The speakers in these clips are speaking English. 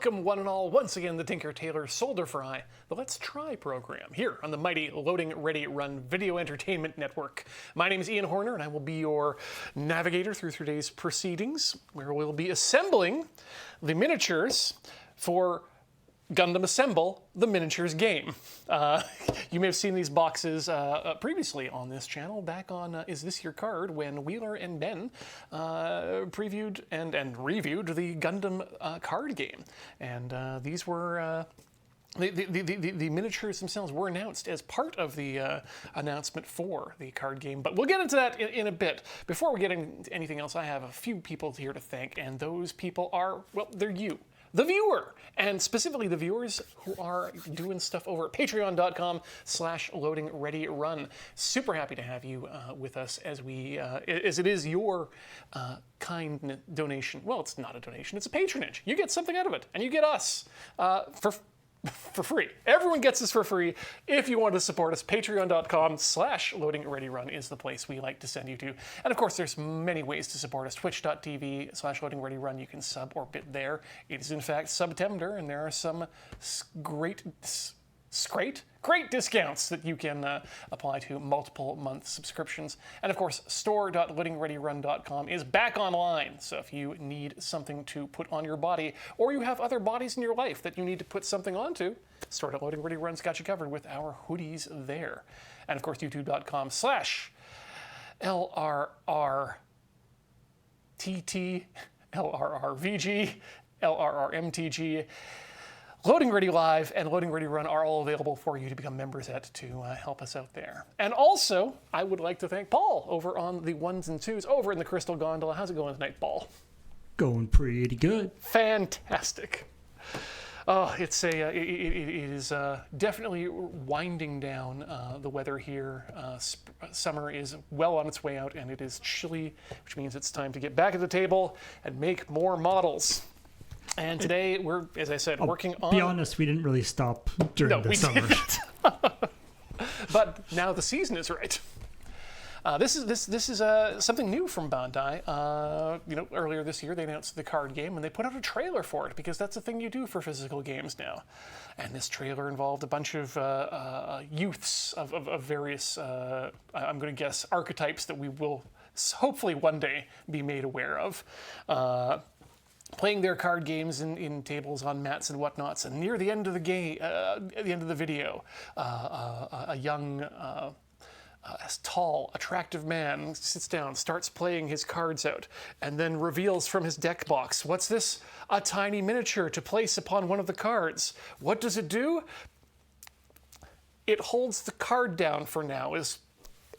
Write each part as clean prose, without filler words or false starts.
Welcome, one and all, once again, the Tinker Tailor Solder Fry, the Let's Try program, here on the mighty Loading Ready Run Video Entertainment Network. My name is Ian Horner, and I will be your navigator through today's proceedings, where we'll be assembling the miniatures for Gundam Assemble, the miniatures game. You may have seen these boxes previously on this channel, back on Is This Your Card, when Wheeler and Ben previewed and reviewed the Gundam card game. And these were... The miniatures themselves were announced as part of the announcement for the card game, but we'll get into that in a bit. Before we get into anything else, I have a few people here to thank, and those people are, well, they're you, the viewer, and specifically the viewers who are doing stuff over at patreon.com/loadingreadyrun. Super happy to have you with us as it is your kind donation. Well, it's not a donation, it's a patronage. You get something out of it, and you get us for free. Everyone gets this for free. If you want to support us, patreon.com/loadingreadyrun is the place we like to send you to. And of course, there's many ways to support us. Twitch.tv/loadingreadyrun. You can sub or bit there. It is in fact September, and there are some great discounts that you can apply to multiple month subscriptions. And of course, store.loadingreadyrun.com is back online. So if you need something to put on your body, or you have other bodies in your life that you need to put something onto, store.loadingreadyrun's got you covered with our hoodies there. And of course, youtube.com/LRRTT, LRRVG, LRRMTG. Loading Ready Live and Loading Ready Run are all available for you to become members at to help us out there. And also, I would like to thank Paul over on the ones and twos over in the Crystal Gondola. How's it going tonight, Paul? Going pretty good. Fantastic. Oh, it is definitely winding down the weather here. Summer is well on its way out, and it is chilly, which means it's time to get back at the table and make more models. And today we're, as I said, working on... Be honest, we didn't really stop during the summer. But now the season is right. This is something new from Bandai. Earlier this year they announced the card game, and they put out a trailer for it because that's a thing you do for physical games now. And this trailer involved a bunch of youths of various, I'm going to guess, archetypes that we will hopefully one day be made aware of. Playing their card games in tables on mats and whatnots, and near the end of the game, at the end of the video, a young, tall, attractive man sits down, starts playing his cards out, and then reveals from his deck box, what's this? A tiny miniature to place upon one of the cards. What does it do? It holds the card down for now, was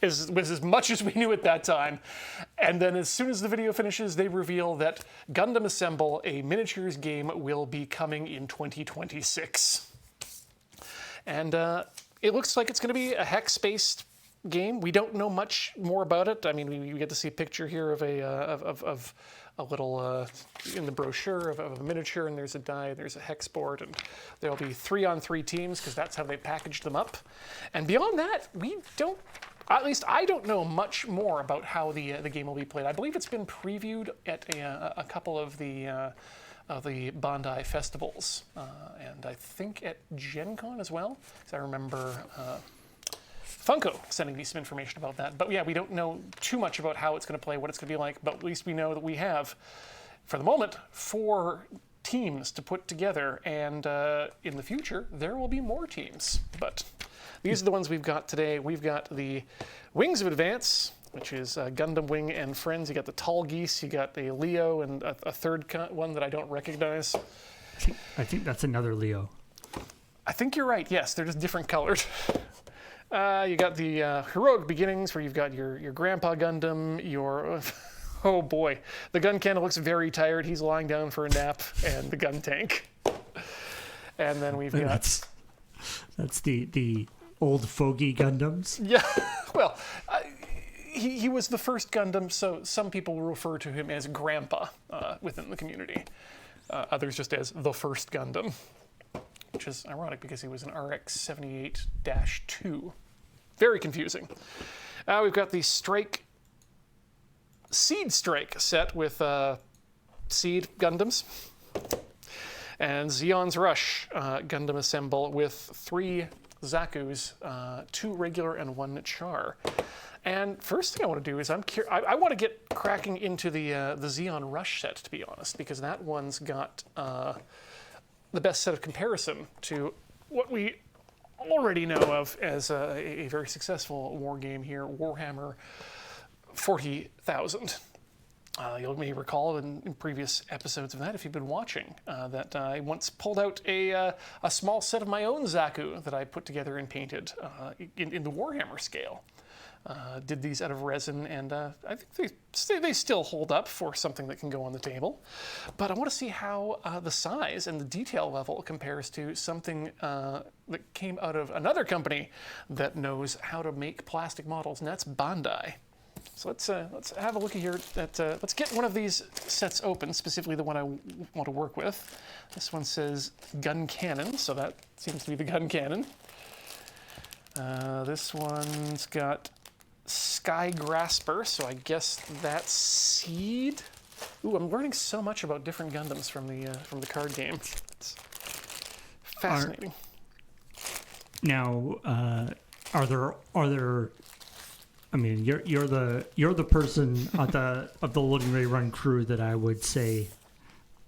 as much as we knew at that time. And then as soon as the video finishes, they reveal that Gundam Assemble, a miniatures game, will be coming in 2026. And it looks like it's going to be a hex-based game. We don't know much more about it. I mean, we get to see a picture here of a little, in the brochure, of a miniature, and there's a die, there's a hex board, and there'll be 3-on-3 teams, because that's how they packaged them up. And beyond that, at least I don't know much more about how the game will be played. I believe it's been previewed at a couple of the Bandai festivals, and I think at Gen Con as well, because I remember Funko sending me some information about that. But yeah, we don't know too much about how it's going to play, what it's going to be like, but at least we know that we have, for the moment, 4 teams to put together, and in the future, there will be more teams. But these are the ones we've got today. We've got the Wings of Advance, which is Gundam Wing and Friends. You got the Tall Geese, you got the Leo, and a third one that I don't recognize. I think that's another Leo. I think you're right, yes. They're just different colored. You got the Heroic Beginnings, where you've got your Grandpa Gundam, your... Oh boy, the gun cannon looks very tired. He's lying down for a nap, and the gun tank. And then we've got... That's the old fogey Gundams. Yeah, well, he was the first Gundam, so some people refer to him as Grandpa within the community. Others just as the first Gundam, which is ironic because he was an RX-78-2. Very confusing. We've got the Seed Strike set with Seed Gundams. And Zeon's Rush Gundam Assemble with 3 Zaku's, 2 regular and 1 Char. And first thing I want to do is I want to get cracking into the Zeon Rush set, to be honest, because that one's got the best set of comparison to what we already know of as a very successful war game here, Warhammer 40,000. You may recall in previous episodes of that, if you've been watching, that I once pulled out a small set of my own Zaku that I put together and painted in the Warhammer scale. Did these out of resin, and I think they still hold up for something that can go on the table. But I want to see how the size and the detail level compares to something that came out of another company that knows how to make plastic models, and that's Bandai. So let's have a look here at let's get one of these sets open, specifically the one I want to work with. This one says Gun Cannon, so that seems to be the gun cannon. This one's got Sky Grasper, so I guess that's Seed. Ooh, I'm learning so much about different Gundams from the card game. It's fascinating. Now, are there? I mean, you're the person of the Loading Ray Run crew that I would say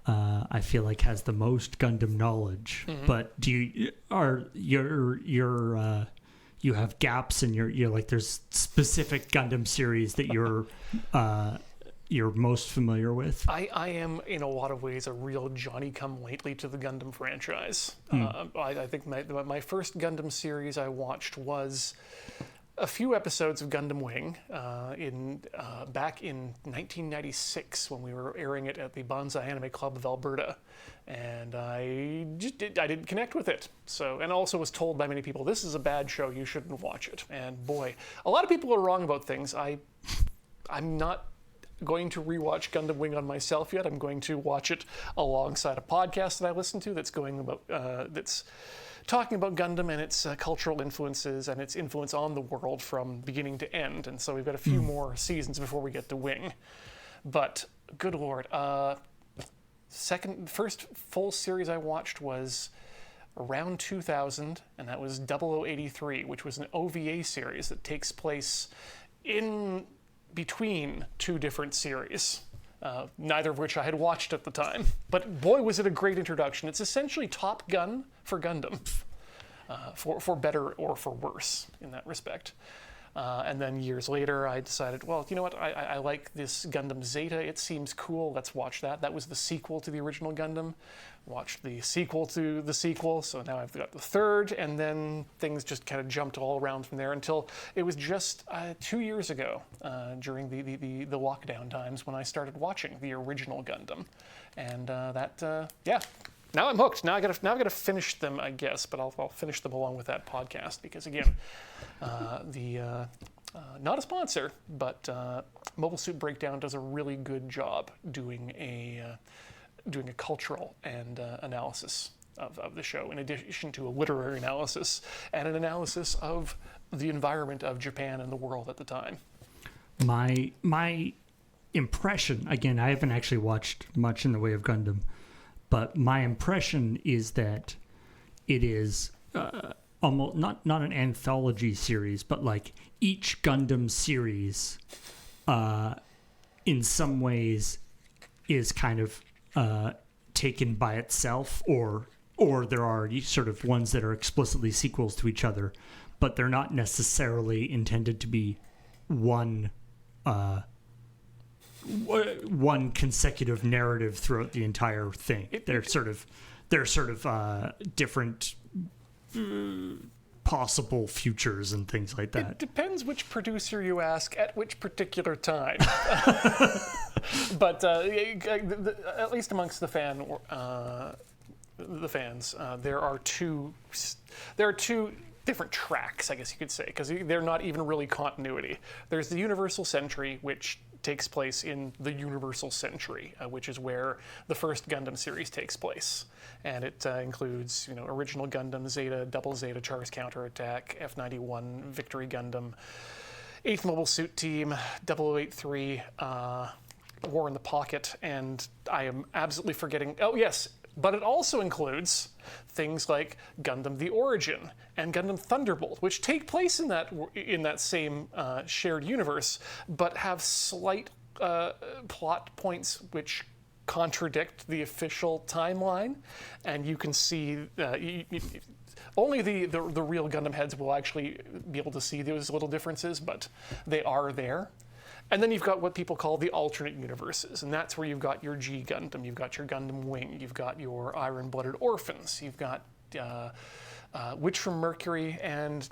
I feel like has the most Gundam knowledge. Mm-hmm. But you have gaps in you're like there's specific Gundam series that you're most familiar with? I am, in a lot of ways, a real Johnny-come-lately to the Gundam franchise. I think my first Gundam series I watched was a few episodes of Gundam Wing back in 1996 when we were airing it at the Bonsai Anime Club of Alberta, and I didn't connect with it. So, and also was told by many people, this is a bad show, you shouldn't watch it. And boy, a lot of people are wrong about things. I'm not going to rewatch Gundam Wing on myself yet. I'm going to watch it alongside a podcast that I listen to that's talking about Gundam and its cultural influences and its influence on the world from beginning to end. And so we've got a few more seasons before we get to Wing. But good Lord, first full series I watched was around 2000, and that was 0083, which was an OVA series that takes place in between 2 different series. Neither of which I had watched at the time. But boy, was it a great introduction. It's essentially Top Gun for Gundam, for better or for worse in that respect. And then years later, I decided, well, you know what? I like this Gundam Zeta. It seems cool. Let's watch that. That was the sequel to the original Gundam. Watched the sequel to the sequel. So now I've got the third, and then things just kind of jumped all around from there until it was just 2 years ago, during the lockdown times, when I started watching the original Gundam, and now I'm hooked. Now I've got to finish them, I guess, but I'll finish them along with that podcast because, again, not a sponsor, but Mobile Suit Breakdown does a really good job doing a cultural and analysis of the show, in addition to a literary analysis and an analysis of the environment of Japan and the world at the time. My impression, again, I haven't actually watched much in the way of Gundam, but my impression is that it is almost not an anthology series, but like each Gundam series in some ways is kind of taken by itself, or there are sort of ones that are explicitly sequels to each other, but they're not necessarily intended to be one consecutive narrative throughout the entire thing. They're sort of different possible futures and things like that. It depends which producer you ask at which particular time. But at least amongst the fans, there are two different tracks, I guess you could say, because they're not even really continuity. There's the Universal Century, which takes place in the Universal Century, which is where the first Gundam series takes place. And it includes, original Gundam, Zeta, Double Zeta, Char's Counterattack, F-91, Victory Gundam, 8th Mobile Suit Team, 0083, War in the Pocket, and I am absolutely forgetting, oh yes, But it also includes things like Gundam: The Origin and Gundam Thunderbolt, which take place in that same shared universe, but have slight plot points which contradict the official timeline, and you can see only the real Gundam heads will actually be able to see those little differences, but they are there. And then you've got what people call the alternate universes, and that's where you've got your G Gundam, you've got your Gundam Wing, you've got your Iron-Blooded Orphans, you've got Witch from Mercury, and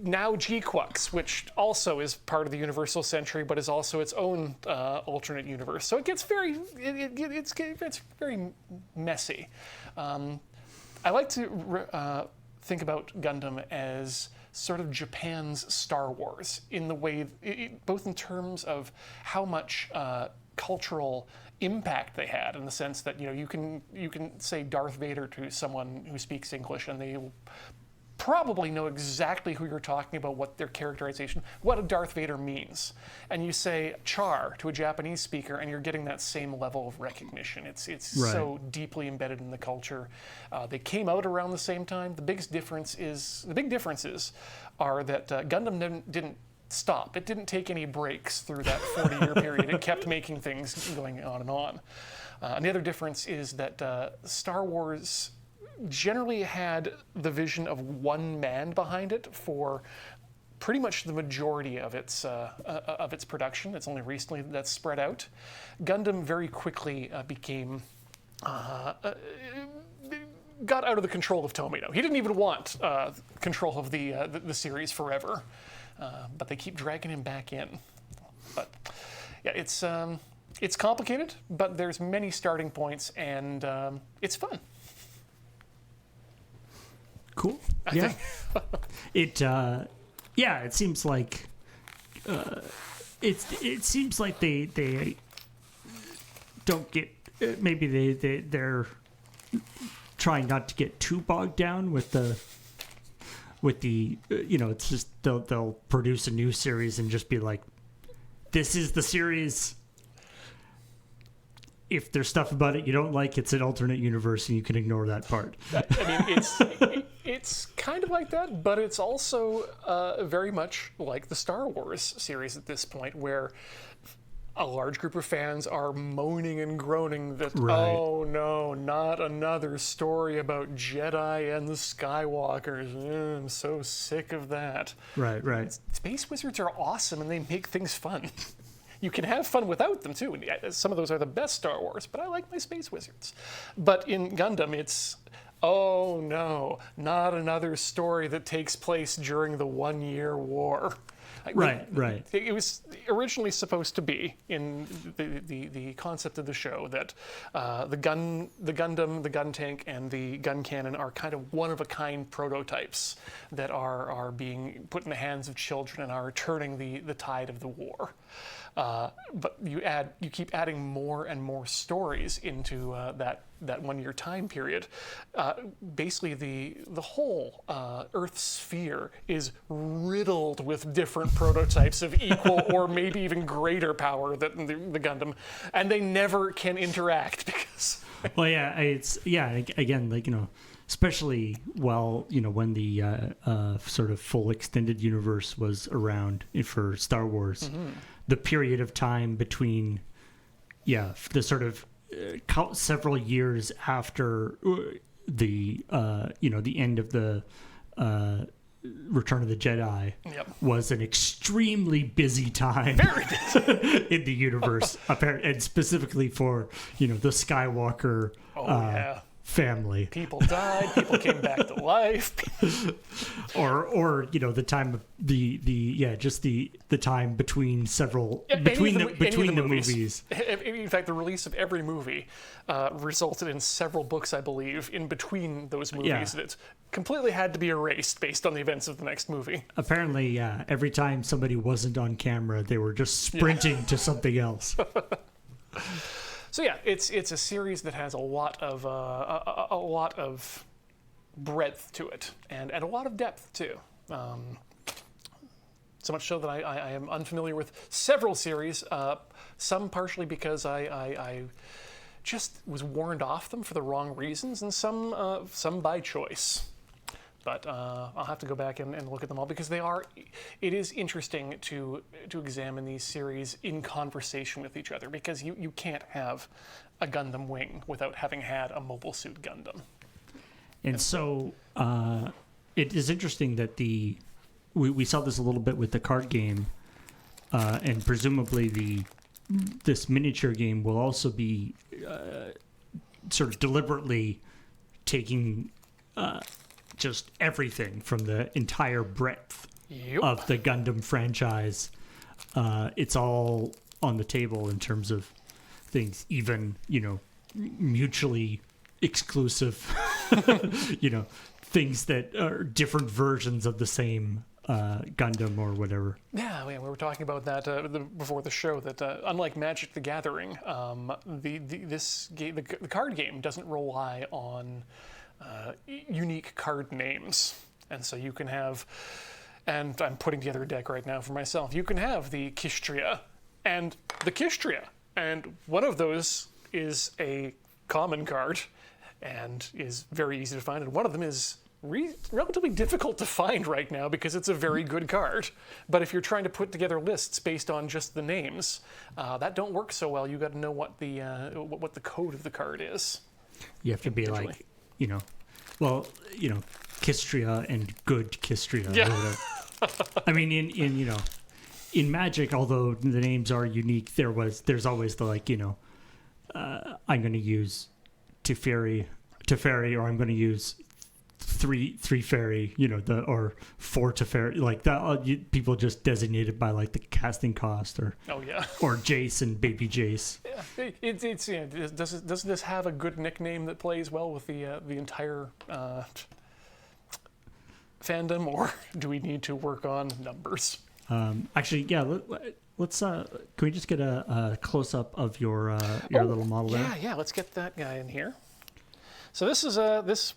now G-Quux, which also is part of the Universal Century, but is also its own alternate universe. So it gets it's very messy. I like to think about Gundam as sort of Japan's Star Wars, in the way, both in terms of how much cultural impact they had, in the sense that you can say Darth Vader to someone who speaks English, and they will probably know exactly who you're talking about, what their characterization, what a Darth Vader means. And you say Char to a Japanese speaker, and you're getting that same level of recognition. It's Right. so deeply embedded in the culture. They came out around the same time. The big differences are that Gundam didn't stop. It didn't take any breaks through that 40-year period. It kept making things going on and on. And the other difference is that Star Wars generally had the vision of one man behind it for pretty much the majority of its production. It's only recently that's spread out. Gundam very quickly became got out of the control of Tomino. He didn't even want control of the series forever, but they keep dragging him back in. But yeah, it's complicated, but there's many starting points, and it's fun. Cool. Yeah. It seems like it seems like they don't get, maybe they're trying not to get too bogged down with the it's just they'll produce a new series and just be like, this is the series. If there's stuff about it you don't like, it's an alternate universe, and you can ignore that part. I mean, it's kind of like that, but it's also very much like the Star Wars series at this point, where a large group of fans are moaning and groaning that, Right. Oh no, not another story about Jedi and the Skywalkers. I'm so sick of that. Right. Space Wizards are awesome, and they make things fun. You can have fun without them, too. And some of those are the best Star Wars, but I like my Space Wizards. But in Gundam, it's, oh no, not another story that takes place during the 1-year war. Right. It was originally supposed to be, in the concept of the show, that the Gundam, the gun tank, and the gun cannon are kind of one-of-a-kind prototypes that are being put in the hands of children and are turning the tide of the war. But you keep adding more and more stories into that 1-year time period. Basically, the whole Earth sphere is riddled with different prototypes of equal or maybe even greater power than the Gundam, and they never can interact because. Well, again, like, especially when the sort of full extended universe was around for Star Wars. Mm-hmm. The period of time between, the sort of several years after the end of the Return of the Jedi, Yep. was an extremely busy time Very busy. in the universe, and specifically for the Skywalker family. People died. People came back to life. or the time of the time between the movies. In fact, the release of every movie resulted in several books, I believe, in between those movies that completely had to be erased based on the events of the next movie. Apparently, every time somebody wasn't on camera, they were just sprinting to something else. So it's a series that has a lot of breadth to it, and a lot of depth too. So much so that I am unfamiliar with several series. Some partially because I just was warned off them for the wrong reasons, and some by choice. But I'll have to go back and look at them all, because it is interesting to examine these series in conversation with each other, because you can't have a Gundam Wing without having had a Mobile Suit Gundam. And so it is interesting that we saw this a little bit with the card game, and presumably this miniature game will also be sort of deliberately taking just everything from the entire breadth of the Gundam franchise. It's all on the table in terms of things, even, mutually exclusive, things that are different versions of the same Gundam or whatever. Yeah, we were talking about that before the show, that unlike Magic the Gathering, the card game doesn't rely on unique card names. And so you can have, and I'm putting together a deck right now for myself, you can have the Kistria and the Kistria, and one of those is a common card and is very easy to find, and one of them is relatively difficult to find right now because it's a very good card. But if you're trying to put together lists based on just the names, that don't work so well. You got to know what the code of the card is. You have to be like, Kistria and good Kistria. Yeah. Or whatever. I mean, in Magic, although the names are unique, there's always the I'm going to use Teferi, or I'm going to use three fairy, or four Teferi, like that. People just designate it by like the casting cost, or or Jace and Baby Jace. Yeah, does this have a good nickname that plays well with the entire fandom, or do we need to work on numbers? Actually, yeah. Let's. Can we just get a close up of your little model there? Yeah. Let's get that guy in here. So this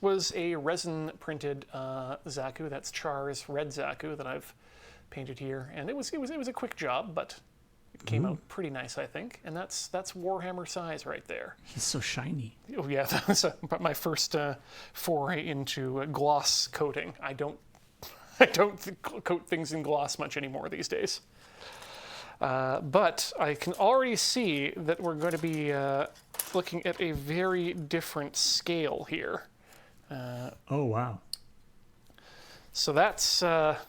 was a resin printed Zaku. That's Char's red Zaku that I've painted here, and it was a quick job, but it came out pretty nice, I think. And that's Warhammer size right there. He's so shiny. Oh yeah, that was my first foray into gloss coating. I don't coat things in gloss much anymore these days. But I can already see that we're going to be looking at a very different scale here. Oh, wow. So that's, if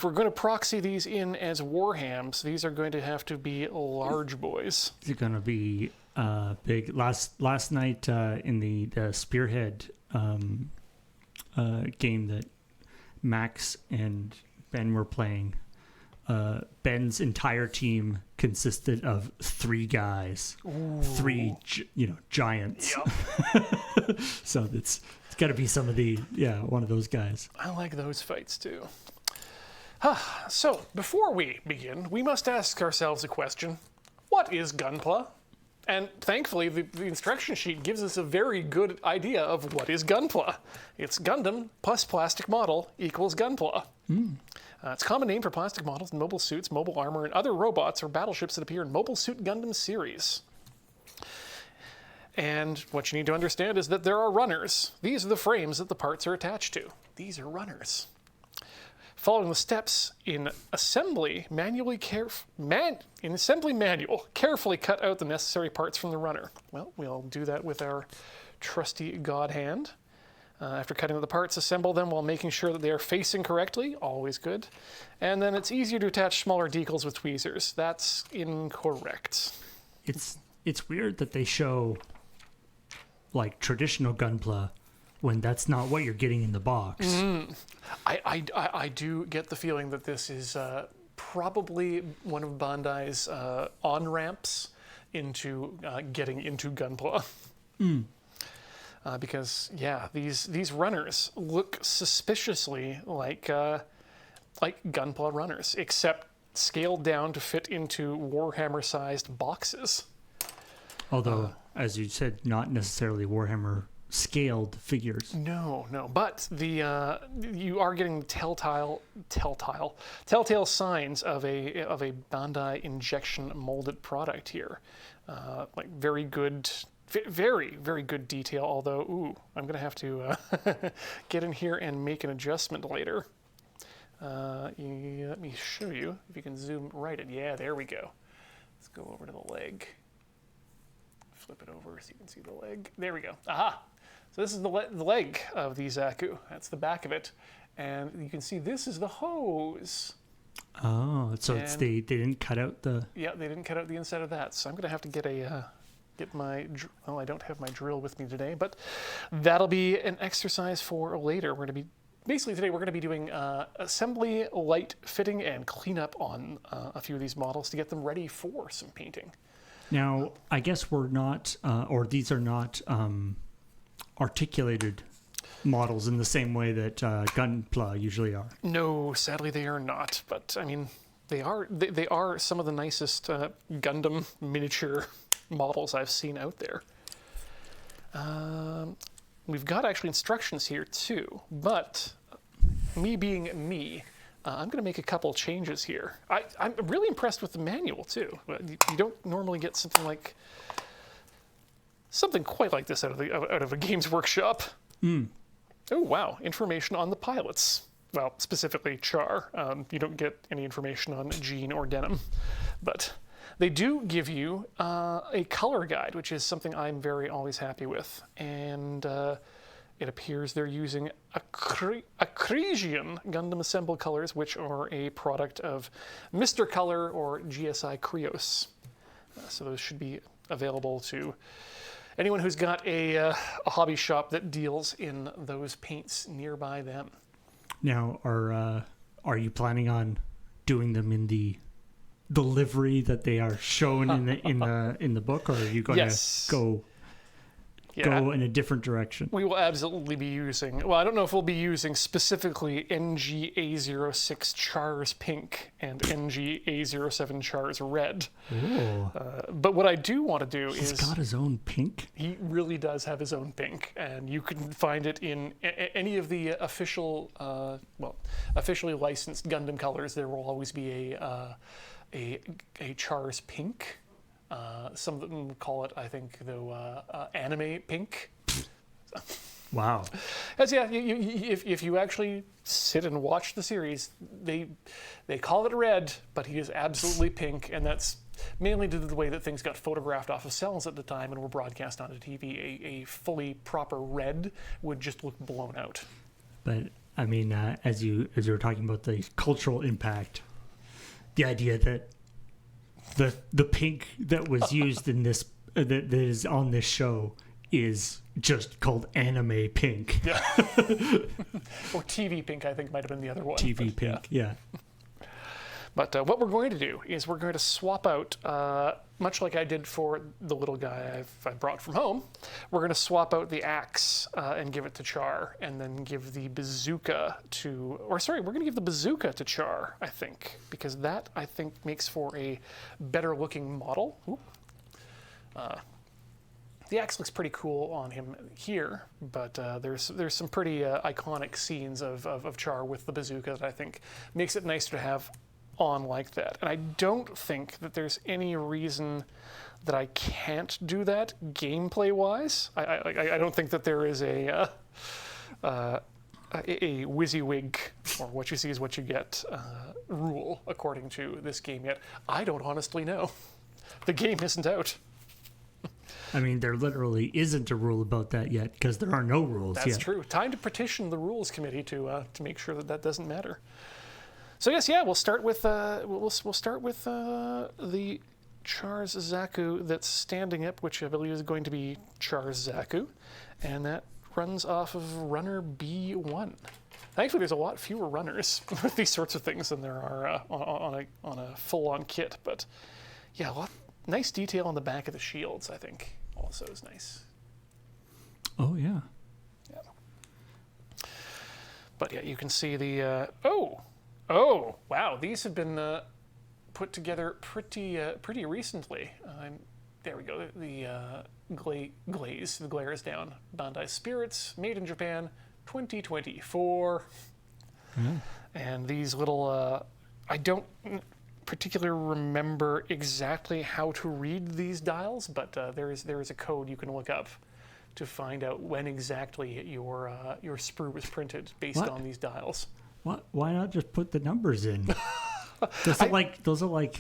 we're going to proxy these in as Warhams, these are going to have to be large boys. These are going to be big. Last night in the Spearhead game that Max and Ben were playing, Ben's entire team consisted of 3 guys. Ooh. 3 giants. Yep. So it's got to be one of those guys. I like those fights too. So before we begin, we must ask ourselves a question: what is Gunpla? And thankfully, the instruction sheet gives us a very good idea of what is Gunpla. It's Gundam plus plastic model equals Gunpla. It's a common name for plastic models, mobile suits, mobile armor, and other robots or battleships that appear in Mobile Suit Gundam series. And what you need to understand is that there are runners. These are the frames that the parts are attached to. These are runners. Following the steps in assembly manual, carefully cut out the necessary parts from the runner. Well, we'll do that with our trusty God hand. After cutting out the parts, assemble them while making sure that they are facing correctly. Always good. And then it's easier to attach smaller decals with tweezers. That's incorrect. It's weird that they show like traditional Gunpla when that's not what you're getting in the box. I do get the feeling that this is probably one of Bandai's on-ramps into getting into Gunpla. Because these runners look suspiciously like Gunpla runners, except scaled down to fit into Warhammer-sized boxes. Although, as you said, not necessarily Warhammer scaled figures. No, but the you are getting telltale signs of a Bandai injection molded product here, like very good, very good detail. Although, I'm gonna have to get in here and make an adjustment later. Let me show you if you can zoom right in. Yeah, there we go. Let's go over to the leg. Flip it over so you can see the leg. There we go. Aha! So this is the leg of the Zaku. That's the back of it. And you can see this is the hose. Oh, so and it's they didn't cut out the... Yeah, they didn't cut out the inside of that. So I'm going to have to get my... Well, I don't have my drill with me today, but that'll be an exercise for later. We're going to be... Basically today we're going to be doing assembly, light fitting, and cleanup on a few of these models to get them ready for some painting. Now, I guess we're not, or these are not articulated models in the same way that Gunpla usually are. No, sadly they are not. But I mean, they are some of the nicest Gundam miniature models I've seen out there. We've got actually instructions here too, but me being me, I'm going to make a couple changes here. I'm really impressed with the manual too. You don't normally get something quite like this out of a Games Workshop. Oh wow, information on the pilots. Well, specifically Char. You don't get any information on Jean or Denim, but they do give you a color guide, which is something I'm always happy with. And it appears they're using Acrisian Gundam Assemble colors, which are a product of Mr. Color or GSI Krios. So those should be available to anyone who's got a hobby shop that deals in those paints nearby them. Now, are you planning on doing them in the livery that they are shown in the book, or are you going to go in a different direction? We will absolutely be using, well, I don't know if we'll be using specifically NGA06 Char's Pink and NGA07 Char's Red. But what I do want to do He's got his own pink? He really does have his own pink, and you can find it in any of the officially licensed Gundam colors. There will always be a Char's Pink. Some of them call it, I think, though, anime pink. Wow. As if you actually sit and watch the series, they call it red, but he is absolutely pink, and that's mainly due to the way that things got photographed off of cells at the time and were broadcast onto TV. A fully proper red would just look blown out. But I mean, as you were talking about the cultural impact, the idea that the pink that was used in this that is on this show is just called anime pink. Yeah. Or TV pink, I think might have been the other one. TV pink, yeah. But what we're going to do is we're going to swap out, much like I did for the little guy I brought from home, we're going to swap out the axe and give it to Char, and then give the bazooka we're going to give the bazooka to Char, I think, because that, I think, makes for a better looking model. The axe looks pretty cool on him here, but there's some pretty iconic scenes of Char with the bazooka that I think makes it nicer to have on like that. And I don't think that there's any reason that I can't do that gameplay wise. I don't think that there is a WYSIWYG, or what you see is what you get, rule according to this game yet. I don't honestly know. The game isn't out. I mean, there literally isn't a rule about that yet, because there are no rules yet. That's true. Time to petition the rules committee to make sure that doesn't matter. So yes, we'll start with the Char's Zaku that's standing up, which I believe is going to be Char's Zaku, and that runs off of runner B1. Thankfully, there's a lot fewer runners with these sorts of things than there are on a full-on kit. But yeah, nice detail on the back of the shields, I think, also is nice. Oh yeah. Yeah. But yeah, you can see the Oh, wow. These have been put together pretty recently. I'm there we go. The glaze, the glare is down. Bandai Spirits, made in Japan, 2024. And these little, I don't particularly remember exactly how to read these dials, but there is a code you can look up to find out when exactly your sprue was printed based on these dials. What? Why not just put the numbers in? Those are like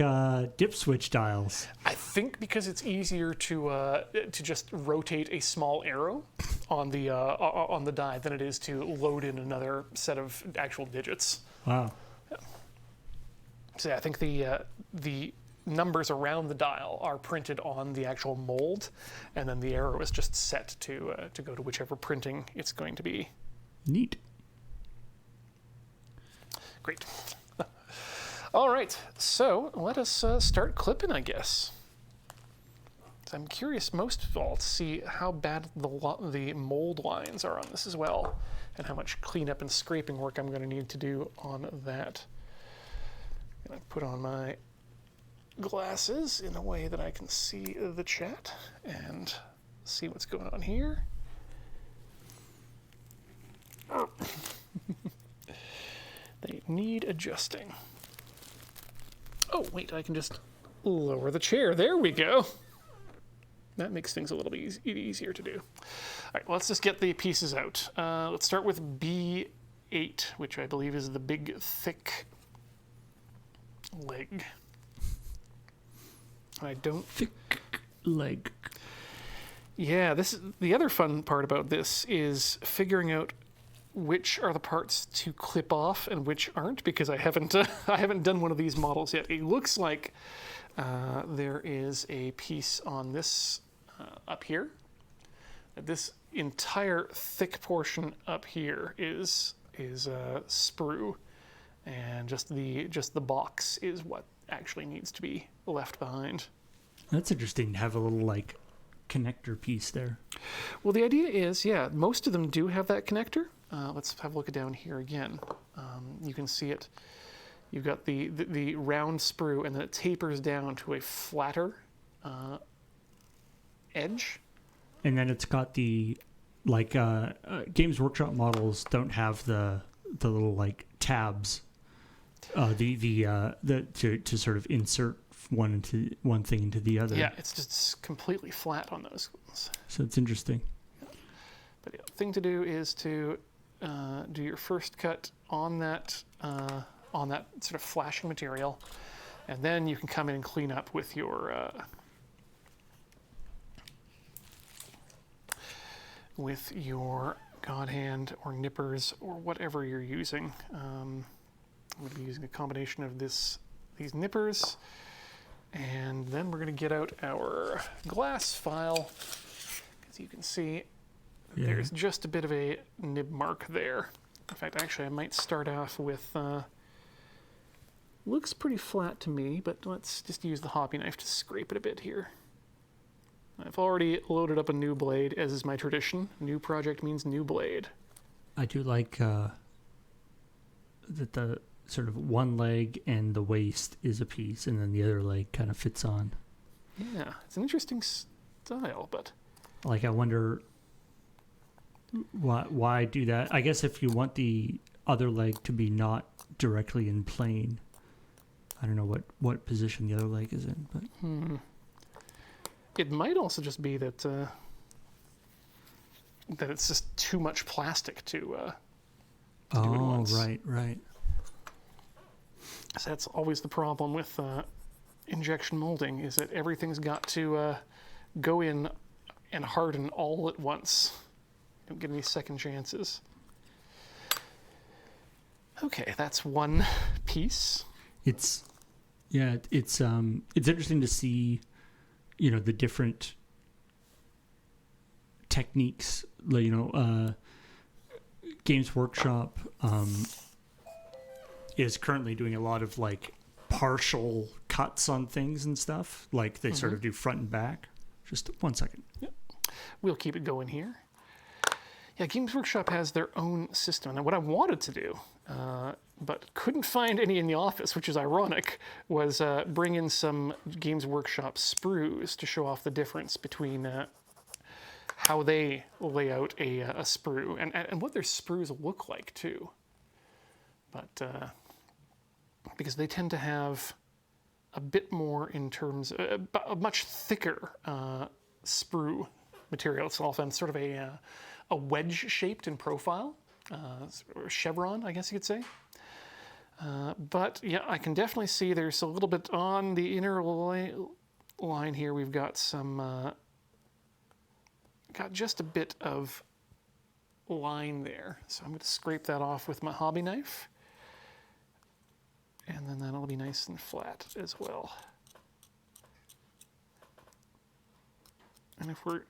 dip switch dials. I think because it's easier to just rotate a small arrow on the die than it is to load in another set of actual digits. Wow. Yeah. So yeah, I think the numbers around the dial are printed on the actual mold, and then the arrow is just set to go to whichever printing it's going to be. Neat. Great. All right, so let us start clipping, I guess. I'm curious most of all to see how bad the mold lines are on this as well, and how much cleanup and scraping work I'm going to need to do on that. I'm going to put on my glasses in a way that I can see the chat and see what's going on here. They need adjusting. Oh, wait, I can just lower the chair. There we go. That makes things a little bit easier to do. All right, let's just get the pieces out. Let's start with B8, which I believe is the big, thick leg. I don't... Thick leg. Yeah, the other fun part about this is figuring out which are the parts to clip off and which aren't, because I haven't done one of these models yet. It looks like there is a piece on this up here. This entire thick portion up here is sprue, and just the box is what actually needs to be left behind. That's interesting to have a little like connector piece there. Well, the idea is, yeah, most of them do have that connector. Let's have a look down here again. You can see it. You've got the round sprue, and then it tapers down to a flatter edge. And then it's got the like Games Workshop models don't have the little like tabs. To sort of insert one thing into the other. Yeah, it's just completely flat on those ones. So it's interesting. But yeah, the thing to do is to do your first cut on that sort of flashing material, and then you can come in and clean up with your God hand or nippers or whatever you're using. I'm going to be using a combination of these nippers, and then we're going to get out our glass file, as you can see. Yeah. There's just a bit of a nib mark there. In fact, actually, I might start off with, looks pretty flat to me, but let's just use the hobby knife to scrape it a bit here. I've already loaded up a new blade, as is my tradition. New project means new blade. I do like that the sort of one leg and the waist is a piece, and then the other leg kind of fits on. Yeah, it's an interesting style, but... Like, I wonder... Why do that? I guess if you want the other leg to be not directly in plane, I don't know what position the other leg is in, but it might also just be that that it's just too much plastic to do it once. Right. So that's always the problem with injection molding, is that everything's got to go in and harden all at once. Don't get any second chances. Okay, that's one piece. It's interesting to see, the different techniques. Games Workshop is currently doing a lot of like partial cuts on things and stuff. Like they sort of do front and back. Just 1 second. Yep. We'll keep it going here. Yeah, Games Workshop has their own system. And what I wanted to do, but couldn't find any in the office, which is ironic, was bring in some Games Workshop sprues to show off the difference between how they lay out a sprue and what their sprues look like, too. But because they tend to have a bit more in terms of a much thicker sprue material itself, and sort of a wedge shaped in profile, or chevron, I guess you could say. But yeah, I can definitely see there's a little bit on the inner line here. We've got some, got just a bit of line there. So I'm going to scrape that off with my hobby knife. And then that'll be nice and flat as well. And if we're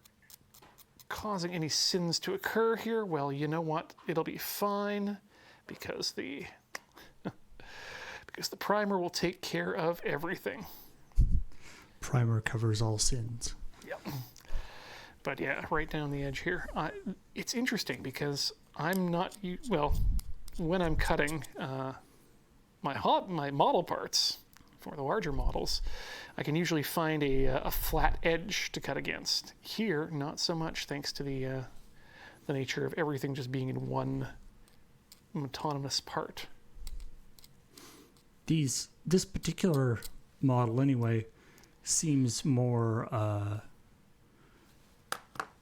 causing any sins to occur here, well, you know what? It'll be fine because the primer will take care of everything. Primer covers all sins. Yep. But yeah, right down the edge here. It's interesting because I'm not, well, when I'm cutting my model parts for the larger models, I can usually find a flat edge to cut against. Here, not so much, thanks to the nature of everything just being in one autonomous part. This particular model, anyway, seems more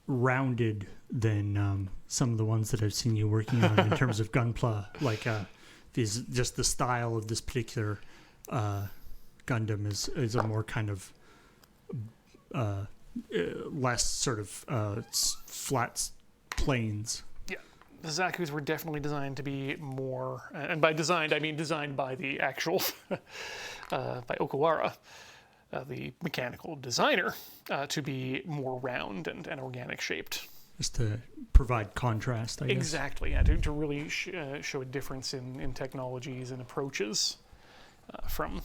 rounded than some of the ones that I've seen you working on in terms of gunpla. Like just the style of this particular Gundam is a more kind of less sort of flat planes. Yeah, the Zaku's were definitely designed to be more, and by designed I mean designed by the actual by Okawara, the mechanical designer, to be more round and organic shaped. Just to provide contrast, I guess. Exactly, yeah, to really show a difference in technologies and approaches from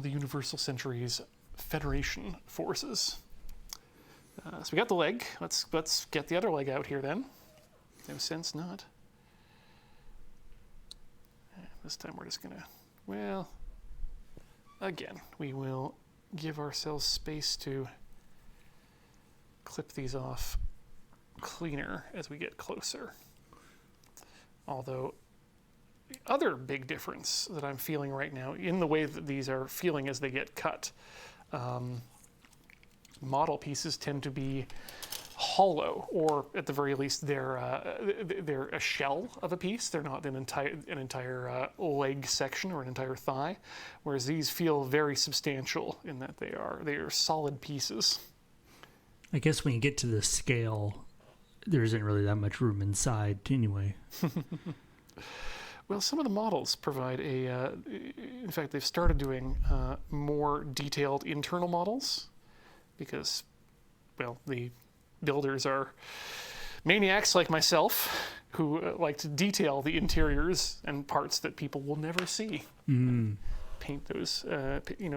the Universal Centuries Federation forces. So we got the leg. Let's get the other leg out here then. No sense not. And this time we're just gonna, well, again, we will give ourselves space to clip these off cleaner as we get closer. Although the other big difference that I'm feeling right now in the way that these are feeling as they get cut, model pieces tend to be hollow, or at the very least they're a shell of a piece. They're not an entire leg section or an entire thigh, whereas these feel very substantial in that they are solid pieces. I guess when you get to the scale, there isn't really that much room inside anyway. Well, some of the models provide in fact, they've started doing more detailed internal models because, well, the builders are maniacs like myself who like to detail the interiors and parts that people will never see. Paint those,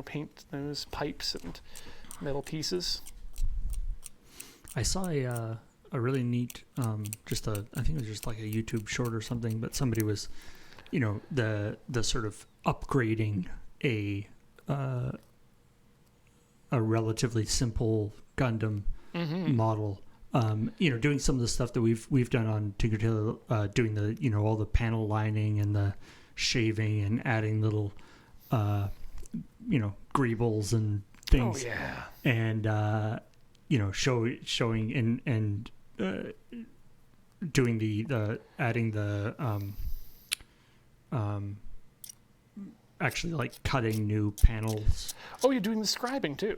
paint those pipes and metal pieces. I saw a really neat, I think it was just like a YouTube short or something, but somebody was, the sort of upgrading a relatively simple Gundam model. Doing some of the stuff that we've done on Tinker Tailor, doing the all the panel lining and the shaving and adding little greebles and things. Oh yeah. And showing and doing the adding the actually like cutting new panels. Oh, you're doing the scribing too.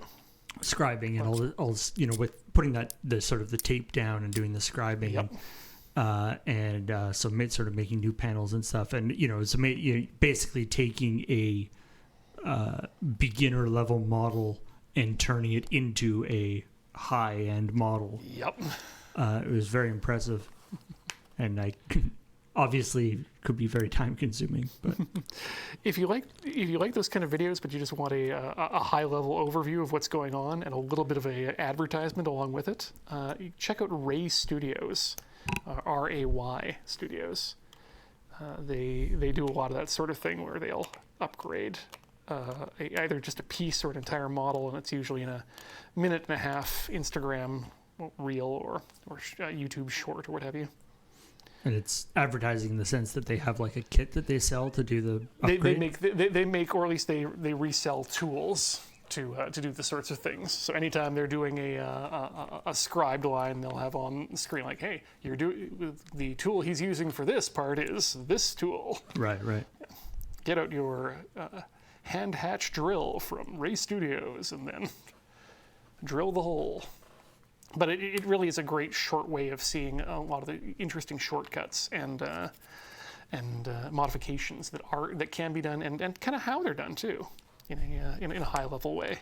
Scribing and all with putting the sort of the tape down and doing the scribing. Yep. So making new panels and stuff, and it's basically taking a beginner level model and turning it into a high end model. Yep. It was very impressive, and I obviously could be very time consuming. But if you like those kind of videos, but you just want a high level overview of what's going on and a little bit of a advertisement along with it, you check out Ray Studios. RAY Studios. They do a lot of that sort of thing where they'll upgrade either just a piece or an entire model, and it's usually in a minute and a half Instagram reel or YouTube short or what have you. And it's advertising in the sense that they have like a kit that they sell to do the upgrade? They make, or at least they resell tools to do the sorts of things. So anytime they're doing a scribed line, they'll have on the screen like, hey, the tool he's using for this part is this tool. Right. Get out your hand hatch drill from Ray Studios and then drill the hole. But it really is a great short way of seeing a lot of the interesting shortcuts and modifications that can be done and kind of how they're done too, in a high level way.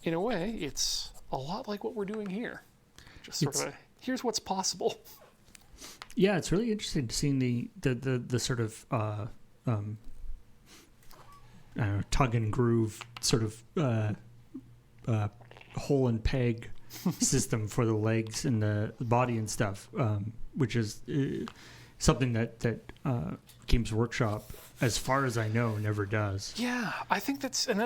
In a way, it's a lot like what we're doing here. Just sort of here's what's possible. Yeah, it's really interesting to see the sort of I don't know, tug and groove sort of hole and peg system for the legs and the body and stuff, which is something that Games Workshop, as far as I know, never does. Yeah, I think that's an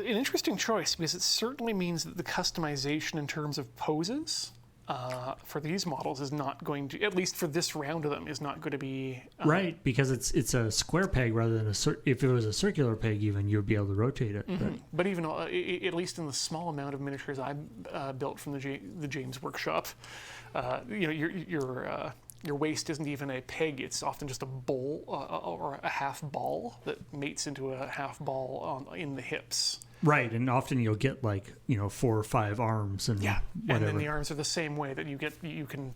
interesting choice because it certainly means that the customization in terms of poses for these models is not going to, at least for this round of them, is not going to be right, because it's a square peg rather than if it was a circular peg, even you'd be able to rotate it. Mm-hmm. But even at least in the small amount of miniatures I built from the James Workshop, your waist isn't even a peg; it's often just a bowl or a half ball that mates into a half ball in the hips. Right, and often you'll get 4 or 5 arms and whatever. And then the arms are the same way that you can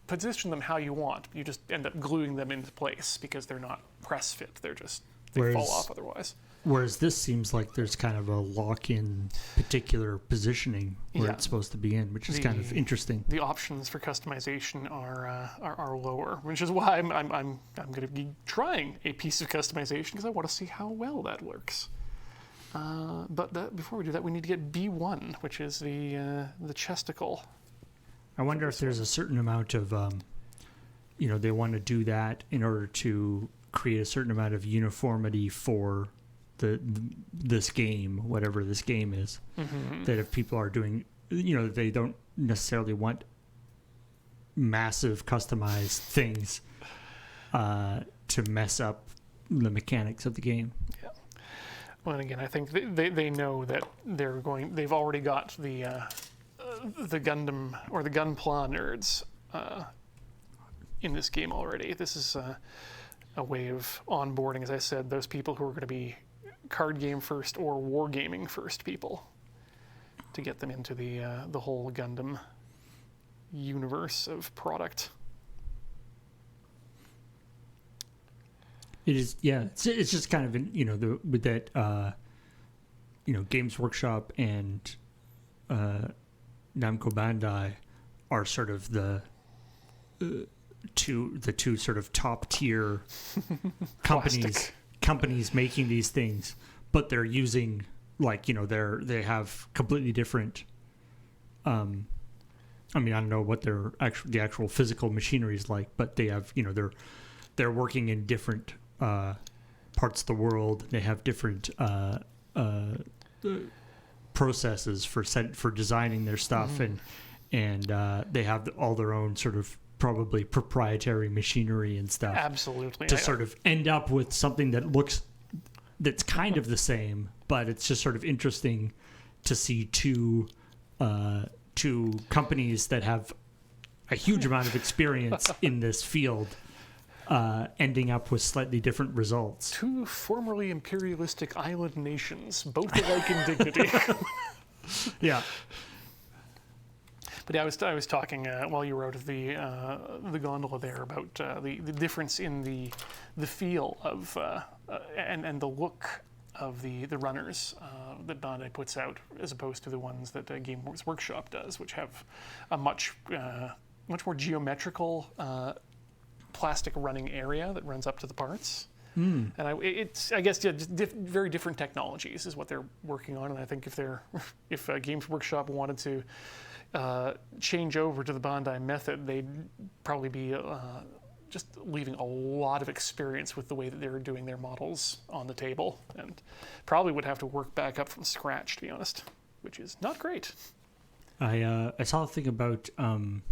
position them how you want. You just end up gluing them into place because they're not press fit. They fall off otherwise. Whereas this seems like there's kind of a lock-in particular positioning where it's supposed to be in, which is kind of interesting. The options for customization are lower, which is why I'm going to be trying a piece of customization because I want to see how well that works. But before we do that, we need to get B1, which is the chesticle. I wonder if there's a certain amount of, they want to do that in order to create a certain amount of uniformity for this game, whatever this game is. Mm-hmm. That if people are doing, they don't necessarily want massive customized things to mess up the mechanics of the game. Yeah. Well, and again, I think they know that they've already got the Gundam or the Gunpla nerds in this game already. This is a way of onboarding, as I said, those people who are going to be card game first or wargaming first people to get them into the whole Gundam universe of product. It is, yeah. It's just kind of, with that, Games Workshop and Namco Bandai are sort of the two sort of top tier companies making these things, but they're using they have completely different. I don't know what the actual physical machinery is like, but they have they're working in different parts of the world. They have different processes for designing their stuff, and they have all their own sort of probably proprietary machinery and stuff. Absolutely. To sort of end up with something that's kind of the same, but it's just sort of interesting to see two companies that have a huge amount of experience in this field ending up with slightly different results. Two formerly imperialistic island nations, both alike in dignity. Yeah. But yeah, I was talking while you were out of the gondola there about the difference in the feel of and the look of the runners that Bandai puts out, as opposed to the ones that Games Workshop does, which have a much more geometrical plastic running area that runs up to the parts, And I guess just very different technologies is what they're working on. And I think if Games Workshop wanted to change over to the Bandai method, they'd probably be just leaving a lot of experience with the way that they're doing their models on the table, and probably would have to work back up from scratch, to be honest, which is not great. I saw a thing about some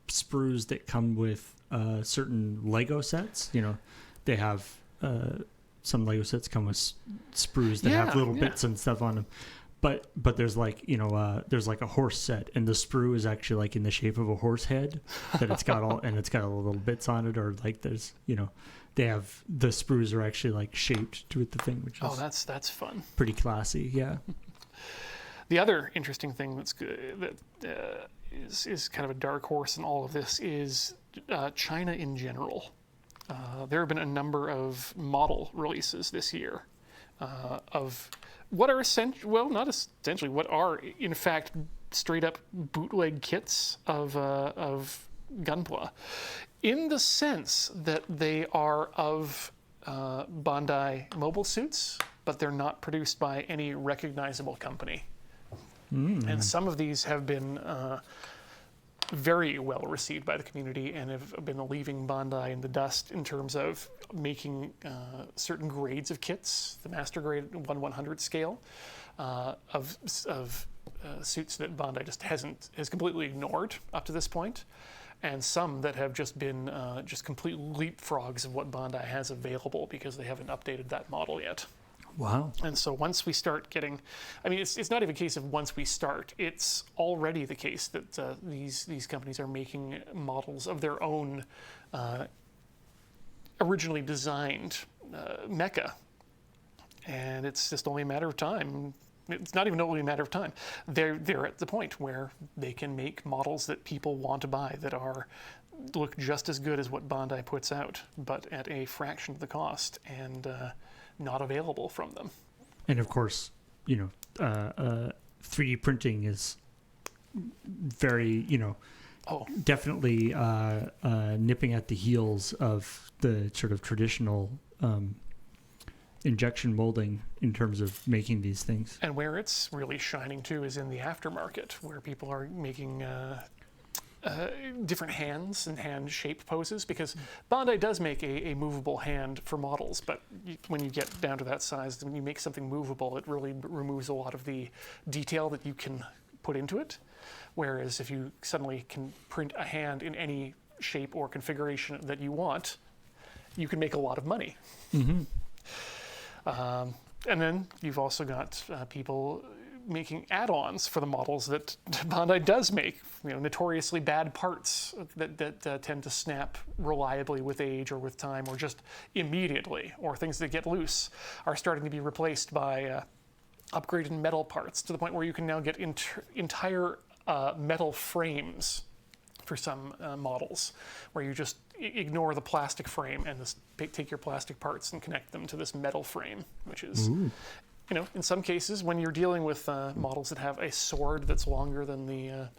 sprues that come with certain Lego sets. They have some Lego sets come with sprues that have little bits and stuff on them. But there's there's like a horse set, and the sprue is actually like in the shape of a horse head that it's got all little bits on it, or like there's they have the sprues are actually like shaped to the thing, which is that's fun, pretty classy. Yeah. The other interesting thing that's good, that is kind of a dark horse in all of this is China in general. There have been a number of model releases this year of what are not essentially, what are in fact straight up bootleg kits of Gunpla, in the sense that they are of Bandai mobile suits, but they're not produced by any recognizable company. And some of these have been very well received by the community and have been leaving Bandai in the dust in terms of making certain grades of kits, the master grade 1/100 scale of suits that Bandai just has completely ignored up to this point, and some that have just been just complete leapfrogs of what Bandai has available because they haven't updated that model yet. Wow. And so once we start getting, it's not even a case of once we start, it's already the case that these companies are making models of their own originally designed mecha. And it's just only a matter of time. It's not even only a matter of time. They're at the point where they can make models that people want to buy that look just as good as what Bandai puts out, but at a fraction of the cost, and not available from them. And of course, 3D printing is very, definitely nipping at the heels of the sort of traditional injection molding in terms of making these things. And where it's really shining too is in the aftermarket, where people are making different hands and hand shape poses, because Bandai does make a movable hand for models, but when you get down to that size, when you make something movable, it really removes a lot of the detail that you can put into it. Whereas if you suddenly can print a hand in any shape or configuration that you want, you can make a lot of money. Mm-hmm. And then you've also got people making add-ons for the models that Bandai does make, notoriously bad parts that tend to snap reliably with age or with time or just immediately, or things that get loose are starting to be replaced by upgraded metal parts, to the point where you can now get entire metal frames for some models, where you just ignore the plastic frame and just take your plastic parts and connect them to this metal frame, which is... Ooh. In some cases, when you're dealing with models that have a sword that's longer than the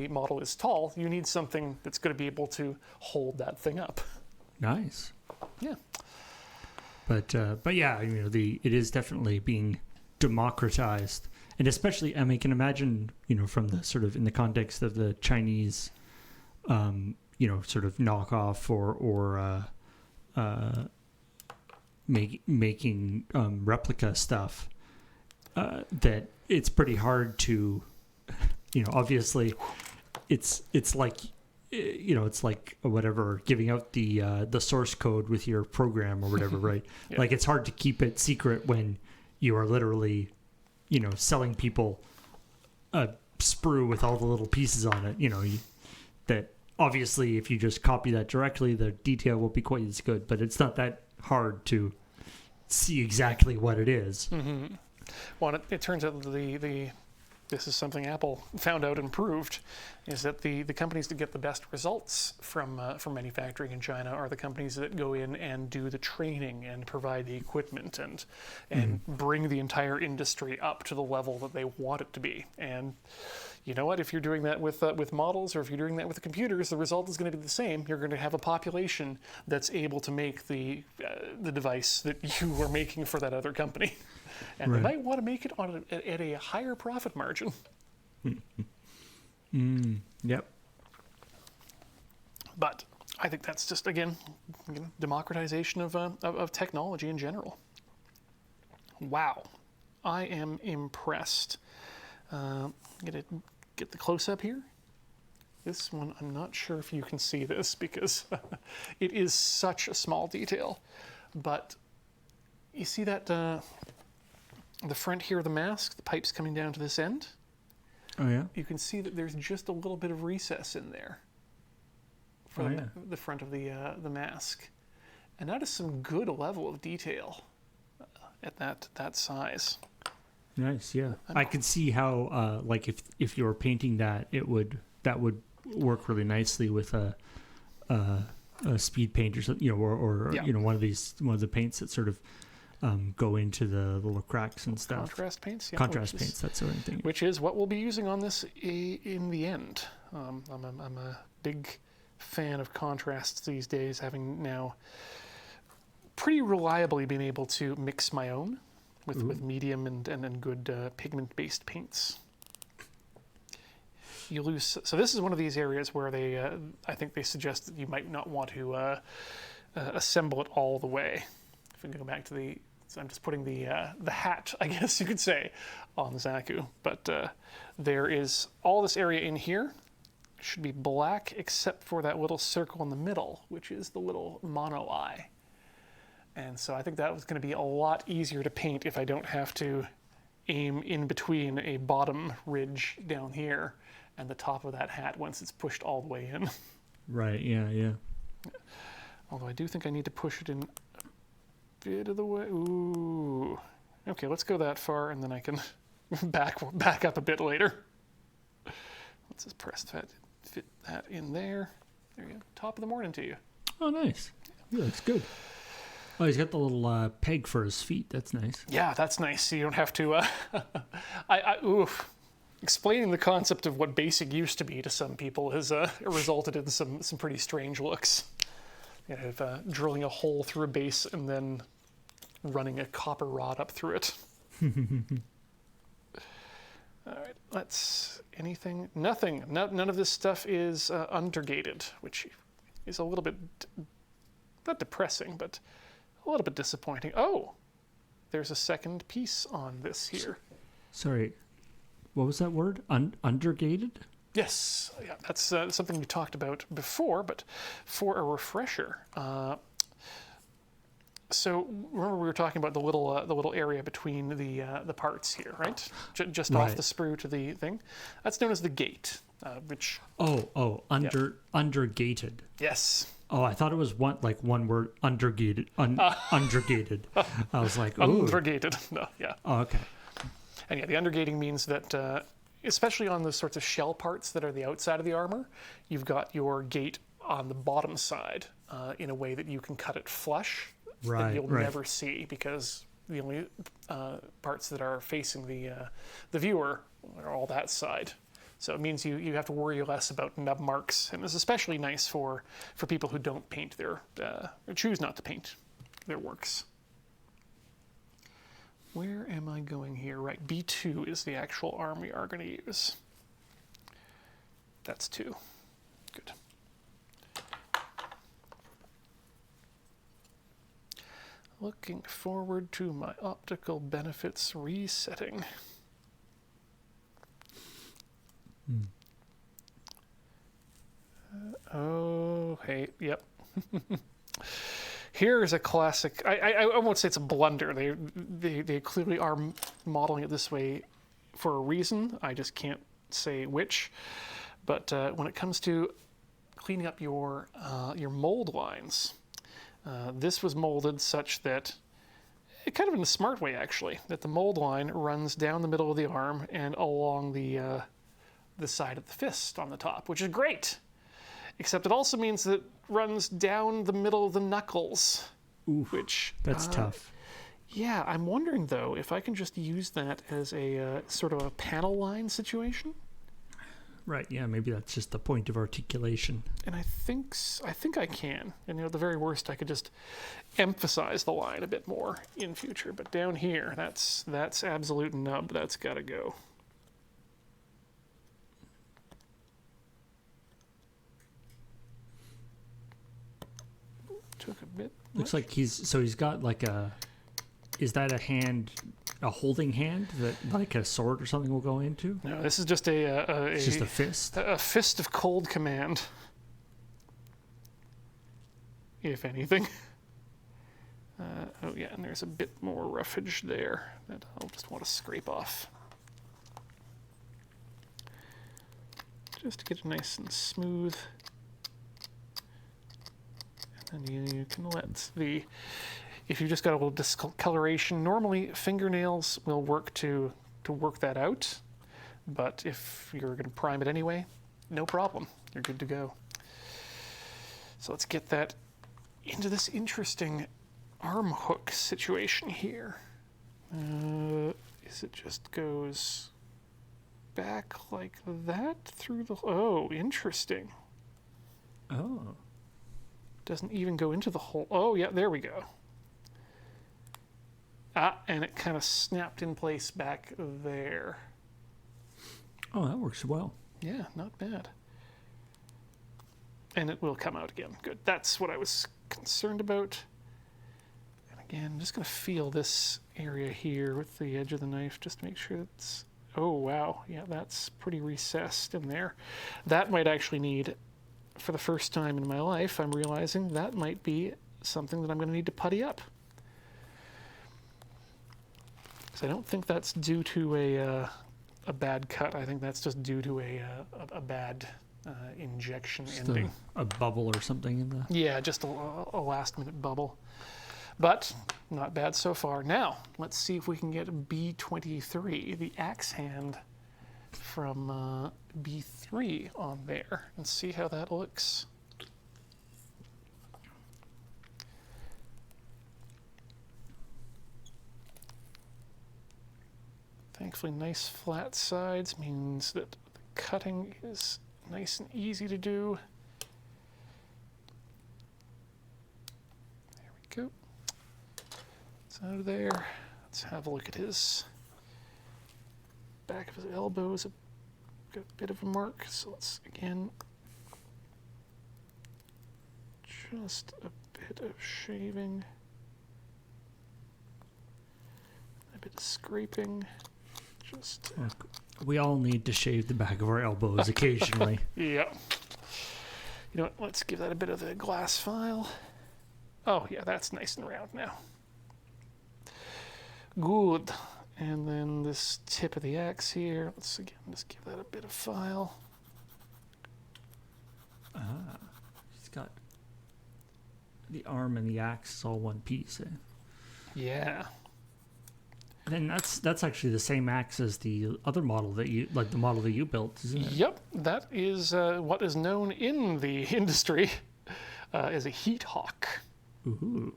model is tall, you need something that's going to be able to hold that thing up. Nice. Yeah. But yeah, it is definitely being democratized, and especially, can imagine, from the sort of in the context of the Chinese, sort of knockoff or making replica stuff, that it's pretty hard to, obviously it's like, it's like whatever, giving out the source code with your program or whatever, right? Yeah. Like, it's hard to keep it secret when you are literally, selling people a sprue with all the little pieces on it, that obviously if you just copy that directly, the detail will be quite as good, but it's not that hard to see exactly what it is. Mm-hmm. Well, it turns out this is something Apple found out and proved, is that the companies that get the best results from manufacturing in China are the companies that go in and do the training and provide the equipment and bring the entire industry up to the level that they want it to be. And you know what? If you're doing that with models, or if you're doing that with computers, the result is going to be the same. You're going to have a population that's able to make the device that you are making for that other company, and Right. they might want to make it at a higher profit margin. Yep. But I think that's just, again, democratization of technology in general. Wow, I am impressed. Get the close up here. This one, I'm not sure if you can see this because it is such a small detail. But you see that the front here of the mask, the pipe's coming down to this end. Oh yeah. You can see that there's just a little bit of recess in there for the front of the mask, and that is some good level of detail at that size. Nice. Yeah. I could see how like if you were painting that, that would work really nicely with a speed paint or something, or Yeah. one of the paints that sort of go into the little cracks and stuff. Contrast paints. Yeah, Contrast paints. That's the right thing. Which is what we'll be using on this in the end. I'm a big fan of contrasts these days, having now pretty reliably been able to mix my own with medium and good pigment-based paints. You lose. So this is one of these areas where I think they suggest that you might not want to assemble it all the way. If we can go back to so I'm just putting the hat, I guess you could say, on the Zaku. But there is all this area in here should be black except for that little circle in the middle, which is the little mono eye. And so I think that was going to be a lot easier to paint if I don't have to aim in between a bottom ridge down here and the top of that hat once it's pushed all the way in. Right. Yeah. Yeah. Although I do think I need to push it in a bit of the way. Ooh. Okay, let's go that far, and then I can back up a bit later. Let's just fit that in there. There you go. Top of the morning to you. Oh, nice. Yeah, looks good. Oh, he's got the little peg for his feet. That's nice. Yeah, that's nice. So you don't have to. Explaining the concept of what basic used to be to some people has resulted in some pretty strange looks. You know, drilling a hole through a base and then running a copper rod up through it. All right, anything? Nothing. None of this stuff is undergated, which is a little bit, not depressing, but a little bit disappointing. Oh, there's a second piece on this here. Sorry, what was that word? Undergated? Yes, yeah, that's something we talked about before, but for a refresher. So remember we were talking about the little area between the parts here, right? Just Right. off the sprue to the thing. That's known as the gate, which. Undergated. Yes. Oh, I thought it was one word, undergated. Undergated. I was like, ooh. Undergated. No, yeah. Oh, okay. And yeah, the undergating means that, especially on the sorts of shell parts that are the outside of the armor, you've got your gate on the bottom side in a way that you can cut it flush. Right, that you'll right. never see because the only parts that are facing the viewer are all that side. So it means you have to worry less about nub marks, and it's especially nice for people who don't paint or choose not to paint their works. Where am I going here? Right, B2 is the actual arm we are going to use. That's 2. Good. Looking forward to my optical benefits resetting. Hey, yep. Here is a classic. I won't say it's a blunder. They clearly are modeling it this way for a reason. I just can't say which. But when it comes to cleaning up your mold lines, this was molded such that, kind of in a smart way actually, that the mold line runs down the middle of the arm and along the side of the fist on the top, which is great. Except it also means that it runs down the middle of the knuckles. Oof, which that's tough. Yeah, I'm wondering though if I can just use that as a sort of a panel line situation. Right, yeah, maybe that's just the point of articulation. And I think I can. And at the very worst, I could just emphasize the line a bit more in future. But down here, that's absolute nub. That's got to go. Took a bit. Looks like he's got like is that a holding hand that like a sword or something will go into? No, this is just It's just a fist. A fist of cold command. If anything. Oh yeah, and there's a bit more roughage there that I'll just want to scrape off. Just to get it nice and smooth. And then you can let if you've just got a little discoloration, normally fingernails will work to work that out. But if you're going to prime it anyway, no problem. You're good to go. So let's get that into this interesting arm hook situation here. Is it just goes back like that through the... Oh, interesting. Oh. Doesn't even go into the hole. Oh, yeah, there we go. Ah, and it kind of snapped in place back there. Oh, that works well. Yeah, not bad. And it will come out again. Good. That's what I was concerned about. And again, I'm just going to feel this area here with the edge of the knife just to make sure it's... Oh, wow. Yeah, that's pretty recessed in there. That might actually need, for the first time in my life, I'm realizing that might be something that I'm going to need to putty up. Because I don't think that's due to a bad cut. I think that's just due to a bad injection Just ending. a bubble or something in the... Yeah, just a last-minute bubble. But not bad so far. Now, let's see if we can get B23, the axe hand from B3 on there, and see how that looks. Thankfully, nice flat sides means that the cutting is nice and easy to do. There we go. It's out of there. Let's have a look at his back of his elbows. Got a bit of a mark, so let's again just a bit of shaving, a bit of scraping. Just we all need to shave the back of our elbows occasionally. yeah. You know what? Let's give that a bit of a glass file. Oh yeah, that's nice and round now. Good. And then this tip of the axe here. Let's again just give that a bit of file. He's got the arm and the axe all one piece. Eh? Yeah. And that's actually the same axe as the other model that you like, the model that you built, isn't it? Yep, that is what is known in the industry as a heat hawk. Ooh.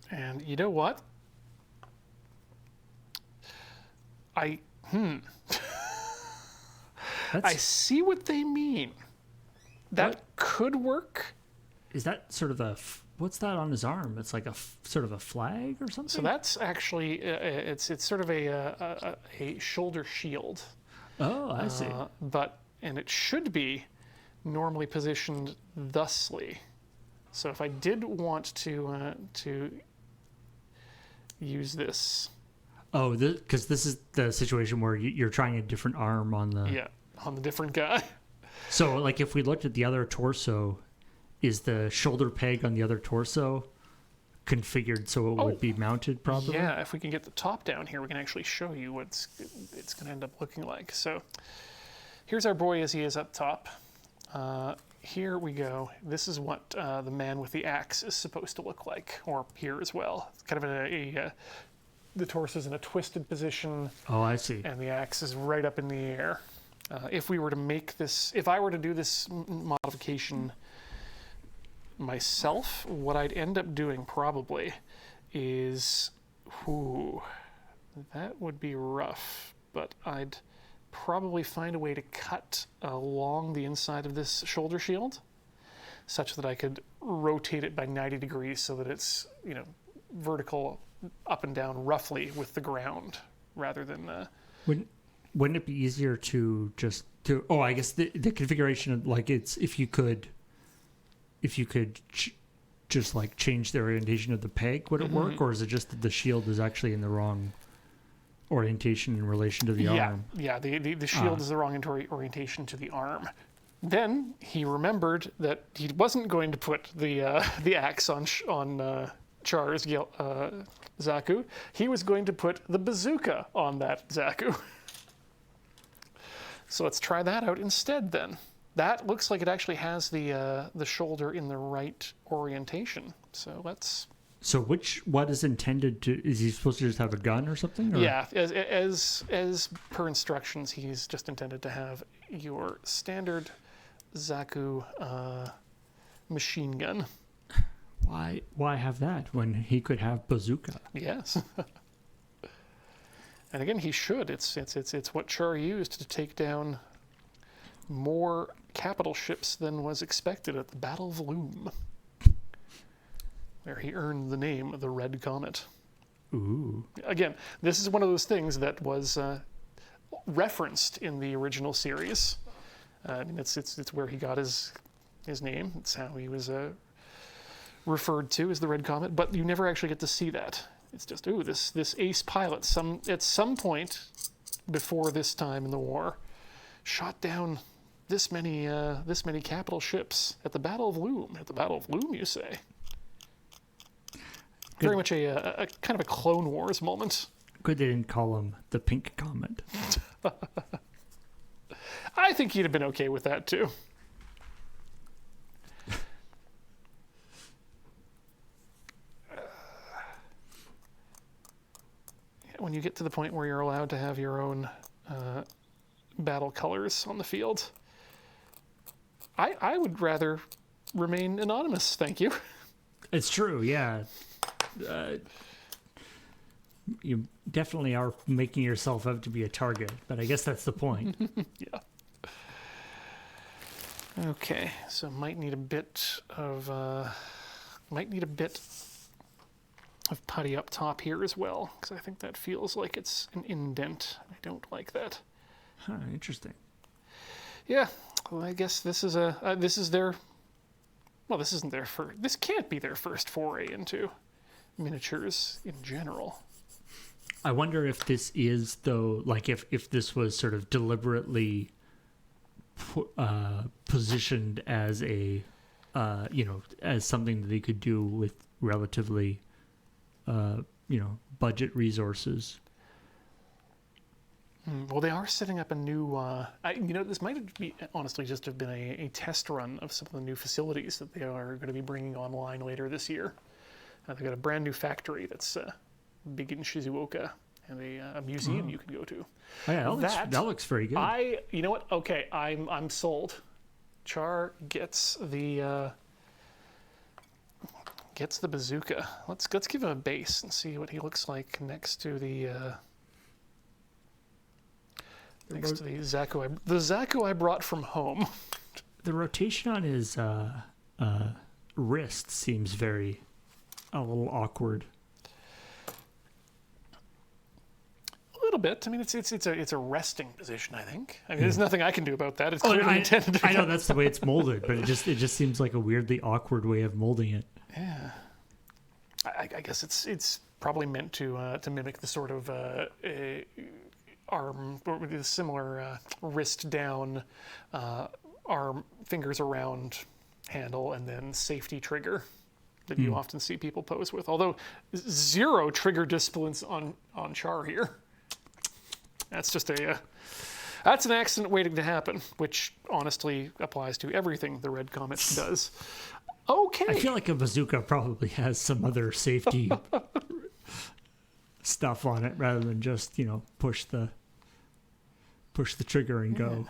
And you know what? I see what they mean. That could work. Is that sort of what's that on his arm? It's like sort of a flag or something? So that's actually it's sort of a shoulder shield. Oh, I see. And it should be normally positioned thusly. So if I did want to use this. Oh, because this is the situation where you're trying a different arm on the... Yeah, on the different guy. So, like, if we looked at the other torso, is the shoulder peg on the other torso configured so it would be mounted properly? Yeah, if we can get the top down here, we can actually show you what it's going to end up looking like. So here's our boy as he is up top. Here we go. This is what the man with the axe is supposed to look like, or here as well. It's kind of the torso's in a twisted position. Oh, I see. And the axe is right up in the air. If we were to make this, if I were to do this modification myself, what I'd end up doing probably is, that would be rough, but I'd probably find a way to cut along the inside of this shoulder shield, such that I could rotate it by 90 degrees so that it's, vertical up and down roughly with the ground rather than. Wouldn't it be easier to just to? Oh, I guess the configuration of like it's if you could just like change the orientation of the peg, would it work, or is it just that the shield is actually in the wrong orientation in relation to the arm? Yeah, the shield is the wrong orientation to the arm. Then he remembered that he wasn't going to put the axe on Char's Zaku. He was going to put the bazooka on that Zaku. So let's try that out instead then. That looks like it actually has the shoulder in the right orientation. So let's. So what is intended to? Is he supposed to just have a gun or something? Or? Yeah, as per instructions, he's just intended to have your standard Zaku machine gun. Why have that when he could have bazooka? Yes. And again, he should. It's what Char used to take down more capital ships than was expected at the Battle of Loom, where he earned the name the Red Comet. Ooh. Again, this is one of those things that was referenced in the original series. I mean, it's where he got his name. It's how he was referred to as the Red Comet. But you never actually get to see that. It's just this ace pilot. At some point before this time in the war, shot down this many capital ships at the Battle of Loom. At the Battle of Loom, you say? Good. Very much a kind of a Clone Wars moment. Good they didn't call him the Pink Comet. I think he'd have been okay with that too. When you get to the point where you're allowed to have your own battle colors on the field, I would rather remain anonymous, thank you. It's true, yeah. You definitely are making yourself out to be a target, but I guess that's the point. Yeah. Okay, so might need a bit of putty up top here as well, because I think that feels like it's an indent. I don't like that. Huh, interesting. Yeah, well, I guess this is their. Well, this isn't their first. This can't be their first foray into miniatures in general. I wonder if this is, though, like if this was sort of deliberately positioned as a, as something that they could do with relatively, budget resources. Well, they are setting up a new. This might be honestly just have been a test run of some of the new facilities that they are going to be bringing online later this year. They've got a brand new factory that's big in Shizuoka, and a museum you can go to. Oh, yeah, that looks very good. You know what? Okay, I'm sold. Char gets the bazooka. Let's give him a base and see what he looks like next to the Zaku. The Zaku I brought from home. The rotation on his wrist seems a little awkward. A little bit. I mean, it's a resting position. I think. I mean, there's nothing I can do about that. It's clearly intended. I know that's the way it's molded, but it just seems like a weirdly awkward way of molding it. Yeah. I guess it's probably meant to mimic the sort of arm or the similar wrist down, arm fingers around handle, and then safety trigger that you often see people pose with. Although zero trigger disciplines on Char here. That's just that's an accident waiting to happen, which honestly applies to everything the Red Comet does. Okay. I feel like a bazooka probably has some other safety stuff on it rather than just, push the trigger and go.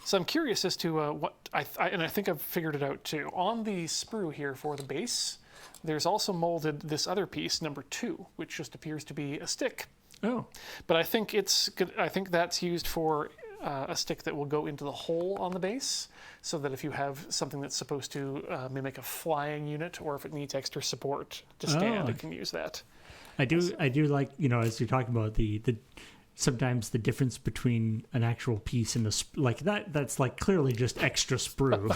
So I'm curious as to what I think I've figured it out too. On the sprue here for the base, there's also molded this other piece, number 2, which just appears to be a stick. Oh. But I think that's used for a stick that will go into the hole on the base, so that if you have something that's supposed to mimic a flying unit, or if it needs extra support to stand, it can use that. I do like, as you're talking about the sometimes the difference between an actual piece and like that's like clearly just extra sprue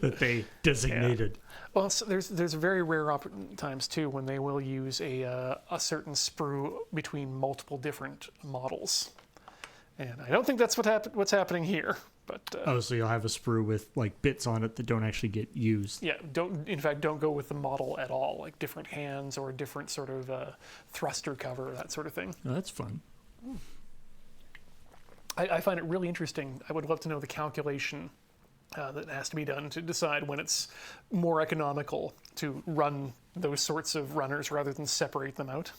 that they designated. Well, so there's very rare times too when they will use a certain sprue between multiple different models, and I don't think that's what's happening here. But so you'll have a sprue with like bits on it that don't actually get used. Yeah, don't go with the model at all, like different hands or different sort of thruster cover, that sort of thing. Oh, that's fun. I find it really interesting. I would love to know the calculation that has to be done to decide when it's more economical to run those sorts of runners rather than separate them out.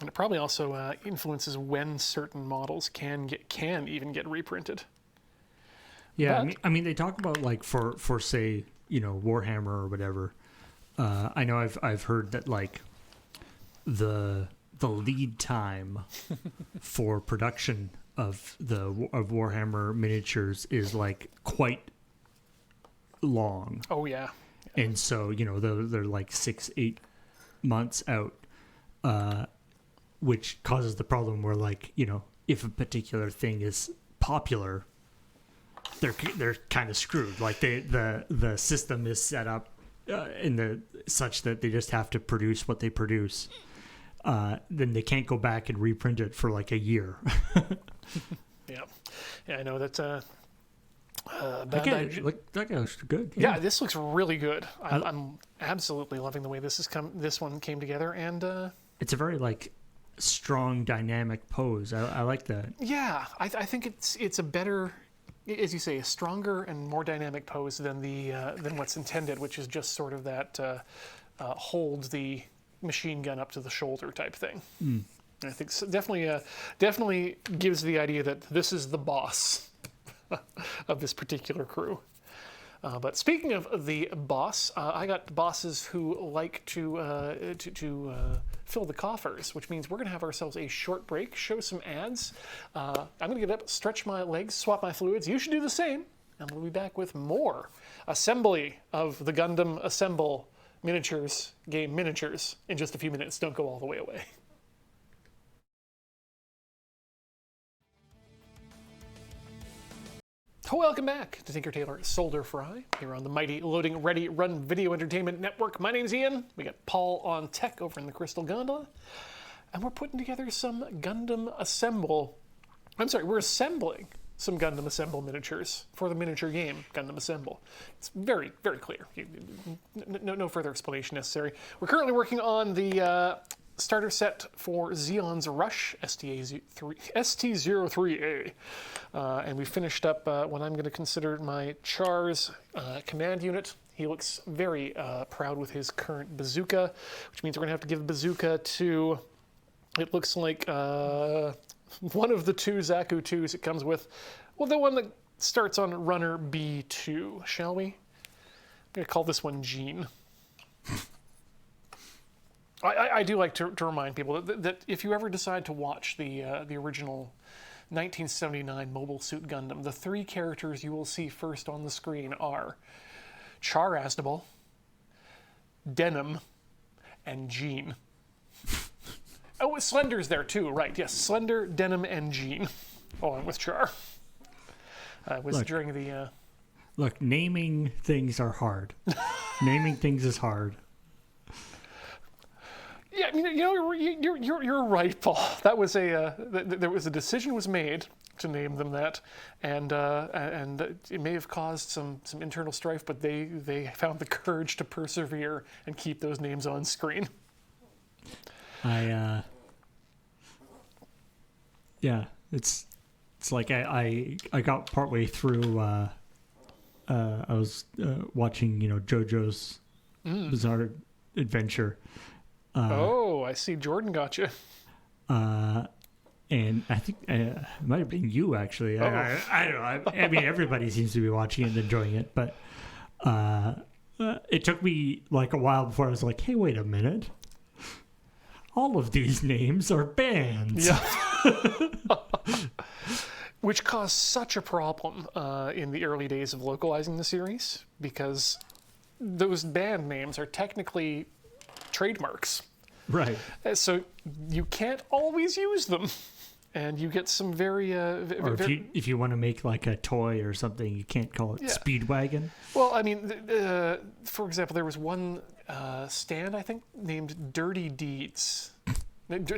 And it probably also influences when certain models can even get reprinted. Yeah, I mean they talk about like for say Warhammer or whatever. I know I've heard that like the lead time for production of Warhammer miniatures is like quite long. Oh yeah. And so they're like 6-8 months out, which causes the problem where like if a particular thing is popular, they're kind of screwed. Like the system is set up such that they just have to produce what they produce. Then they can't go back and reprint it for like a year. Yeah, I know that. That guy looks good. Yeah, this looks really good. I'm absolutely loving the way this one came together, and it's a very like strong, dynamic pose. I like that. Yeah, I think it's a better, as you say, a stronger and more dynamic pose than what's intended, which is just sort of that hold the machine gun up to the shoulder type thing. I think definitely gives the idea that this is the boss of this particular crew. But speaking of the boss, I got bosses who like to fill the coffers, which means we're going to have ourselves a short break, show some ads. I'm going to get up, stretch my legs, swap my fluids. You should do the same, and we'll be back with more assembly of the Gundam Assemble miniatures, game miniatures, in just a few minutes. Don't go all the way away. Welcome back to Tinker Tailor Solder Fry here on the mighty Loading Ready Run Video Entertainment Network. My name's Ian. We got Paul on tech over in the Crystal Gondola, and we're putting together some Gundam Assemble. We're assembling some Gundam Assemble miniatures for the miniature game Gundam Assemble. It's very, very clear. No further explanation necessary. We're currently working on the starter set for Zeon's Rush ST-03A. And we finished up what I'm going to consider my Char's command unit. He looks very proud with his current bazooka, which means we're going to have to give the bazooka to, it looks like, one of the two Zaku 2s it comes with. Well, the one that starts on runner B2, shall we? I'm going to call this one Jean. I do like to remind people that if you ever decide to watch the original 1979 Mobile Suit Gundam, the three characters you will see first on the screen are Char Aznable, Denim, and Jean. Oh, Slender's there too, right? Yes, Slender, Denim, and Jean. Oh, I'm with Char. During the. Look, naming things are hard. Naming things is hard. Yeah, you're right, Paul. That was there was a decision was made to name them that, and it may have caused some internal strife, but they found the courage to persevere and keep those names on screen. It's like I got partway through. I was watching JoJo's Bizarre Adventure. I see. Jordan got you. And I think it might have been you actually. I don't know. I mean, everybody seems to be watching it and enjoying it, but it took me like a while before I was like, "Hey, wait a minute! All of these names are bands." Yeah. Which caused such a problem in the early days of localizing the series, because those band names are technically trademarks. Right. So you can't always use them. And you get some very... Or if you want to make like a toy or something, you can't call it Speedwagon. Well, I mean, for example, there was one stand, I think, named Dirty Deeds.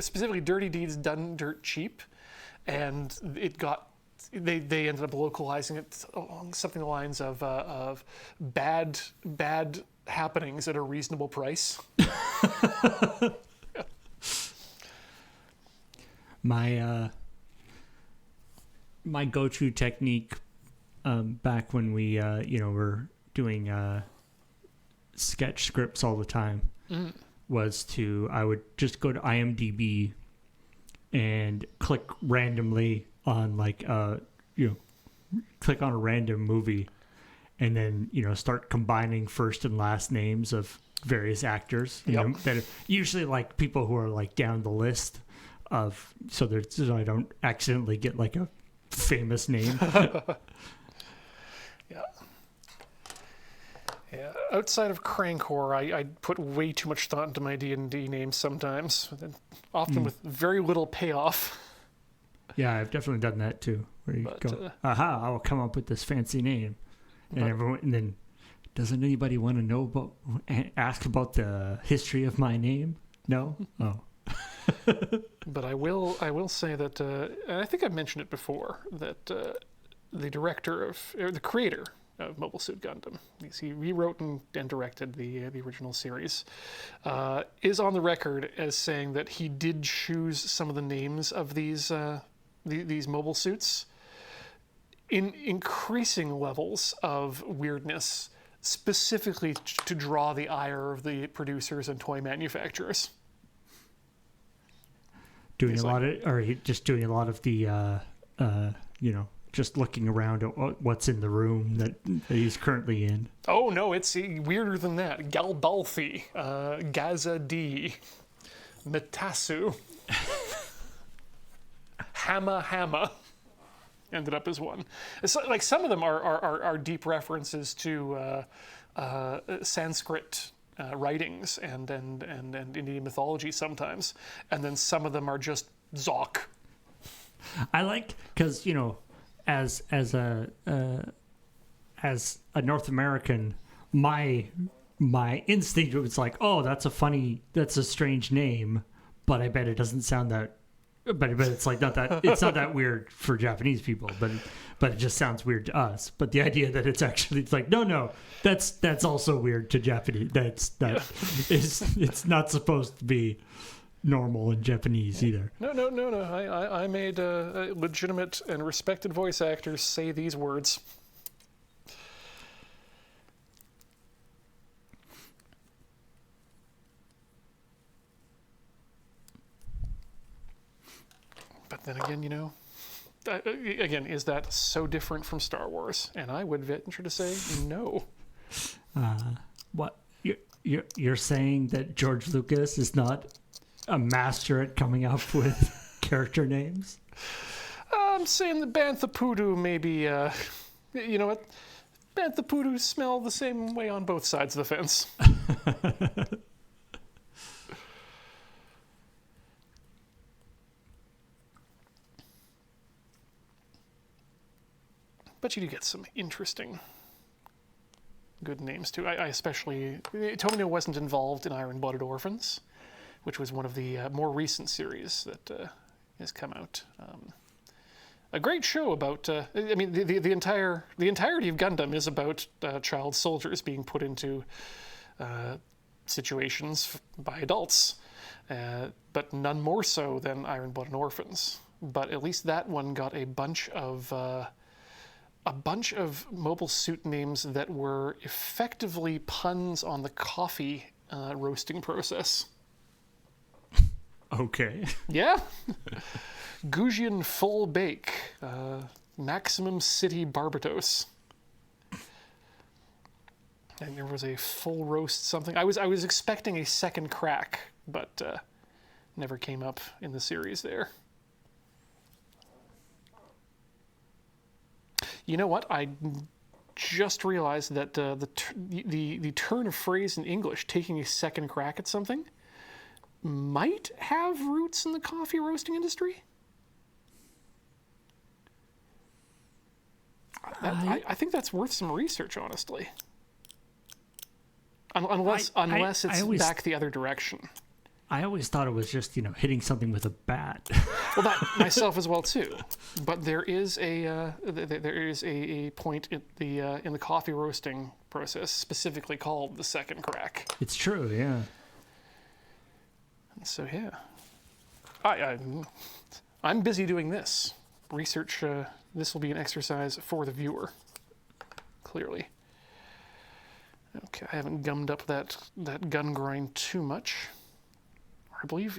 Specifically, Dirty Deeds Done Dirt Cheap. And it got... They ended up localizing it along something the lines of bad happenings at a reasonable price. My go-to technique back when we were doing sketch scripts all the time was I would just go to IMDb and click randomly on click on a random movie, and then start combining first and last names of various actors. That are usually like people who are like down the list. So I don't accidentally get like a famous name. Yeah. Outside of Crankcore, I put way too much thought into my D&D names sometimes, often with very little payoff. Yeah, I've definitely done that too. Where you go, aha, I'll come up with this fancy name, and then doesn't anybody want to know ask about the history of my name? No. Oh. But I will say that, and I think I've mentioned it before, that the creator of Mobile Suit Gundam, he rewrote and directed the original series, is on the record as saying that he did choose some of the names of these mobile suits in increasing levels of weirdness, specifically to draw the ire of the producers and toy manufacturers. Doing a lot of the, just looking around at what's in the room that he's currently in. Oh, no, it's weirder than that. Galbalthi, Gaza D, Metasu, Hama ended up as one. It's like some of them are deep references to Sanskrit writings and Indian mythology sometimes, and then some of them are just Zok. I like because as a North American, my instinct was like, oh, that's a strange name, but I bet it doesn't sound that. But it's like it's not that weird for Japanese people, but it just sounds weird to us. But the idea that it's like no, that's also weird to Japanese. It's not supposed to be normal in Japanese either. No. I made legitimate and respected voice actors say these words. But then again, is that so different from Star Wars? And I would venture to say no. What you're saying that George Lucas is not a master at coming up with character names? I'm saying the Bantha Poodoo maybe. You know what? Bantha Poodoo smell the same way on both sides of the fence. But you do get some interesting, good names too. I especially... Tomino wasn't involved in Iron-Blooded Orphans, which was one of the more recent series that has come out. A great show about... the entirety of Gundam is about child soldiers being put into situations by adults, but none more so than Iron-Blooded Orphans. But at least that one got a bunch of mobile suit names that were effectively puns on the coffee roasting process. Okay. Yeah. Goujian Full Bake, Maximum City Barbados. And there was a full roast something. I was expecting a second crack, but never came up in the series there. You know what? I just realized that the turn of phrase in English, taking a second crack at something, might have roots in the coffee roasting industry. I think that's worth some research, honestly. Unless it's back the other direction. I always thought it was just, hitting something with a bat. Well, that myself as well too. But there is a point in the coffee roasting process specifically called the second crack. It's true, yeah. So yeah, I'm busy doing this research. This will be an exercise for the viewer. Clearly. Okay, I haven't gummed up that gun grind too much. I believe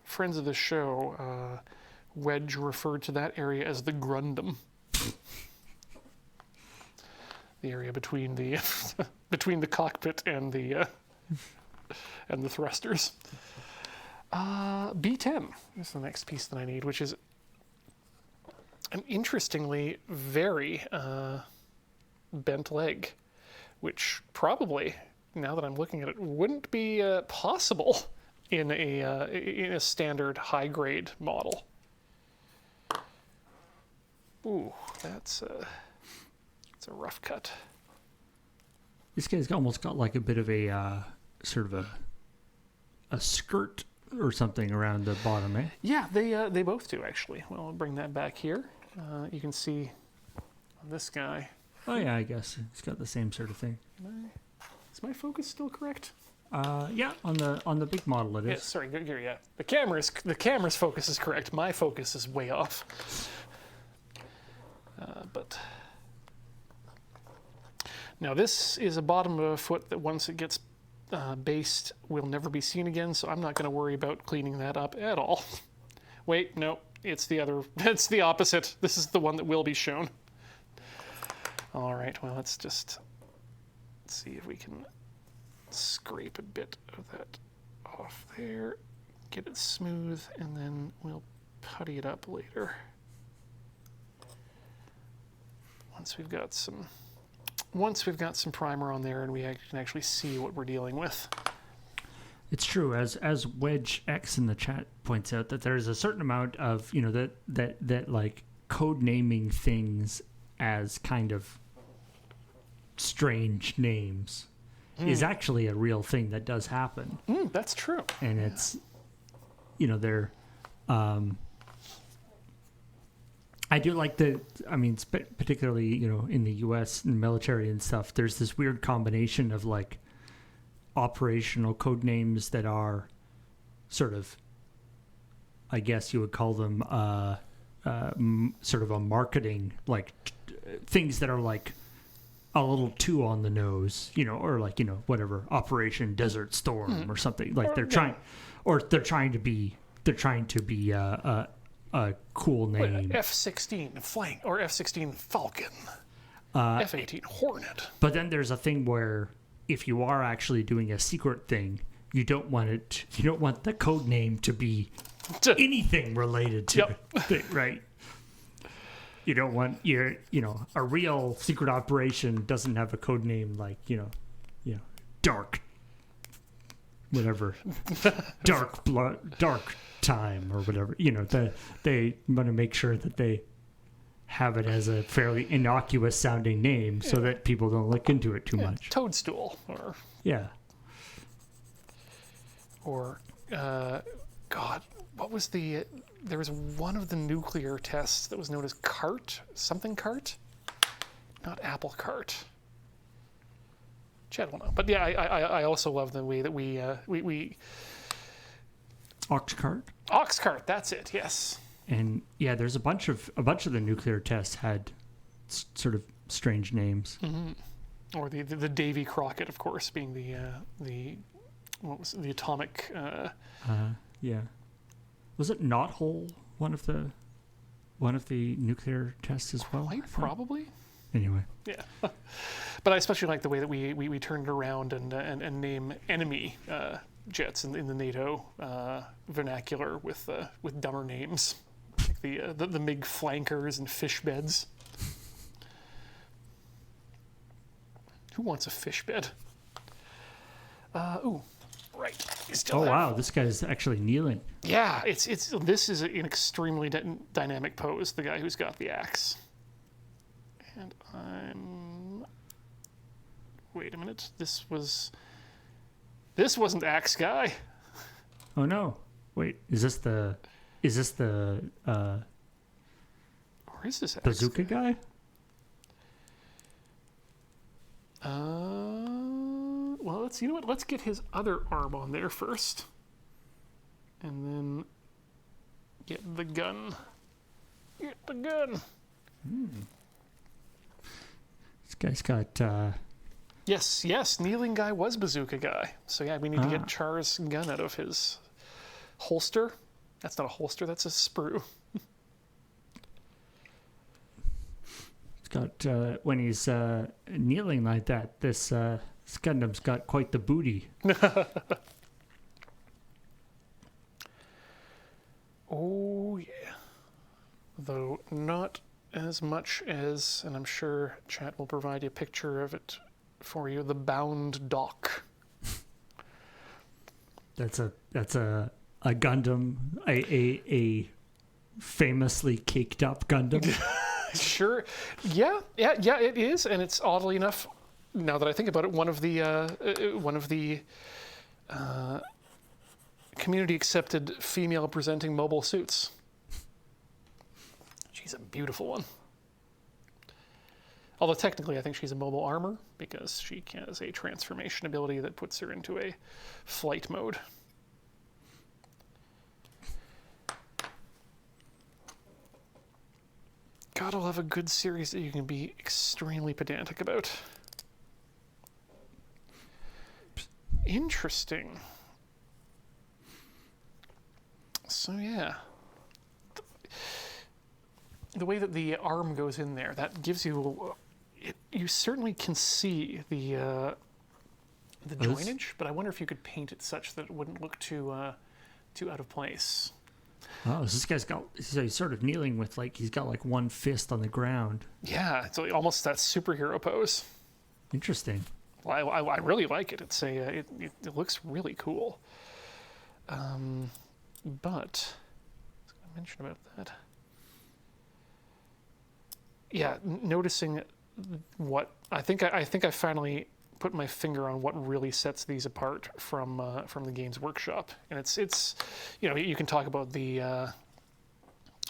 friends of the show, Wedge referred to that area as the Gundam. The area between the between the cockpit and the thrusters. B10 is the next piece that I need, which is an interestingly very bent leg, which probably, now that I'm looking at it, wouldn't be possible in a standard high grade model. Ooh, that's a rough cut. This guy's almost got like a bit of a sort of a skirt or something around the bottom, eh? Yeah, they both do actually. Well, I'll bring that back here. You can see on this guy. Oh yeah, I guess it's got the same sort of thing. Is my focus still correct? Yeah, on the big model it is. Yeah, sorry, here, yeah. The camera's focus is correct. My focus is way off. But now this is a bottom of a foot that once it gets based will never be seen again. So I'm not going to worry about cleaning that up at all. Wait, no, it's the other. It's the opposite. This is the one that will be shown. All right. Well, let's see if we can scrape a bit of that off there, get it smooth, and then we'll putty it up later. Once we've got some primer on there and we can actually see what we're dealing with. It's true, as Wedge X in the chat points out, that there's a certain amount of that like code naming things as kind of strange names is actually a real thing that does happen. That's true. And it's, they're, I do like particularly, in the U.S. and military and stuff, there's this weird combination of like operational code names that are sort of, I guess you would call them, sort of a marketing, like things that are like a little too on the nose, or like, whatever, Operation Desert Storm or something. Like they're trying to be a cool name. F-16 Flank or F-16 Falcon, F-18 Hornet. But then there's a thing where if you are actually doing a secret thing, you don't want the code name to be anything related to it, right? You don't want a real secret operation doesn't have a code name like, dark, whatever, dark blood, dark time or whatever. They want to make sure that they have it as a fairly innocuous sounding name so that people don't look into it too much. Toadstool or God, what was there was one of the nuclear tests that was known as CART, not Apple Cart. Chad will know, but yeah, I also love the way that we Oxcart, that's it, yes. And yeah, there's a bunch of the nuclear tests had sort of strange names. Mm-hmm. Or the Davy Crockett, of course, being the atomic. Yeah. Was it Knothole one of the nuclear tests as well? Probably. Anyway. Yeah. But I especially like the way that we turned it around and name enemy jets in the NATO vernacular with dumber names, like the MiG flankers and fish beds. Who wants a fish bed? Ooh, right. You still Oh have- wow, this guy's actually kneeling. Yeah, this is an extremely dynamic pose. The guy who's got the axe. And wait a minute. This wasn't axe guy. Oh no. Wait, is this the Or is this axe bazooka guy? Well, you know what? Let's get his other arm on there first, and then get the gun. Get the gun. This guy's got Yes, kneeling guy was bazooka guy. So yeah, we need to get Char's gun out of his holster. That's not a holster, that's a sprue. it's got when he's kneeling like that, this Gundam's got quite the booty. Oh yeah. Though not as much as, and I'm sure chat will provide you a picture of it for you, the bound dock. That's a Gundam, a famously caked up Gundam. Sure. Yeah, it is, and it's oddly enough, now that I think about it, one of the community accepted female presenting mobile suits. She's a beautiful one. Although technically I think she's a mobile armor because she has a transformation ability that puts her into a flight mode. God, I'll have a good series that you can be extremely pedantic about. Interesting. So yeah. The way that the arm goes in there, that gives you... you certainly can see the joinage, but I wonder if you could paint it such that it wouldn't look too out of place. Oh, so this guy's he's sort of kneeling with he's got one fist on the ground. Yeah, it's almost that superhero pose. Interesting. Well, I really like it. It's it looks really cool. But I was going to mention about that. Yeah, noticing what I think I finally put my finger on what really sets these apart from the Games Workshop, and it's you can talk about the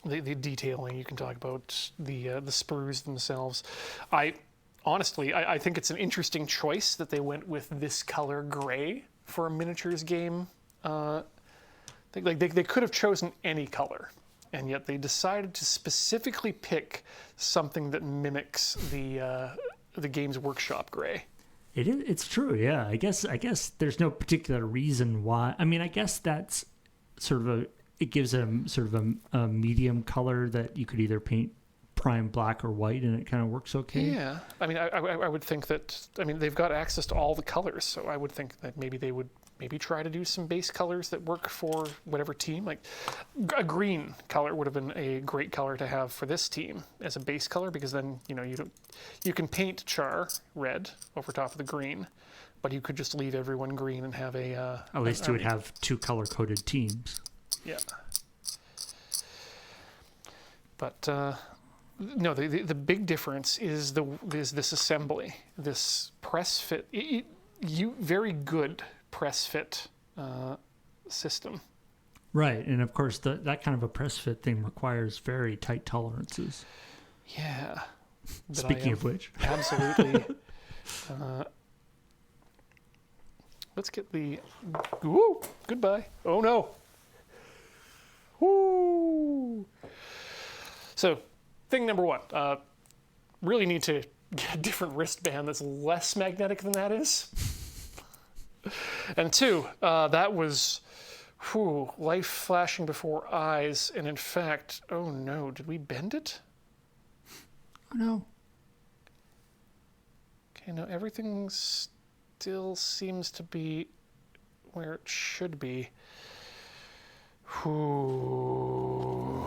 detailing, you can talk about the sprues themselves. Honestly, I think it's an interesting choice that they went with this color gray for a miniatures game. They could have chosen any color, and yet they decided to specifically pick something that mimics the Games Workshop gray. It's true, yeah. I guess there's no particular reason why. I mean, I guess that's sort of it gives them sort of a medium color that you could either paint prime black or white, and it kind of works okay. Yeah, I mean, I would think that, I mean, they've got access to all the colors, so I would think that maybe they would try to do some base colors that work for whatever team. Like a green color would have been a great color to have for this team as a base color, because then you can paint Char red over top of the green, but you could just leave everyone green and have a at least you would have two color coded teams. Yeah. But no, the big difference is this assembly, this press fit. Very good press fit system. Right, and of course that kind of a press fit thing requires very tight tolerances. Yeah. Speaking of which, absolutely. Let's get the. Woo! Goodbye. Oh no. Woo! So, thing number one, really need to get a different wristband that's less magnetic than that is. And two, that was life flashing before eyes. And in fact, oh no, did we bend it? oh no, Okay, no, everything still seems to be where it should be. Whew.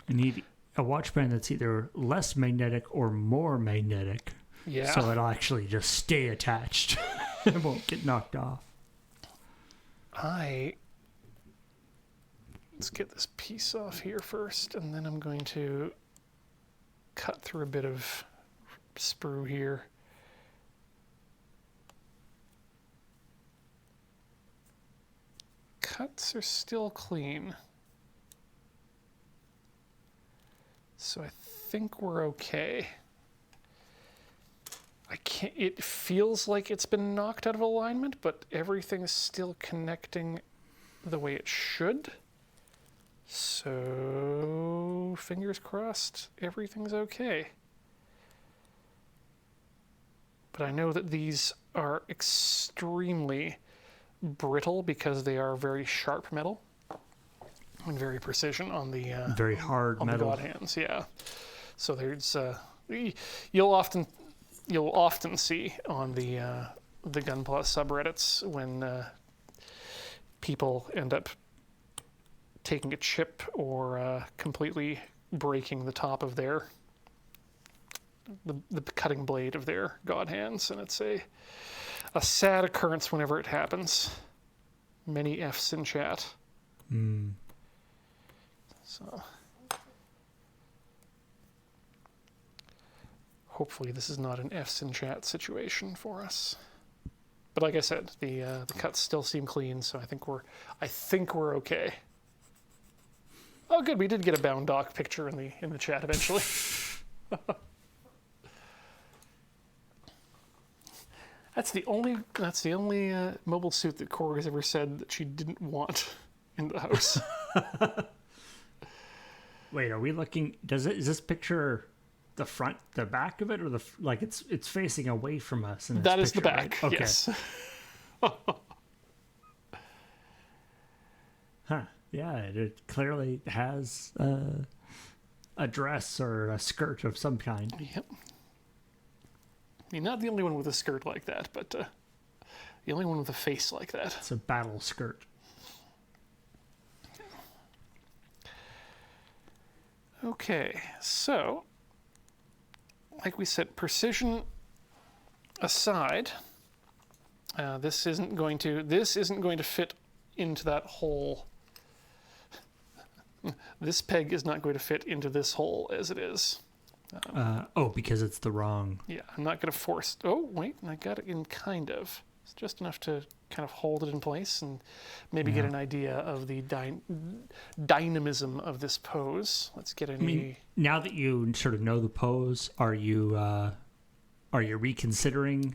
I need a watch band that's either less magnetic or more magnetic Yeah. So it'll actually just stay attached. It won't get knocked off. Let's get this piece off here first, and then I'm going to cut through a bit of sprue here. Cuts are still clean. So I think we're okay. It feels like it's been knocked out of alignment, but everything's still connecting the way it should. So, fingers crossed, everything's okay. But I know that these are extremely brittle because they are very sharp metal and very precision on the very hard on metal. the god hands. Yeah. So there's you'll often see on the Gunpla subreddits when people end up taking a chip or completely breaking the top of the cutting blade of their god hands, and it's a sad occurrence whenever it happens. Many F's in chat. So hopefully this is not an F's in chat situation for us. But like I said, the cuts still seem clean, so I think we're okay. Oh, good. We did get a bound dock picture in the chat eventually. That's the only mobile suit that Corey's ever said that she didn't want in the house. Wait, are we looking? Is this picture the front, the back of it, or it's facing away from us? In this That is the picture, back. right? Okay. Yes. Huh. Yeah, it clearly has a dress or a skirt of some kind. Yep. I mean, not the only one with a skirt like that, but the only one with a face like that. It's a battle skirt. Okay, so, like we said, precision aside, this isn't going to fit into that hole. This peg is not going to fit into this hole as it is. Because it's the wrong. Yeah, I'm not going to force. Oh, wait, I got it in kind of. It's just enough to kind of hold it in place and maybe get an idea of the dynamism of this pose. Let's get any. I mean, now that you sort of know the pose, are you reconsidering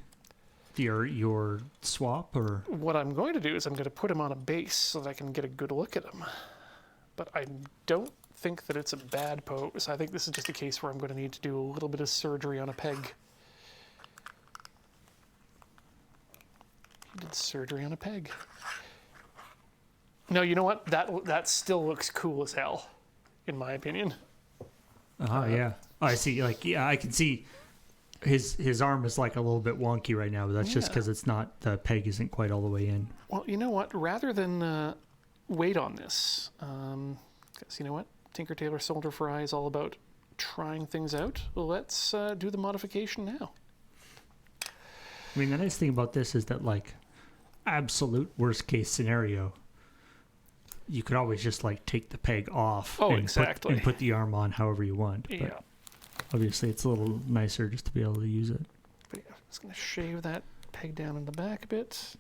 your swap, or? What I'm going to do is I'm going to put him on a base so that I can get a good look at him. But I don't think that it's a bad pose. I think this is just a case where I'm going to need to do a little bit of surgery on a peg. He did surgery on a peg. No, you know what? That still looks cool as hell, in my opinion. Yeah. Oh, I see. I can see his arm is like a little bit wonky right now, but that's just because the peg isn't quite all the way in. Well, you know what? Rather than wait on this, because you know what? Tinker Tailor Soldier Fry is all about trying things out. Well, let's do the modification now. I mean, the nice thing about this is that, absolute worst case scenario, you could always just take the peg off and put the arm on however you want. Yeah. But obviously, it's a little nicer just to be able to use it. But yeah, I'm just going to shave that peg down in the back a bit.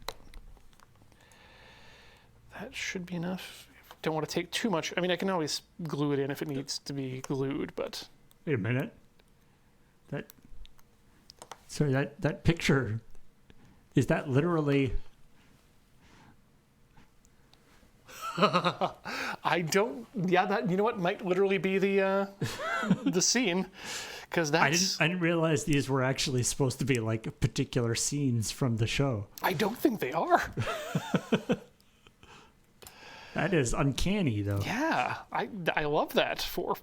That should be enough. Don't want to take too much. I mean, I can always glue it in if it needs to be glued, but... Wait a minute. That picture, is that literally... I don't... Yeah, that, you know what, might literally be the the scene, because that's... I didn't realize these were actually supposed to be, particular scenes from the show. I don't think they are. That is uncanny, though. Yeah, I love that for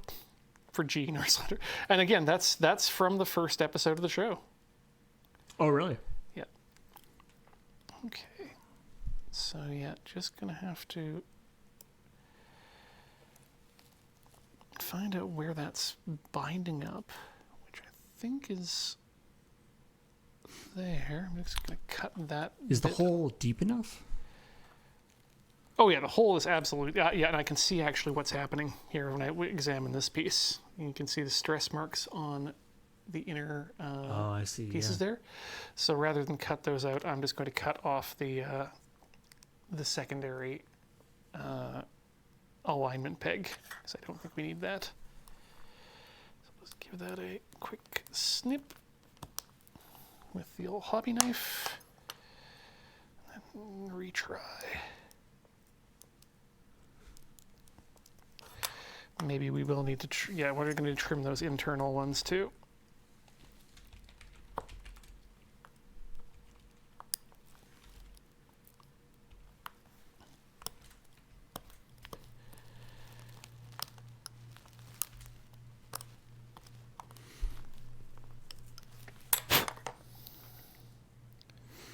Gene or Slender. And again, that's from the first episode of the show. Oh, really? Yeah. Okay. So yeah, just gonna have to find out where that's binding up, which I think is there. I'm just going to cut that. Is the bit. hole deep enough? Oh yeah, the hole is absolutely, yeah, and I can see actually what's happening here when I examine this piece. You can see the stress marks on the inner I see. pieces there. So rather than cut those out, I'm just going to cut off the secondary alignment peg, because I don't think we need that. So let's give that a quick snip with the old hobby knife, and then retry. Maybe we will need to, we're going to trim those internal ones too.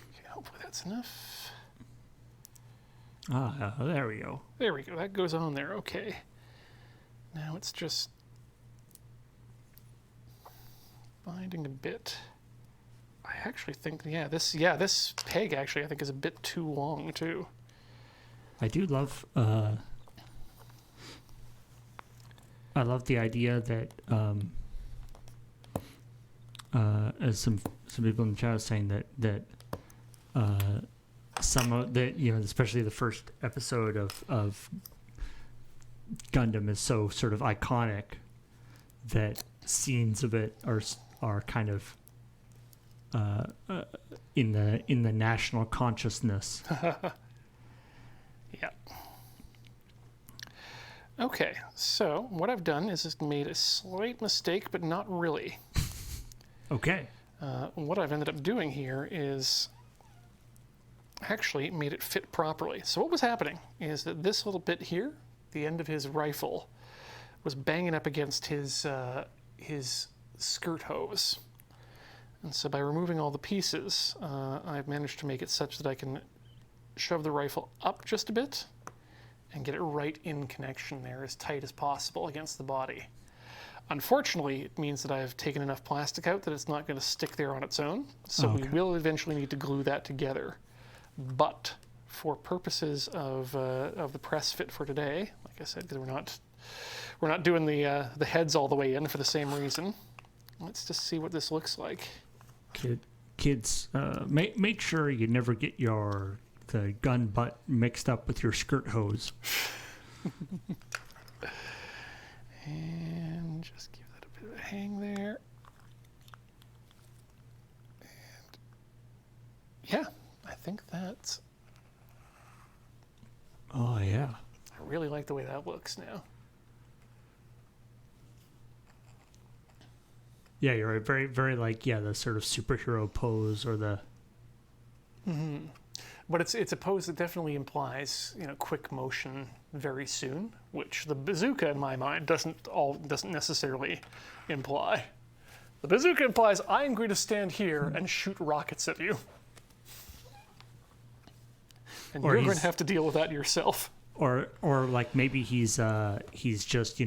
Okay, hopefully that's enough. There we go. There we go, that goes on there, okay. Now it's just binding a bit. I actually think, this peg actually I think is a bit too long too. I do love. I love the idea that, as some people in the chat are saying that some of that, especially the first episode of Gundam is so sort of iconic that scenes of it are kind of in the national consciousness. Yeah. Okay, so what I've done is just made a slight mistake, but not really. Okay. What I've ended up doing here is actually made it fit properly. So what was happening is that this little bit here, the end of his rifle, was banging up against his skirt hose. And so by removing all the pieces, I've managed to make it such that I can shove the rifle up just a bit and get it right in connection there, as tight as possible against the body. Unfortunately, it means that I've taken enough plastic out that it's not going to stick there on its own, so we will eventually need to glue that together. But for purposes of the press fit for today, like I said, because we're not doing the heads all the way in for the same reason. Let's just see what this looks like. Kids, make sure you never get the gun butt mixed up with your skirt hose. And just give that a bit of a hang there. And yeah, I think that's... Oh, yeah. I really like the way that looks now. Yeah, you're right. Very, very the sort of superhero pose or the... Mm-hmm. But it's a pose that definitely implies, quick motion very soon, which the bazooka in my mind doesn't necessarily imply. The bazooka implies I'm going to stand here and shoot rockets at you. And you're going to have to deal with that yourself. Or like maybe he's just,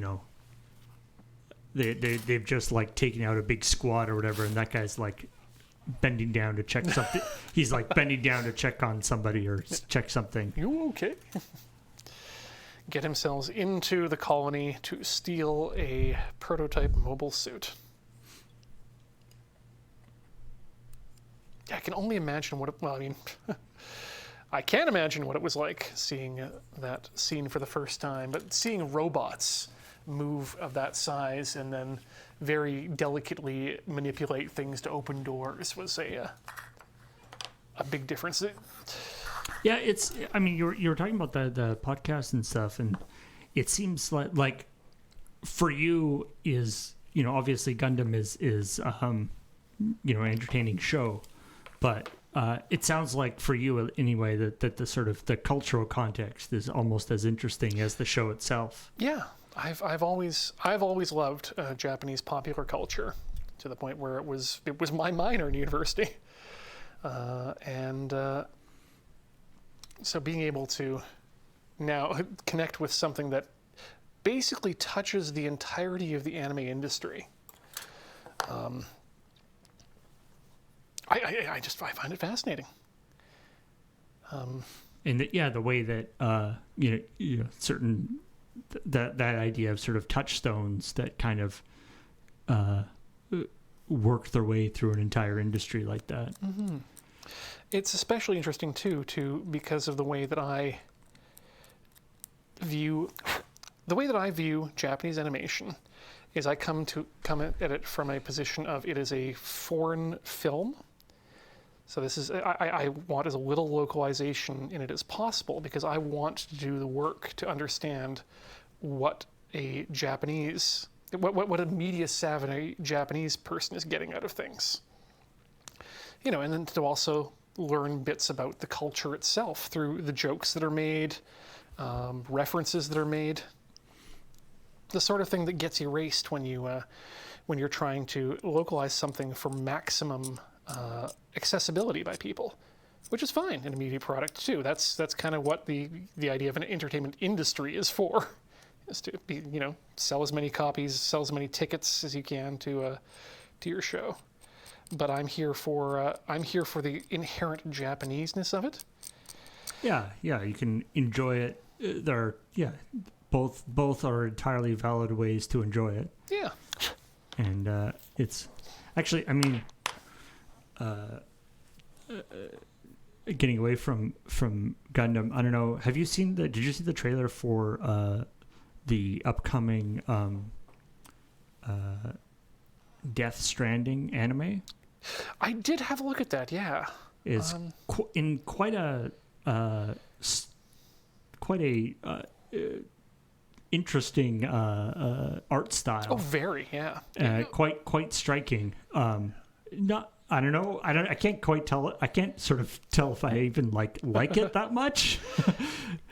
they've just like taken out a big squad or whatever, and that guy's like bending down to check something. He's like bending down to check on somebody or check something. You okay? Get themselves into the colony to steal a prototype mobile suit. I can only imagine I can't imagine what it was like seeing that scene for the first time, but seeing robots move of that size and then very delicately manipulate things to open doors was a big difference. Yeah, you were talking about the podcast and stuff, and it seems like for you is, obviously Gundam is an entertaining show, but it sounds like for you anyway that the sort of the cultural context is almost as interesting as the show itself. Yeah, I've always loved Japanese popular culture to the point where it was my minor in university, and so being able to now connect with something that basically touches the entirety of the anime industry. I find it fascinating. And the way that certain that idea of sort of touchstones that kind of work their way through an entire industry like that. Mm-hmm. It's especially interesting too, because of the way that I view Japanese animation. Is I come at it from a position of it is a foreign film. So this is I want as little localization in it as possible because I want to do the work to understand what a Japanese, what a media savvy Japanese person is getting out of things. And then to also learn bits about the culture itself through the jokes that are made, references that are made, the sort of thing that gets erased when you're trying to localize something for maximum accessibility by people, which is fine in a media product too. That's kind of what the idea of an entertainment industry is for, is to be sell as many copies, sell as many tickets as you can to your show. But I'm here for the inherent Japaneseness of it. Yeah, you can enjoy it. Both are entirely valid ways to enjoy it. Yeah. And it's actually, getting away from Gundam, I don't know, did you see the trailer for the upcoming Death Stranding anime? I did have a look at that, yeah. It's in quite a interesting art style. Oh, very, yeah. Quite striking. I don't know. I can't quite tell. I can't sort of tell if I even like it that much.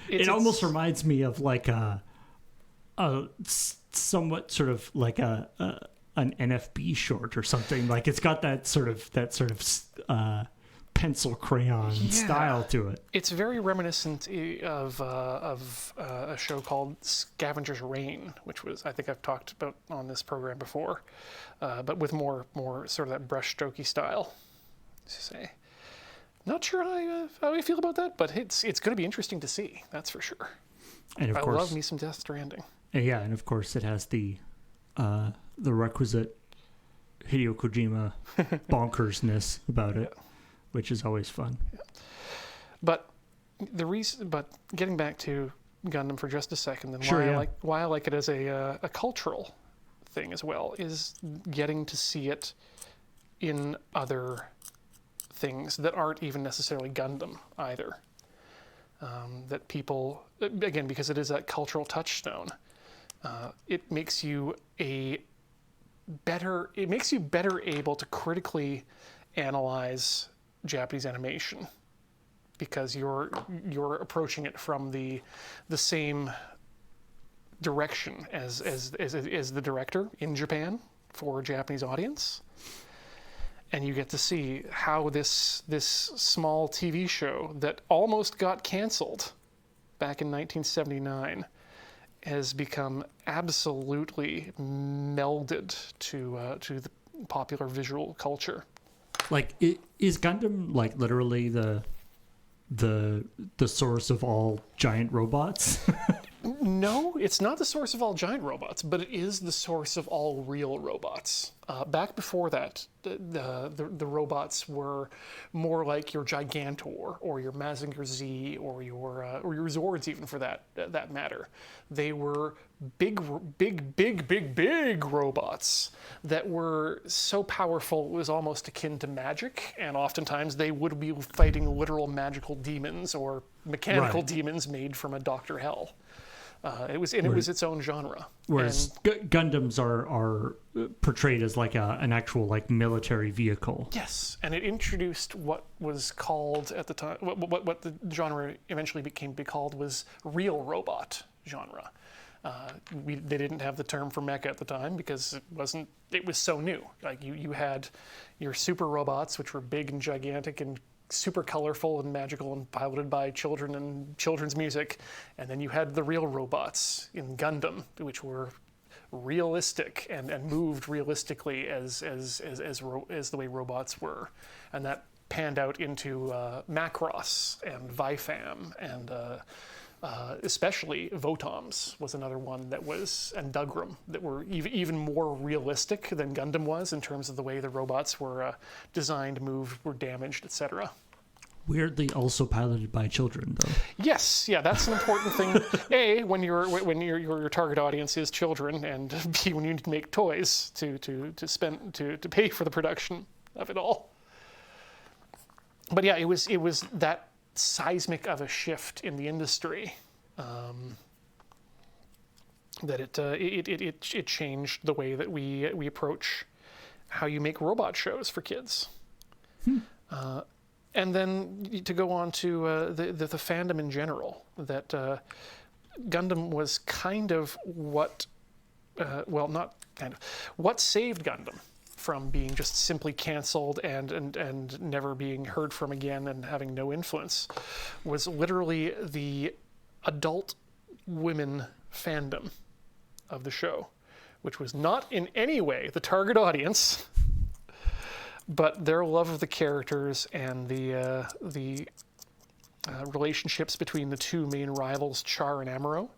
It almost reminds me of like a somewhat sort of like an NFB short or something. Like it's got that sort of pencil crayon style to it. It's very reminiscent of a show called Scavenger's Reign, which was, I think I've talked about on this program before, but with more sort of that brushstrokey style. To say, not sure how I feel about that, but it's going to be interesting to see. That's for sure. And of course, I love me some Death Stranding. Yeah, and of course it has the requisite Hideo Kojima bonkersness about it. Which is always fun. Yeah. But getting back to Gundam for just a second, and why I like it as a cultural thing as well is getting to see it in other things that aren't even necessarily Gundam either. That people, again, because it is that cultural touchstone, it makes you better able to critically analyze Japanese animation because you're approaching it from the same direction as the director in Japan for a Japanese audience, and you get to see how this small TV show that almost got canceled back in 1979 has become absolutely melded to the popular visual culture. Like, is Gundam like literally the source of all giant robots? No, it's not the source of all giant robots, but it is the source of all real robots. Back before that, the robots were more like your Gigantor or your Mazinger Z or your Zords, even for that matter. They were big robots that were so powerful it was almost akin to magic, and oftentimes they would be fighting literal magical demons or mechanical demons made from a Dr. Hell. It was its own genre. Whereas Gundams are portrayed as like an actual like military vehicle. Yes, and it introduced what was called at the time, what the genre eventually became called was real robot genre. They didn't have the term for mecha at the time because it was so new. Like you had your super robots, which were big and gigantic and super colorful and magical and piloted by children and children's music, and then you had the real robots in Gundam, which were realistic and moved realistically as the way robots were, and that panned out into Macross and Vifam and especially Votoms was another one that was, and Dugram, that were even more realistic than Gundam was in terms of the way the robots were designed, moved, were damaged, etc. Weirdly, also piloted by children, though. Yes, yeah, that's an important thing. A, when your target audience is children, and B, when you need to make toys to pay for the production of it all. But yeah, it was that seismic of a shift in the industry that it changed the way that we approach how you make robot shows for kids. And then to go on to the fandom in general, that Gundam was kind of what, well, not kind of, what saved Gundam from being just simply canceled and never being heard from again and having no influence was literally the adult women fandom of the show, which was not in any way the target audience, but their love of the characters and the relationships between the two main rivals, Char and Amuro,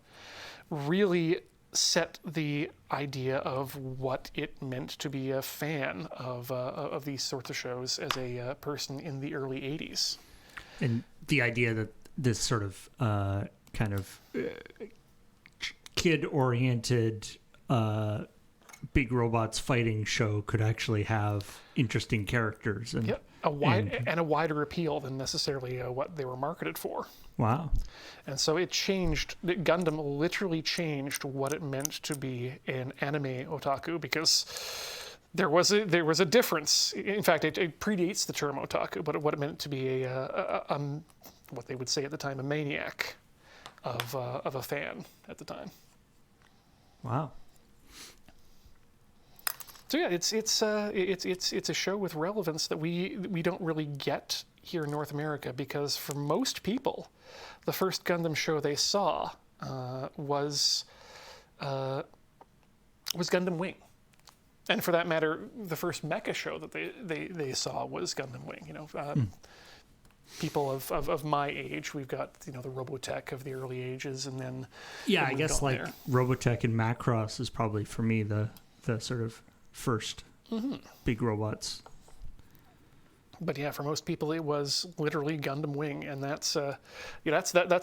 really set the idea of what it meant to be a fan of these sorts of shows as a person in the early 80s. And the idea that this sort of kind of kid-oriented big robots fighting show could actually have interesting characters and a wider appeal than necessarily what they were marketed for. Wow. And so it changed, Gundam literally changed what it meant to be an anime otaku, because there was a difference. In fact, it predates the term otaku, but what it meant to be what they would say at the time, a maniac of a fan at the time. Wow. So yeah, it's a show with relevance that we don't really get here in North America, because for most people, the first Gundam show they saw was Gundam Wing, and for that matter, the first mecha show that they saw was Gundam Wing. You know, people of my age, we've got the Robotech of the early ages, and then I guess like there. Robotech and Macross is probably for me the sort of first big robots. But yeah, for most people, it was literally Gundam Wing, and that's a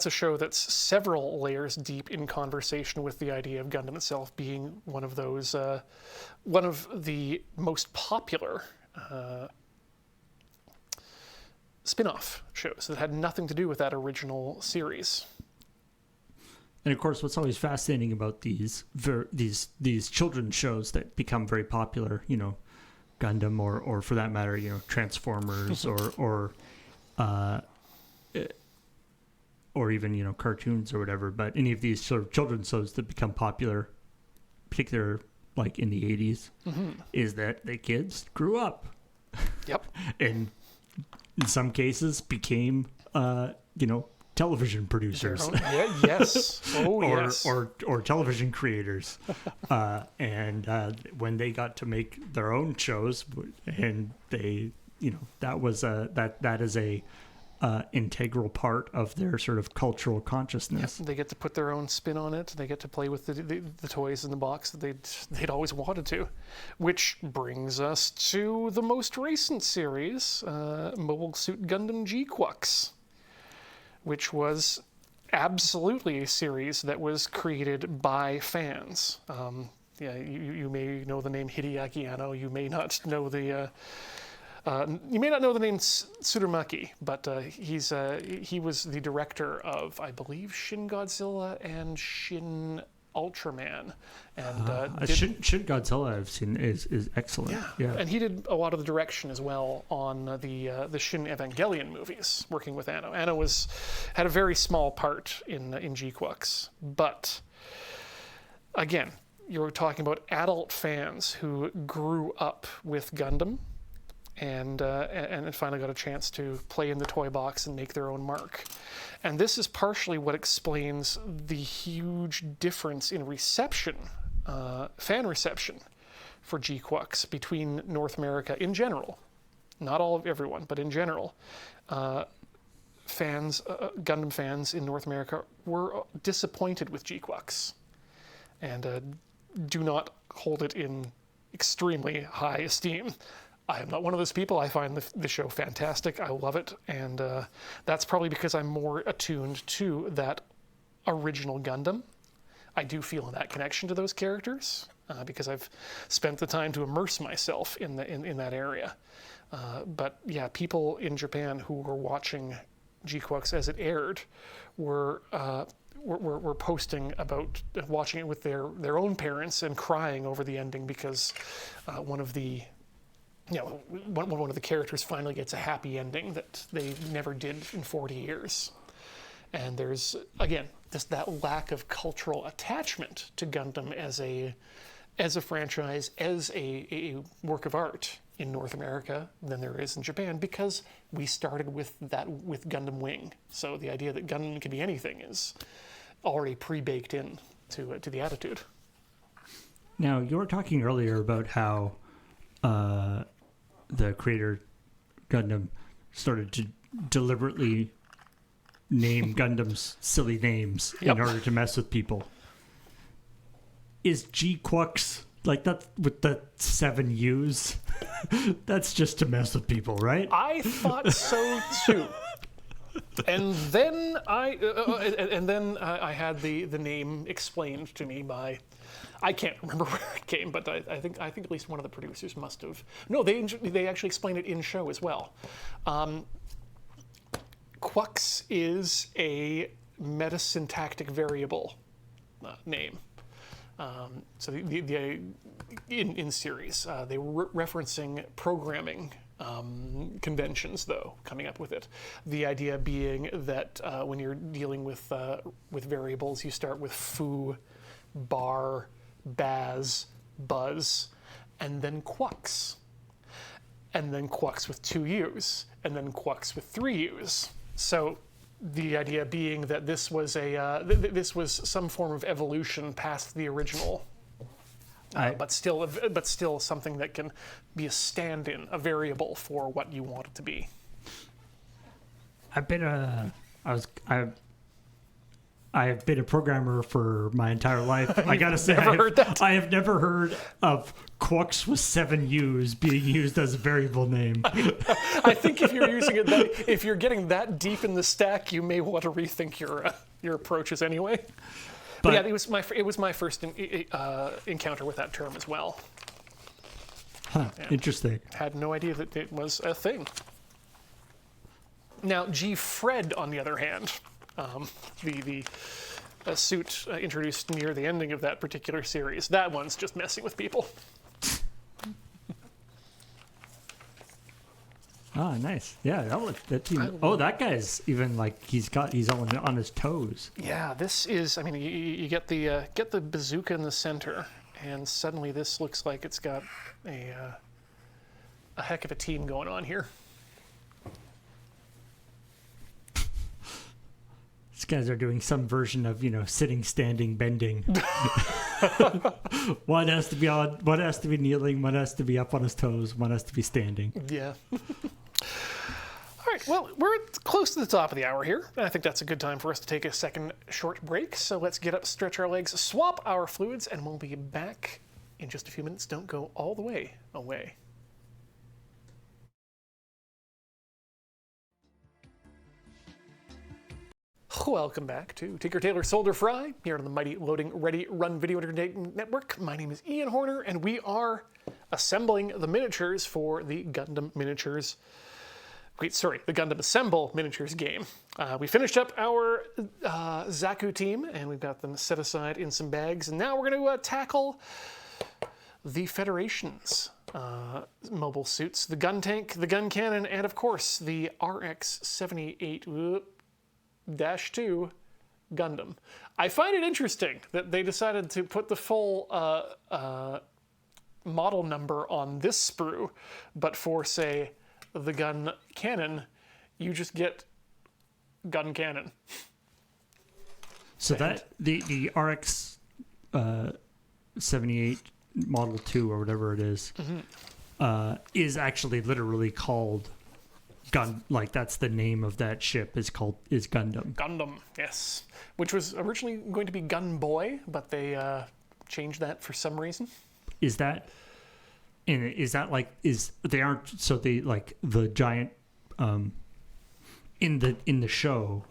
show that's several layers deep in conversation with the idea of Gundam itself being one of the most popular spin-off shows that had nothing to do with that original series. And of course, what's always fascinating about these children's shows that become very popular, Gundam or for that matter, Transformers or even cartoons or whatever. But any of these sort of children's shows that become popular, particular like in the 80s, is that the kids grew up. Yep. And in some cases became television producers. Yes. Yes. Or television creators. And when they got to make their own shows, and they, that is a integral part of their sort of cultural consciousness. Yep. They get to put their own spin on it. They get to play with the toys in the box that they'd always wanted to, which brings us to the most recent series, Mobile Suit Gundam G-Quux, which was absolutely a series that was created by fans. You may know the name Hideaki Anno. You may not know the name Tsurumaki, but he was the director of, I believe, Shin Godzilla and Shin Ultraman, and Shin Godzilla I've seen is excellent. Yeah, and he did a lot of the direction as well on the Shin Evangelion movies, working with Anno. Anno had a very small part in G-Quux, but again, you're talking about adult fans who grew up with Gundam and finally got a chance to play in the toy box and make their own mark. And this is partially what explains the huge difference in reception fan reception for G-Quux between North America in general. Not all of everyone, but in general. Gundam fans in North America were disappointed with G-Quux and do not hold it in extremely high esteem. I am not one of those people. I find the show fantastic. I love it, and that's probably because I'm more attuned to that original Gundam. I do feel that connection to those characters because I've spent the time to immerse myself in that area. But yeah, people in Japan who were watching G-Quux as it aired were posting about watching it with their own parents and crying over the ending because one of the characters finally gets a happy ending that they never did in 40 years. And there's, again, just that lack of cultural attachment to Gundam as a franchise, as a work of art in North America than there is in Japan, because we started with Gundam Wing. So the idea that Gundam can be anything is already pre-baked in to the attitude. Now, you were talking earlier about how the creator Gundam started to deliberately name Gundams silly names in order to mess with people. Is G-Quux like that with the 7 U's? That's just to mess with people, right? I thought so too. And then I had the name explained to me by, I can't remember where it came, but I think at least one of the producers must have. No, they actually explained it in show as well. Quux is a metasyntactic variable name. So in series, they were referencing programming conventions, though, coming up with it. The idea being that when you're dealing with variables, you start with foo, bar, baz, buzz, and then quux. And then quux with 2 U's, and then quux with 3 U's. So the idea being that this was this was some form of evolution past the original, but still something that can be a stand-in, a variable for what you want it to be. I've been a programmer for my entire life. I gotta say, I have never heard of Quux with 7 U's being used as a variable name. I think if you're using it, if you're getting that deep in the stack, you may want to rethink your approaches anyway. But yeah, it was my first encounter with that term as well. Huh, interesting. Had no idea that it was a thing. Now, G-Fred, on the other hand, the suit introduced near the ending of that particular series, that one's just messing with people. Ah, nice. Yeah, that team. Oh, that guy's even like he's all on his toes. Yeah, this is. I mean, you get the bazooka in the center, and suddenly this looks like it's got a heck of a team going on here. These guys are doing some version of sitting, standing, bending. One has to be on. One has to be kneeling. One has to be up on his toes. One has to be standing. Yeah. All right, well, we're close to the top of the hour here, and I think that's a good time for us to take a second short break. So let's get up, stretch our legs, swap our fluids, and we'll be back in just a few minutes. Don't go all the way away. Welcome back to Tinker Tailor Soldier Fry here on the mighty Loading Ready Run Video Entertainment Network. My name is Ian Horner, and we are assembling the miniatures for the Gundam Miniatures. The Gundam Assemble Miniatures game. We finished up our Zaku team, and we've got them set aside in some bags, and now we're going to tackle the Federation's mobile suits, the gun tank, the gun cannon, and of course the RX-78 -2 Gundam. I find it interesting that they decided to put the full model number on this sprue, but for, say, the gun cannon, you just get gun cannon. So that the RX 78 Model 2 or whatever it is, is actually literally called like that's the name of that ship is Gundam. Gundam, yes. Which was originally going to be Gun Boy, but they changed that for some reason. Is that like they aren't so they like the giant in the show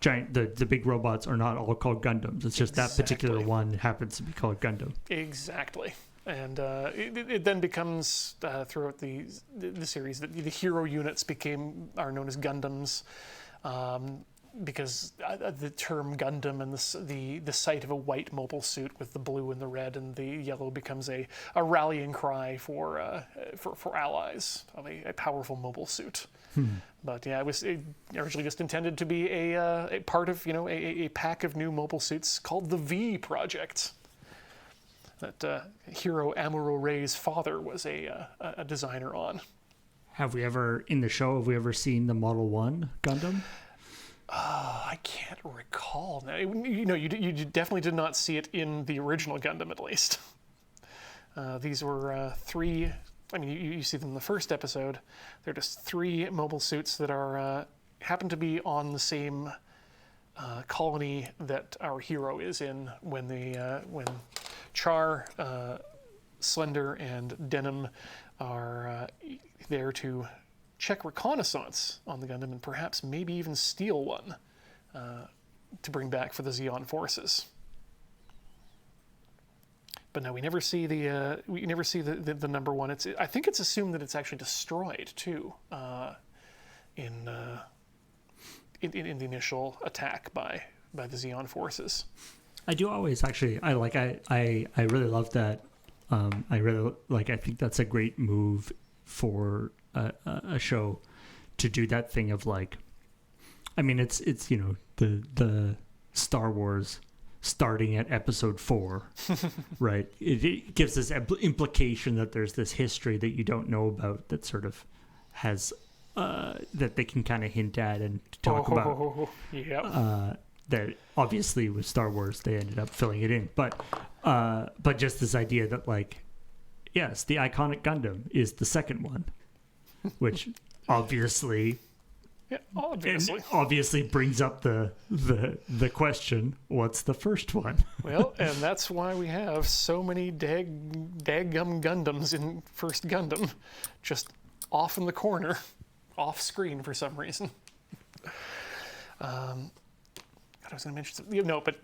giant the big robots are not all called Gundams. It's just that particular one happens to be called Gundam. Exactly. And it then becomes throughout the series that the hero units are known as Gundams, because the term Gundam and the sight of a white mobile suit with the blue and the red and the yellow becomes a rallying cry for allies of a powerful mobile suit. But yeah, it was originally just intended to be a part of a pack of new mobile suits called the V Project. That hero Amuro Ray's father was a designer on. Have we ever seen the Model 1 Gundam? I can't recall now. You definitely did not see it in the original Gundam, at least. These were three. I mean, you see them in the first episode. They're just three mobile suits that are happen to be on the same colony that our hero is in when Char, Slender, and Denim are there to check reconnaissance on the Gundam and perhaps maybe even steal one to bring back for the Zeon forces. But no, we never see the number one. I think it's assumed that it's actually destroyed too in the initial attack by the Zeon forces. I do always actually I really love that. I think that's a great move for a show to do that thing of like, I mean it's the Star Wars starting at episode 4, right? It gives this implication that there's this history that you don't know about that sort of has that they can kind of hint at and talk about. Yeah. That obviously with Star Wars they ended up filling it in, but just this idea that like, yes, the iconic Gundam is the second one, which obviously brings up the question, what's the first one? Well, and that's why we have so many daggum Gundams in First Gundam, just off in the corner, off screen for some reason. I was going to mention something. No, but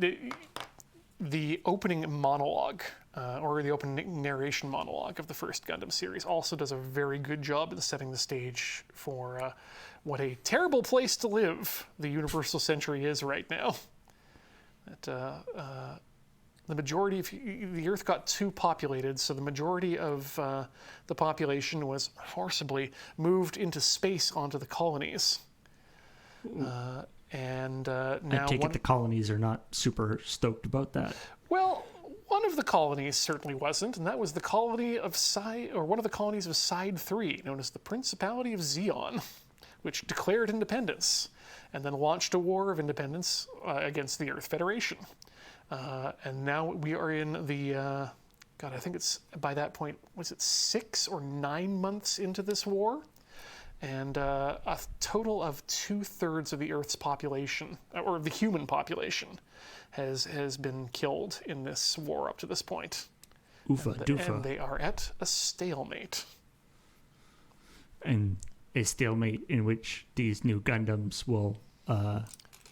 the opening monologue, or the opening narration monologue of the first Gundam series also does a very good job of setting the stage for what a terrible place to live the Universal Century is right now. That the majority of the Earth got too populated, so the majority of the population was forcibly moved into space onto the colonies. Now I take it the colonies are not super stoked about that. Well, one of the colonies certainly wasn't, and that was the colony of one of the colonies of Side 3, known as the Principality of Zeon, which declared independence and then launched a war of independence against the Earth Federation. And now we are in the I think it's by that point, was it 6 or 9 months into this war? And a total of 2/3 of the Earth's population, or the human population, has been killed in this war up to this point. Oofa doofa. And they are at a stalemate. And a stalemate in which these new Gundams will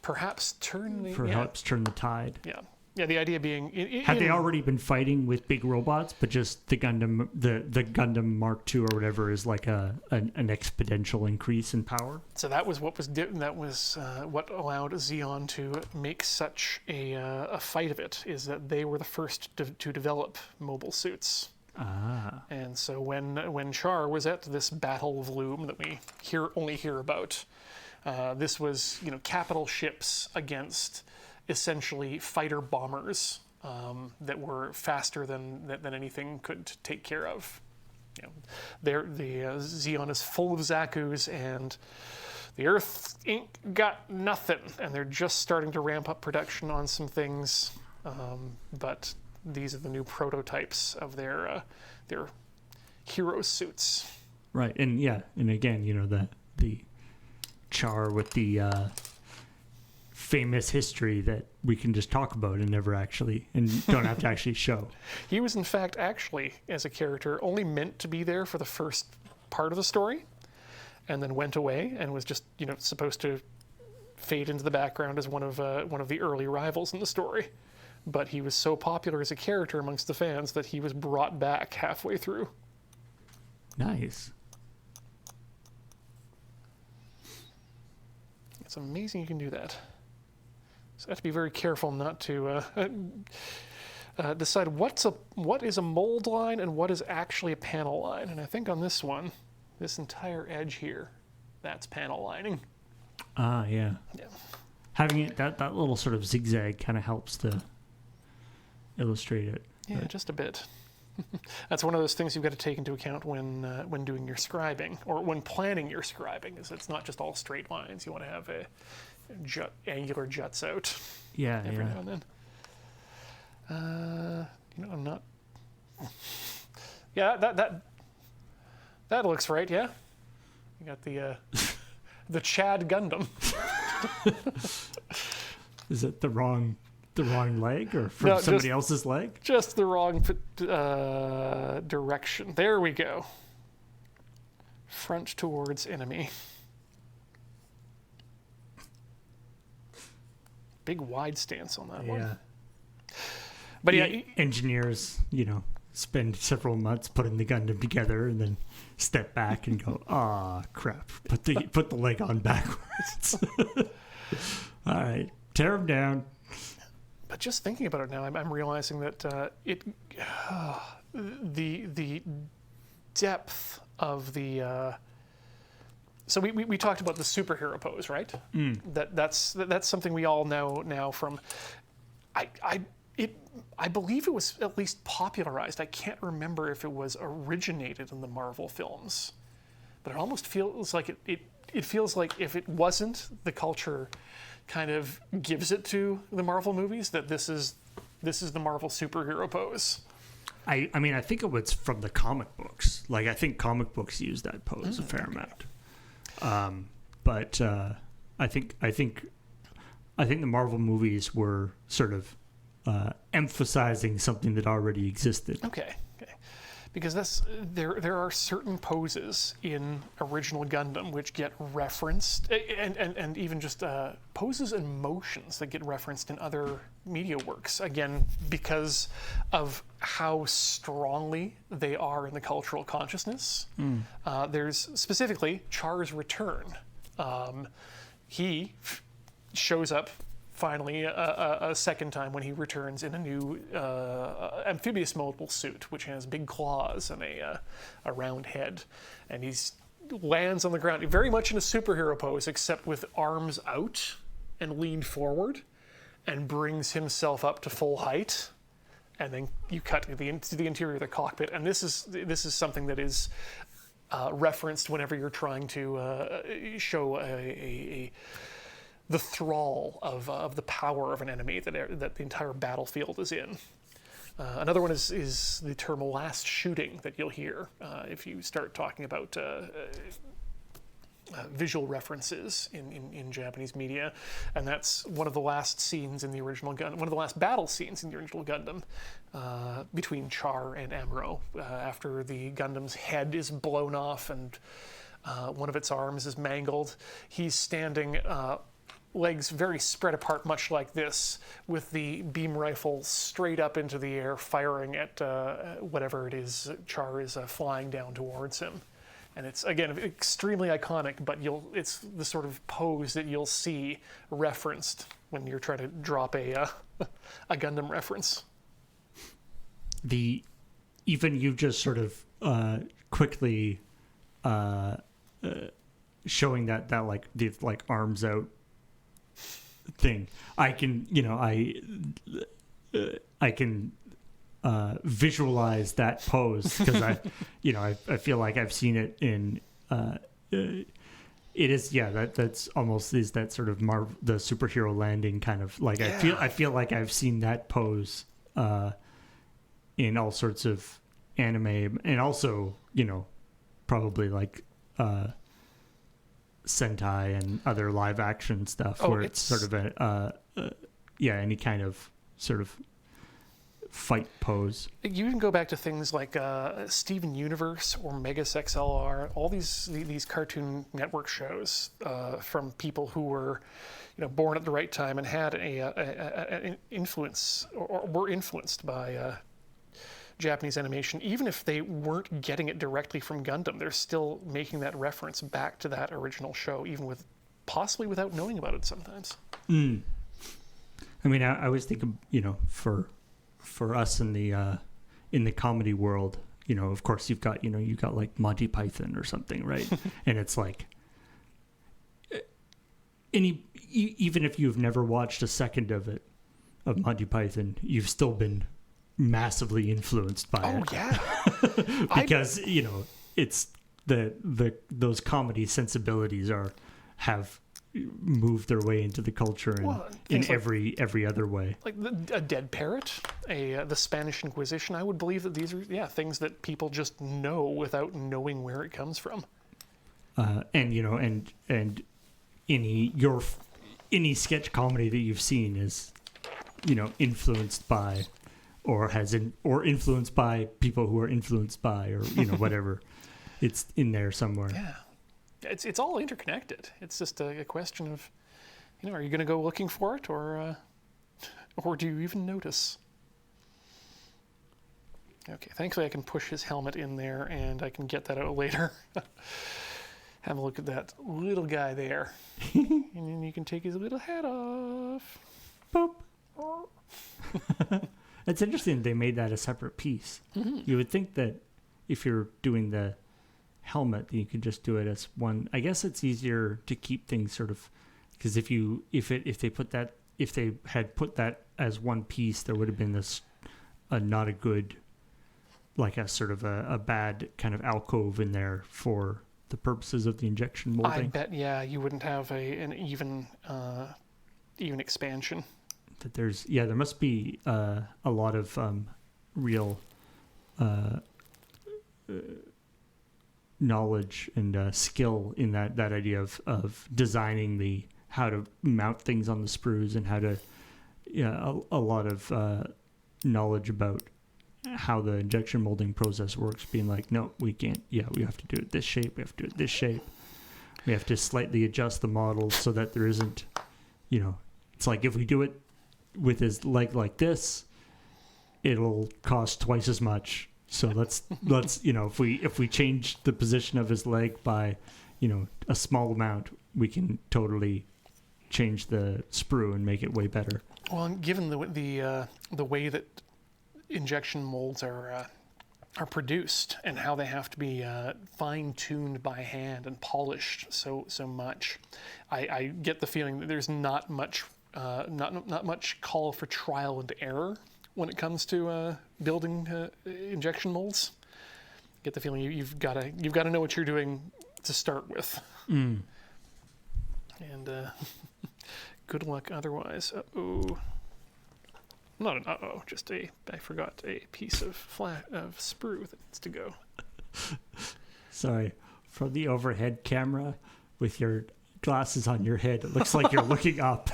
perhaps turn turn the tide. Yeah, the idea being... Had they already been fighting with big robots, but just the Gundam, the Gundam Mark II or whatever is like an exponential increase in power? So that was what what allowed Zeon to make such a fight of it, is that they were the first to develop mobile suits. Ah. And so when Char was at this Battle of Loom that we only hear about, this was capital ships against essentially fighter bombers that were faster than anything could take care of. The Zeon is full of Zaku's, and the Earth ain't got nothing, and they're just starting to ramp up production on some things. But these are the new prototypes of their hero suits. Right, and again, the Char with the famous history that we can just talk about and never actually, and don't have to actually show. He was, in fact, actually, as a character, only meant to be there for the first part of the story, and then went away and was just, supposed to fade into the background as one of the early rivals in the story. But he was so popular as a character amongst the fans that he was brought back halfway through. Nice. It's amazing you can do that. So I have to be very careful not to decide what is a mold line and what is actually a panel line. And I think on this one, this entire edge here, that's panel lining. Ah, yeah. Yeah. Having it that little sort of zigzag kind of helps to illustrate it. Yeah, but just a bit. That's one of those things you've got to take into account when doing your scribing, or when planning your scribing, is it's not just all straight lines. You want to have angular juts out. Yeah, every now and then. I'm not. Yeah, that looks right. Yeah, you got the Chad Gundam. Is it the wrong leg, or from somebody else's leg? Just the wrong direction. There we go. Front towards enemy. Big wide stance on that one. But engineers, spend several months putting the Gundam together and then step back and go, crap, put the leg on backwards. All right, tear them down. But just thinking about it now, I'm realizing that the depth of the so we talked about the superhero pose, right? That's something we all know now from I believe it was at least popularized. I can't remember if it was originated in the Marvel films, but it almost feels like it feels like if it wasn't, the culture kind of gives it to the Marvel movies, that this is the Marvel superhero pose. I mean, I think it was from the comic books. Like, I think comic books use that pose a fair amount. But I think the Marvel movies were sort of emphasizing something that already existed. Okay. Because there are certain poses in original Gundam which get referenced, and even just poses and motions that get referenced in other media works, again, because of how strongly they are in the cultural consciousness. There's specifically Char's return. He shows up finally a second time when he returns in a new amphibious mobile suit, which has big claws and a round head, and he's lands on the ground very much in a superhero pose, except with arms out and leaned forward, and brings himself up to full height, and then you cut to the interior of the cockpit, and this is something that is referenced whenever you're trying to show the thrall of the power of an enemy that the entire battlefield is in. Another one is the term last shooting that you'll hear if you start talking about visual references in Japanese media, and that's one of the last scenes in the original Gundam, one of the last battle scenes in the original Gundam, between Char and Amuro, after the Gundam's head is blown off and one of its arms is mangled. He's standing legs very spread apart, much like this, with the beam rifle straight up into the air, firing at whatever it is Char is flying down towards him. And it's, again, extremely iconic, but it's the sort of pose that you'll see referenced when you're trying to drop a Gundam reference. Even you just sort of quickly showing that like the like arms out thing, I can visualize that pose, because I feel like I've seen it in it is that's almost is that sort of the superhero landing kind of like. I feel like I've seen that pose in all sorts of anime, and also, probably like Sentai and other live action stuff, where it's sort of any kind of sort of fight pose. You can go back to things like Steven Universe or Megas XLR, all these Cartoon Network shows from people who were, born at the right time and had an influence or were influenced by Japanese animation. Even if they weren't getting it directly from Gundam, they're still making that reference back to that original show, even possibly without knowing about it sometimes. I mean, I was thinking, for us in the comedy world, of course you've got like Monty Python or something, right? And it's like even if you've never watched a second of Monty Python, you've still been massively influenced by it. Oh yeah. Because it's those comedy sensibilities have moved their way into the culture in every other way. Like a dead parrot, the Spanish Inquisition. I would believe that these are things that people just know without knowing where it comes from. And any sketch comedy that you've seen is influenced by or influenced by people who are influenced by, or whatever. It's in there somewhere. Yeah. It's all interconnected. It's just a question of, are you going to go looking for it, or do you even notice? Okay, thankfully I can push his helmet in there, and I can get that out later. Have a look at that little guy there. And then you can take his little hat off. Boop. It's interesting they made that a separate piece. Mm-hmm. You would think that if you're doing the helmet, you could just do it as one. I guess it's easier to keep things sort of, because if they had put that as one piece, there would have been not a good, like a sort of a bad kind of alcove in there for the purposes of the injection molding. I bet, you wouldn't have an even expansion. That there must be a lot of real knowledge and skill in that idea of designing how to mount things on the sprues, and how to a lot of knowledge about how the injection molding process works, being like, no, we can't, we have to do it this shape, we have to do it this shape, we have to slightly adjust the model so that there isn't, it's like if we do it with his leg like this, it'll cost twice as much. So let's if we change the position of his leg by a small amount, we can totally change the sprue and make it way better. Well, and given the way that injection molds are produced, and how they have to be fine-tuned by hand and polished so much, I get the feeling that there's not much call for trial and error when it comes to building injection molds. Get the feeling you've got to know what you're doing to start with. And good luck otherwise. Not an just I forgot a piece of sprue that needs to go. Sorry, from the overhead camera with your glasses on your head, it looks like you're looking up.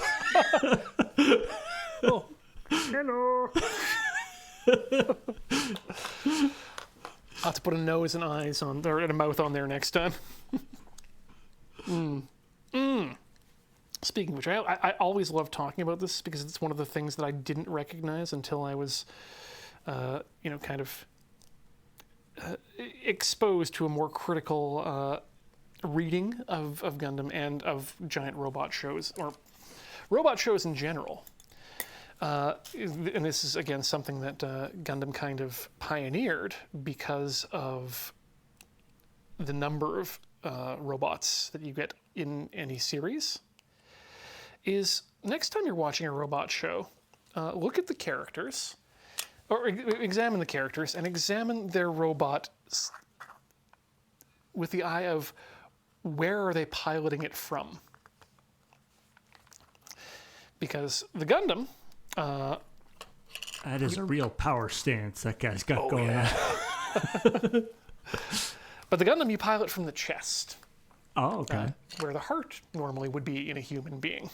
Oh, hello. I'll have to put a nose and eyes on there and a mouth on there next time. Speaking of which, I always love talking about this because it's one of the things that I didn't recognize until I was, kind of exposed to a more critical reading of Gundam and of giant robot shows, or robot shows in general. And this is, again, something that Gundam kind of pioneered because of the number of robots that you get in any series. Is next time you're watching a robot show, look at the characters, or examine the characters, and examine their robot with the eye of where are they piloting it from. Because the Gundam That is a real power stance that guy's got going on. But the Gundam you pilot from the chest, Oh, okay. where the heart normally would be in a human being.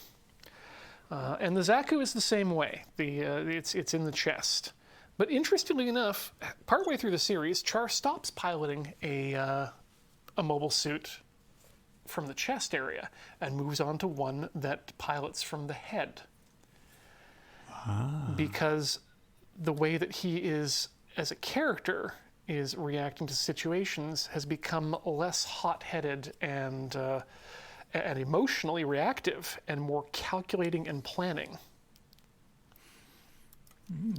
And the Zaku is the same way. It's in the chest. But interestingly enough, partway through the series, Char stops piloting a mobile suit from the chest area and moves on to one that pilots from the head. Because the way that he is as a character is reacting to situations has become less hot-headed and emotionally reactive and more calculating and planning.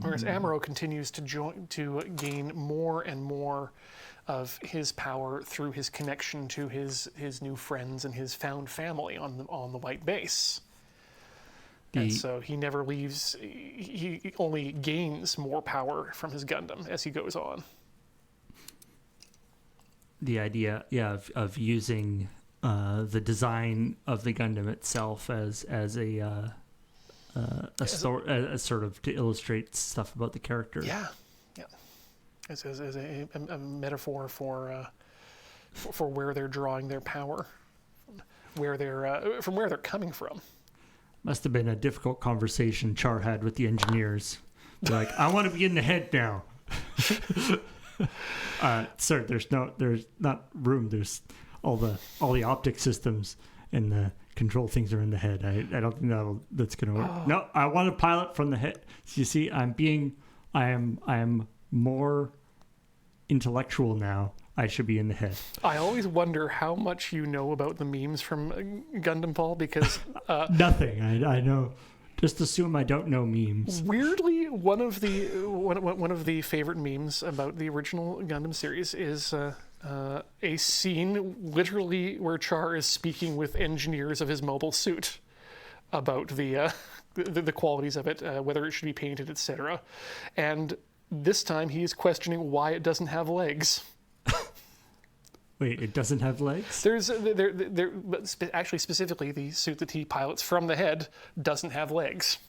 Whereas Amuro continues to gain more and more of his power through his connection to his new friends and his found family on the white base. And so he never leaves. He only gains more power from his Gundam as he goes on. The idea, of using the design of the Gundam itself as a sort of to illustrate stuff about the character. Yeah. As a metaphor for where they're drawing their power, from where they're coming from. Must have been a difficult conversation Char had with the engineers. They're like, I want to be in the head now. Sir, there's not room. There's all the optic systems and the control things are in the head. I don't think that's going to work. Oh. No, I want to pilot from the head. So you see, I am more intellectual now. I should be in the head. I always wonder how much you know about the memes from Gundam, Paul, because nothing. I know. Just assume I don't know memes. Weirdly, one of the favorite memes about the original Gundam series is a scene literally where Char is speaking with engineers of his mobile suit about the qualities of it, whether it should be painted, etc. And this time he is questioning why it doesn't have legs. Wait, it doesn't have legs? Actually, specifically, the suit that he pilots from the head doesn't have legs.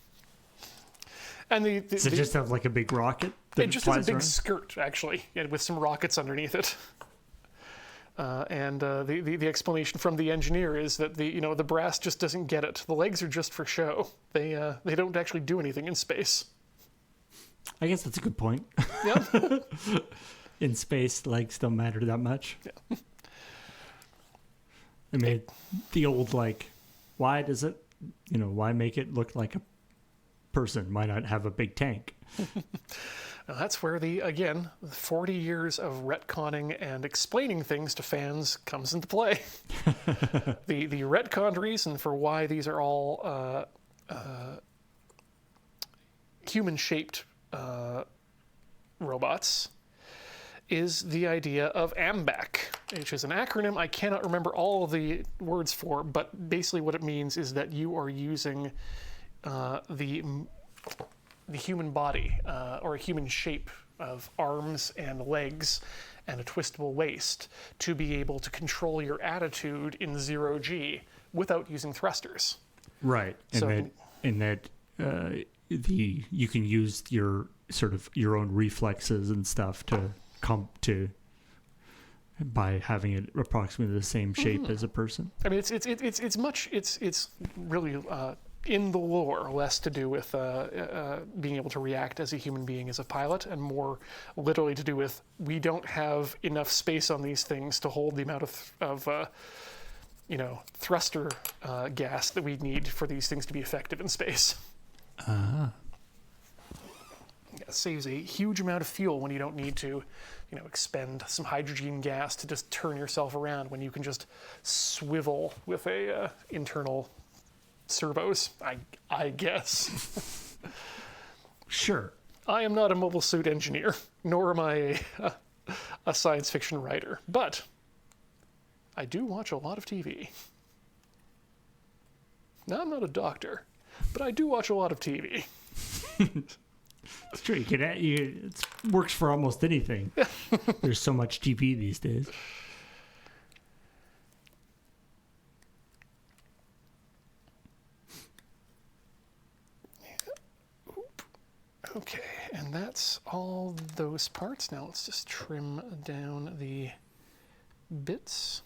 And does it just have like a big rocket? It just has a big skirt, actually, with some rockets underneath it. And the explanation from the engineer is that the brass just doesn't get it. The legs are just for show. They don't actually do anything in space. I guess that's a good point. Yeah. In space, legs don't matter that much. Yeah. I mean, the old why does it, why make it look like a person? Why not have a big tank? That's where the 40 years of retconning and explaining things to fans comes into play. The retconned reason for why these are all human-shaped robots is the idea of AMBAC, which is an acronym I cannot remember all of the words for, but basically what it means is that you are using the human body or a human shape of arms and legs and a twistable waist to be able to control your attitude in 0G without using thrusters. Right, and that you can use your sort of your own reflexes and stuff to by having it approximately the same shape as a person. I mean, it's really in the lore less to do with being able to react as a human being as a pilot, and more literally to do with we don't have enough space on these things to hold the amount of thruster gas that we need for these things to be effective in space. It saves a huge amount of fuel when you don't need to, expend some hydrogen gas to just turn yourself around when you can just swivel with a internal servos, I guess. Sure. I am not a mobile suit engineer, nor am I a science fiction writer, but I do watch a lot of TV. Now, I'm not a doctor, but I do watch a lot of TV. It's true. It works for almost anything. There's so much TV these days. Okay, and that's all those parts. Now let's just trim down the bits.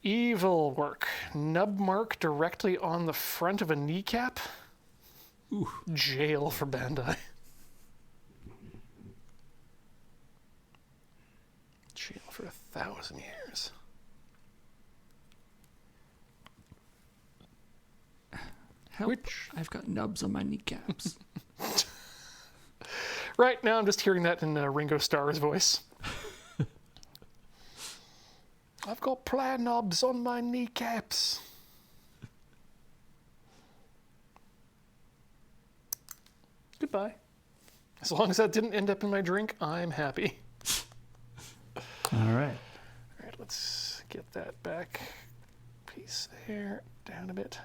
Evil work. Nub mark directly on the front of a kneecap. Ooh. Jail for Bandai. Jail for 1,000 years. Help. I've got nubs on my kneecaps. Right, now I'm just hearing that in Ringo Starr's voice. I've got plaid knobs on my kneecaps. Goodbye. As long as that didn't end up in my drink, I'm happy. All right. All right, let's get that back piece there, down a bit.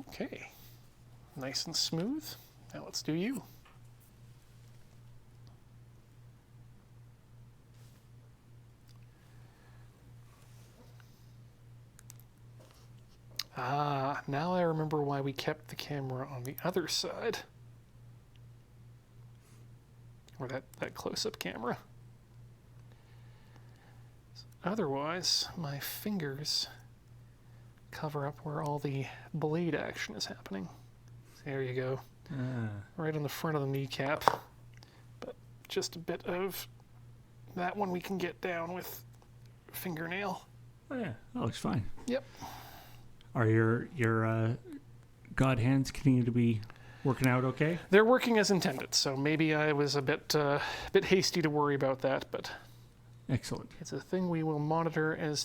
Okay, nice and smooth. Now let's do you. Ah, now I remember why we kept the camera on the other side. Or that close-up camera. Otherwise, my fingers cover up where all the blade action is happening. There you go. Right on the front of the kneecap. But just a bit of that one we can get down with fingernail. Oh yeah, that looks fine. Yep. Are your god hands continue to be working out okay? They're working as intended, so maybe I was a bit hasty to worry about that, but excellent. It's a thing we will monitor as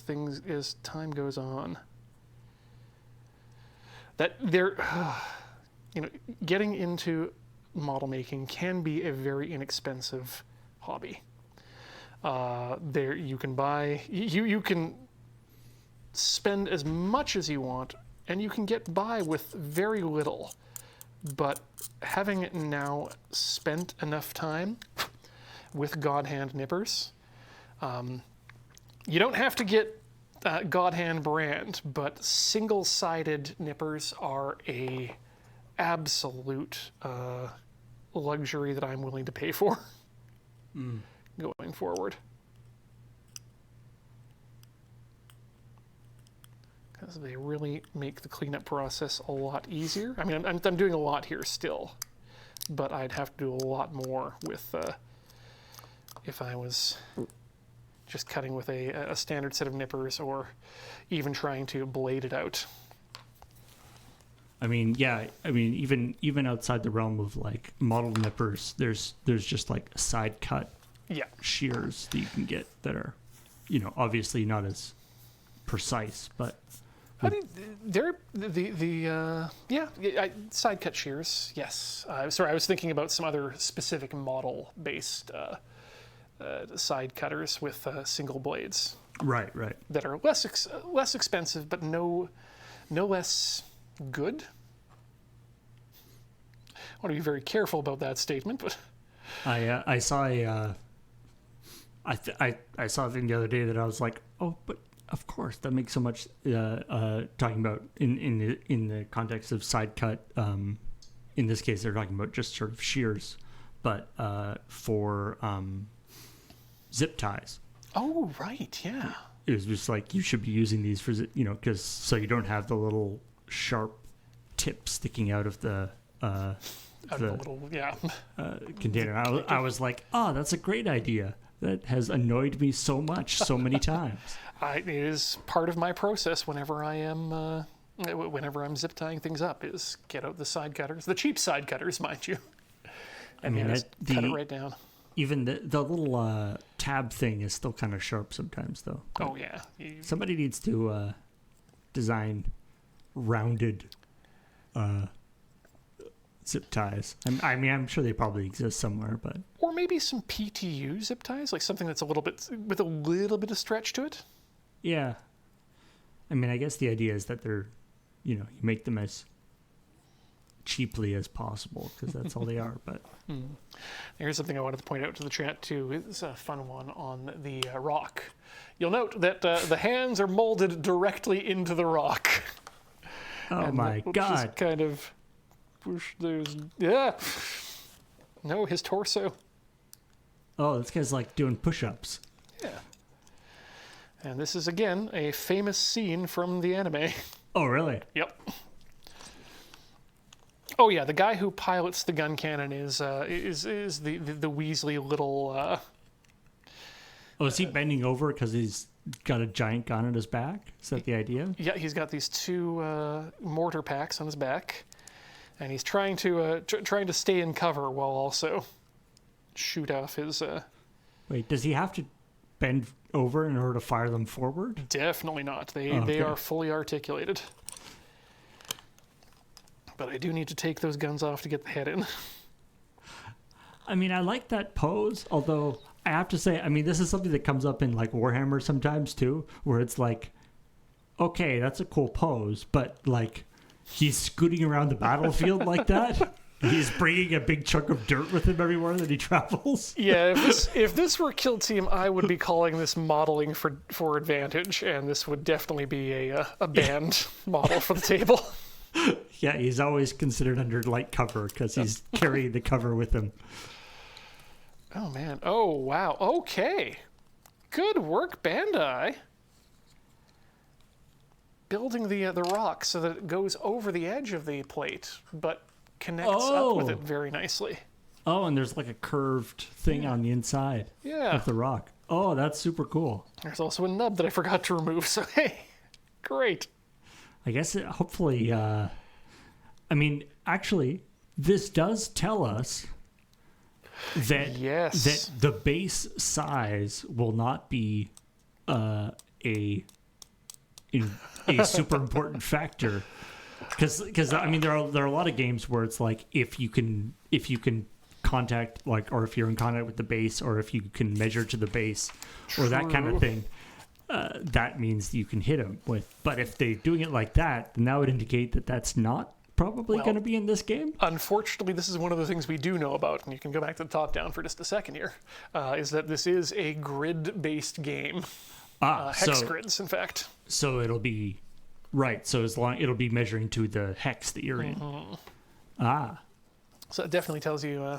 time goes on. That there, getting into model making can be a very inexpensive hobby. There you can buy, you can spend as much as you want, and you can get by with very little. But having now spent enough time with God Hand nippers, you don't have to get God Hand brand, but single-sided nippers are a absolute luxury that I'm willing to pay for going forward. Because they really make the cleanup process a lot easier. I mean, I'm doing a lot here still, but I'd have to do a lot more with if I was just cutting with a standard set of nippers or even trying to blade it out. I mean, yeah. I mean, even outside the realm of like model nippers, there's just like side cut shears that you can get that are, obviously not as precise, but I mean, they're side cut shears. Yes. Sorry, I was thinking about some other specific model based side cutters with single blades. Right. That are less expensive, but no less good. I want to be very careful about that statement, but I saw I saw a thing the other day that I was like, oh, but of course that makes so much talking about in the context of side cut. In this case, they're talking about just sort of shears, but for zip ties. Oh, right, yeah. It was just like you should be using these for because so you don't have the little sharp tip sticking out of the container. I was like, oh, that's a great idea. That has annoyed me so much, so many times. It is part of my process whenever I'm zip tying things up. Is get out the side cutters, the cheap side cutters, mind you. I mean, cut it right down. Even the little tab thing is still kind of sharp sometimes, though. Oh yeah. Somebody needs to design rounded zip ties. I mean, I'm sure they probably exist somewhere, but or maybe some PTU zip ties, like something that's a little bit with a little bit of stretch to it. Yeah. I mean, I guess the idea is that they're, you make them as cheaply as possible, because that's all they are. But Here's something I wanted to point out to the chat too. It's a fun one on the rock. You'll note that the hands are molded directly into the rock. oh And my we'll god! Just kind of push those. Yeah. No, his torso. Oh, this guy's like doing push-ups. Yeah. And this is again a famous scene from the anime. Oh, really? Yep. Oh yeah, the guy who pilots the gun cannon is the Weasley little. Oh, is he bending over because he's got a giant gun on his back? Is that the idea? Yeah, he's got these two mortar packs on his back, and he's trying to trying to stay in cover while also shoot off his. Wait, does he have to bend over in order to fire them forward? Definitely not. They okay. are fully articulated. But I do need to take those guns off to get the head in. I mean, I like that pose, although I have to say, I mean, this is something that comes up in like Warhammer sometimes too, where it's like, okay, that's a cool pose, but like he's scooting around the battlefield like that. He's bringing a big chunk of dirt with him everywhere that he travels. Yeah, if this were Kill Team, I would be calling this modeling for advantage, and this would definitely be a banned model for the table. Yeah, he's always considered under light cover because he's carrying the cover with him. Oh, man. Oh, wow. Okay. Good work, Bandai. Building the rock so that it goes over the edge of the plate, but connects up with it very nicely. Oh, and there's like a curved thing on the inside of the rock. Oh, that's super cool. There's also a nub that I forgot to remove, so hey, great. I guess hopefully, I mean, actually, this does tell us that that the base size will not be a super important factor, because I mean there are a lot of games where it's like if you can contact, like, or if you're in contact with the base, or if you can measure to the base, or that kind of thing. That means you can hit him with. But if they're doing it like that, then that would indicate that that's not probably going to be in this game. Unfortunately, this is one of the things we do know about, and you can go back to the top down for just a second here, is that this is a grid-based game. Hex grids, in fact. So it'll be, right, so it'll be measuring to the hex that you're in. So it definitely tells you...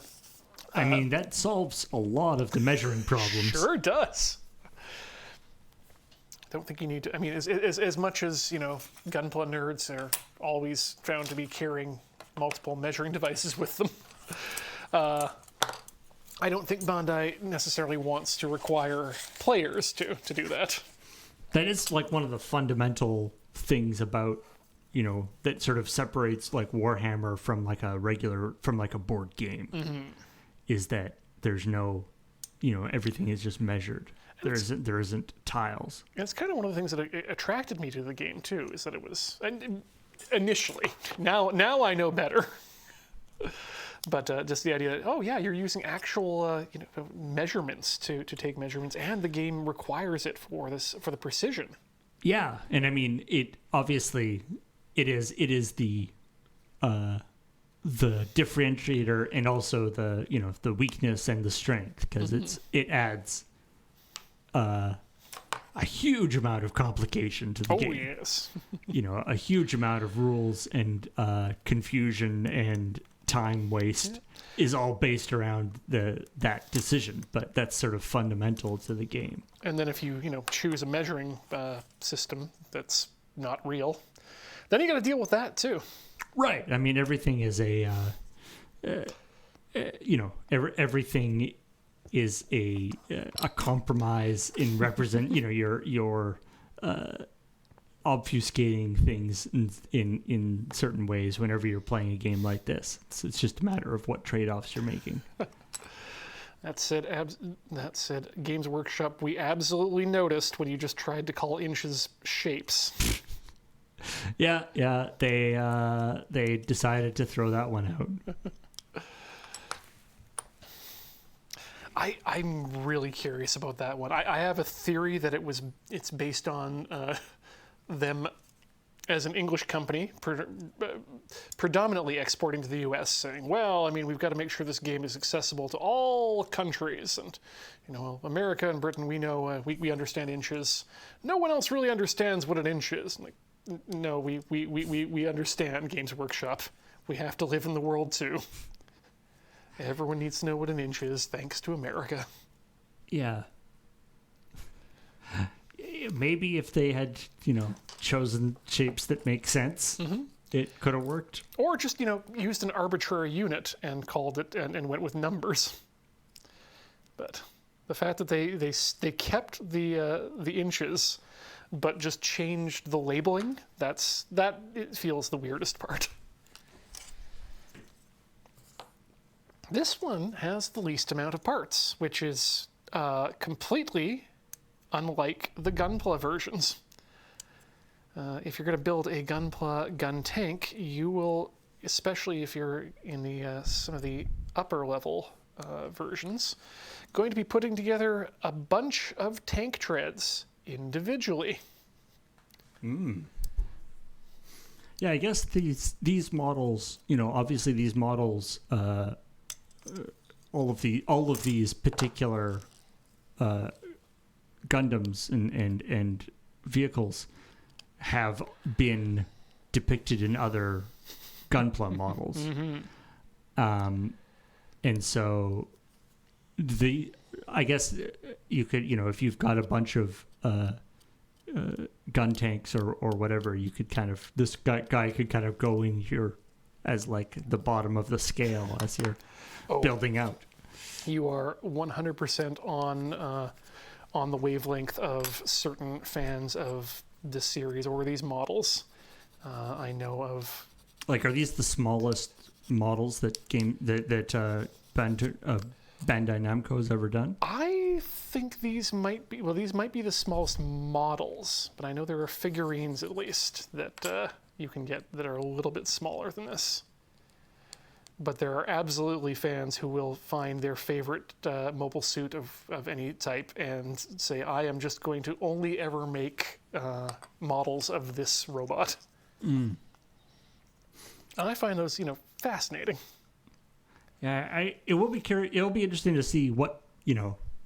I mean, that solves a lot of the measuring problems. Sure does. Don't think you need to. I mean, as much as, Gunpla nerds are always found to be carrying multiple measuring devices with them, I don't think Bandai necessarily wants to require players to do that. That is like one of the fundamental things about, that sort of separates like Warhammer from like a board game, is that there's no, everything is just measured. There isn't tiles. And it's kind of one of the things that attracted me to the game too, is that it was initially. Now I know better. But just the idea that, oh yeah, you're using actual measurements to take measurements, and the game requires it for the precision. Yeah, and I mean it is the differentiator, and also the weakness and the strength, because it adds a huge amount of complication to the game. Oh, yes. A huge amount of rules and confusion and time waste is all based around that decision, but that's sort of fundamental to the game. And then if you choose a measuring system that's not real, then you got to deal with that too. Right. I mean, everything is everything is a compromise in represent. You're obfuscating things in certain ways whenever you're playing a game like this. It's just a matter of what trade-offs you're making. That said, Games Workshop, we absolutely noticed when you just tried to call inches shapes. Yeah, they decided to throw that one out. I'm really curious about that one. I have a theory that it's based on them as an English company, predominantly exporting to the U.S., saying, well, I mean, we've got to make sure this game is accessible to all countries. And, America and Britain, we know, we understand inches. No one else really understands what an inch is. I'm like, no, we understand, Games Workshop. We have to live in the world, too. Everyone needs to know what an inch is, thanks to America. Yeah. Maybe if they had, chosen shapes that make sense, it could have worked. Or just, used an arbitrary unit and called it and went with numbers. But the fact that they kept the inches, but just changed the labeling, it feels the weirdest part. This one has the least amount of parts, which is completely unlike the Gunpla versions. If you're going to build a Gunpla gun tank, you will, especially if you're in the some of the upper level versions, going to be putting together a bunch of tank treads individually. Yeah, I guess these models, obviously these models, all of these particular Gundams and vehicles have been depicted in other Gunpla models. And so I guess you could, if you've got a bunch of gun tanks or whatever, you could this guy could kind of go in here as like the bottom of the scale as you're building out. You are 100% on the wavelength of certain fans of this series or these models. I know of. Like, are these the smallest models that Bandai Namco has ever done? I think these might be the smallest models, but I know there are figurines at least that you can get that are a little bit smaller than this. But there are absolutely fans who will find their favorite mobile suit of any type and say, I am just going to only ever make models of this robot. And I find those, fascinating. Yeah, it'll be interesting to see what,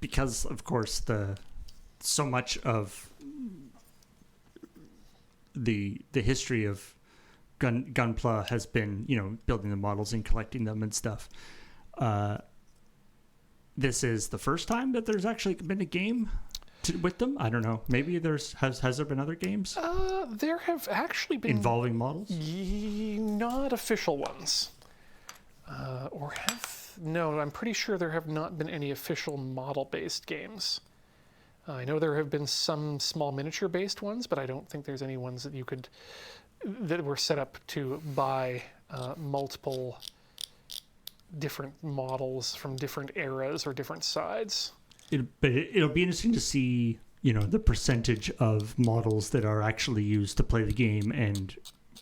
because of course so much of the history of Gunpla has been, building the models and collecting them and stuff. This is the first time that there's actually been a game with them. I don't know. Maybe has there been other games? There have actually been involving models. Not official ones. No, I'm pretty sure there have not been any official model-based games. I know there have been some small miniature-based ones, but I don't think there's any ones that were set up to buy multiple different models from different eras or different sides. But it'll be interesting to see, the percentage of models that are actually used to play the game and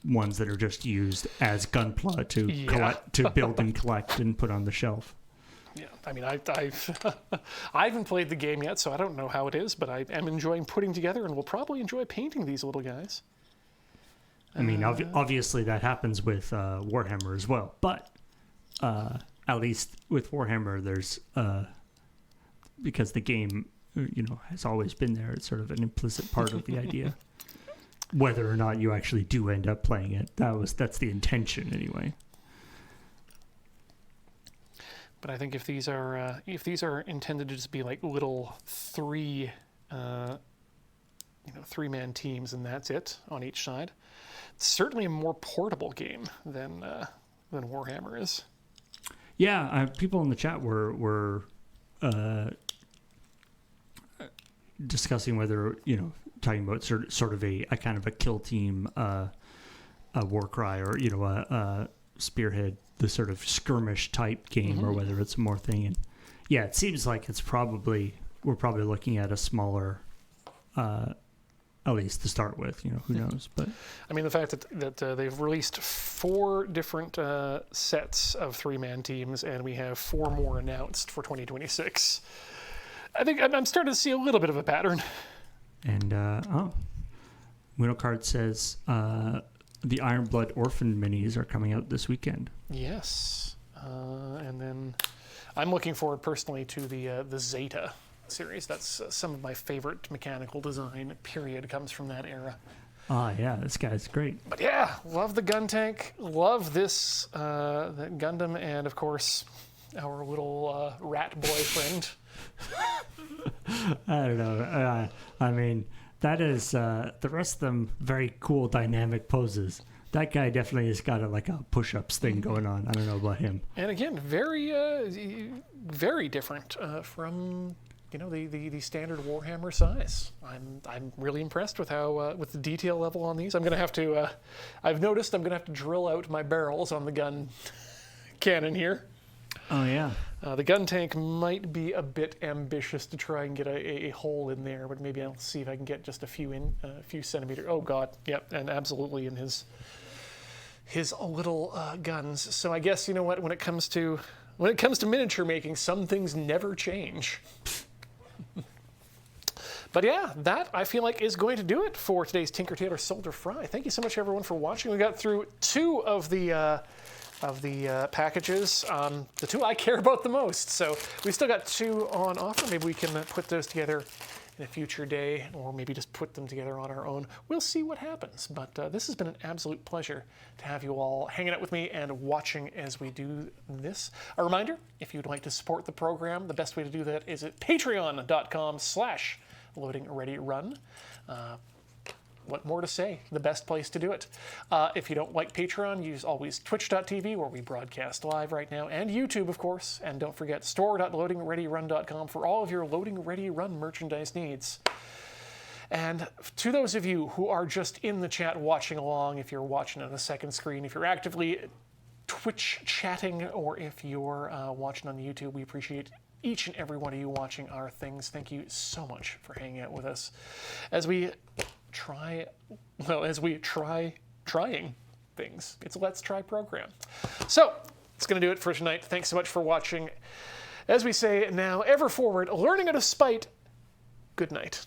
ones that are just used as Gunpla to build and collect and put on the shelf. Yeah, I mean, I haven't played the game yet, so I don't know how it is, but I am enjoying putting together and will probably enjoy painting these little guys. I mean, obviously that happens with Warhammer as well, but at least with Warhammer, there's because the game, has always been there. It's sort of an implicit part of the idea. Whether or not you actually do end up playing it, that's the intention anyway. But I think if these are intended to just be like little three-man teams and that's it on each side, it's certainly a more portable game than Warhammer is. Yeah, people in the chat were discussing whether talking about sort of a kind of a kill team, a war cry, or a spearhead, the sort of skirmish type game, or whether it's more thing. And yeah, it seems like we're probably looking at a smaller, at least to start with. Who knows? But I mean, the fact that they've released 4 different sets of 3-man teams, and we have 4 more announced for 2026. I think I'm starting to see a little bit of a pattern. And Winocard says the Iron Blood Orphan minis are coming out this weekend. Yes. And then I'm looking forward personally to the Zeta series. That's some of my favorite mechanical design, period, comes from that era. Ah, yeah, this guy's great. But yeah, love the gun tank, love this the Gundam, and of course, our little rat boyfriend. I don't know. I mean, that is the rest of them very cool, dynamic poses. That guy definitely has got like a push-ups thing going on. I don't know about him. And again, very, very different from the standard Warhammer size. I'm really impressed with how with the detail level on these. I'm gonna have to. I've noticed I'm gonna have to drill out my barrels on the gun cannon here. Oh yeah. The gun tank might be a bit ambitious to try and get a hole in there, but maybe I'll see if I can get just a few centimeters. Oh God, yep, and absolutely in his little guns. So I guess you know what, when it comes to miniature making, some things never change. But yeah, that I feel like is going to do it for today's Tinker Tailor Soldier Fry. Thank you so much everyone for watching. We got through two of the packages, the two I care about the most. So we still got two on offer. Maybe we can put those together in a future day, or maybe just put them together on our own. We'll see what happens. But this has been an absolute pleasure to have you all hanging out with me and watching as we do this. A reminder, if you'd like to support the program, the best way to do that is at patreon.com/loadingreadyrun. What more to say? The best place to do it. If you don't like Patreon, use always twitch.tv, where we broadcast live right now, and YouTube, of course. And don't forget store.loadingreadyrun.com for all of your Loading Ready Run merchandise needs. And to those of you who are just in the chat watching along, if you're watching on a second screen, if you're actively Twitch chatting, or if you're watching on YouTube, we appreciate each and every one of you watching our things. Thank you so much for hanging out with us as we trying things. It's a Let's Try program. So, it's going to do it for tonight. Thanks so much for watching. As we say now, ever forward, learning out of spite, good night.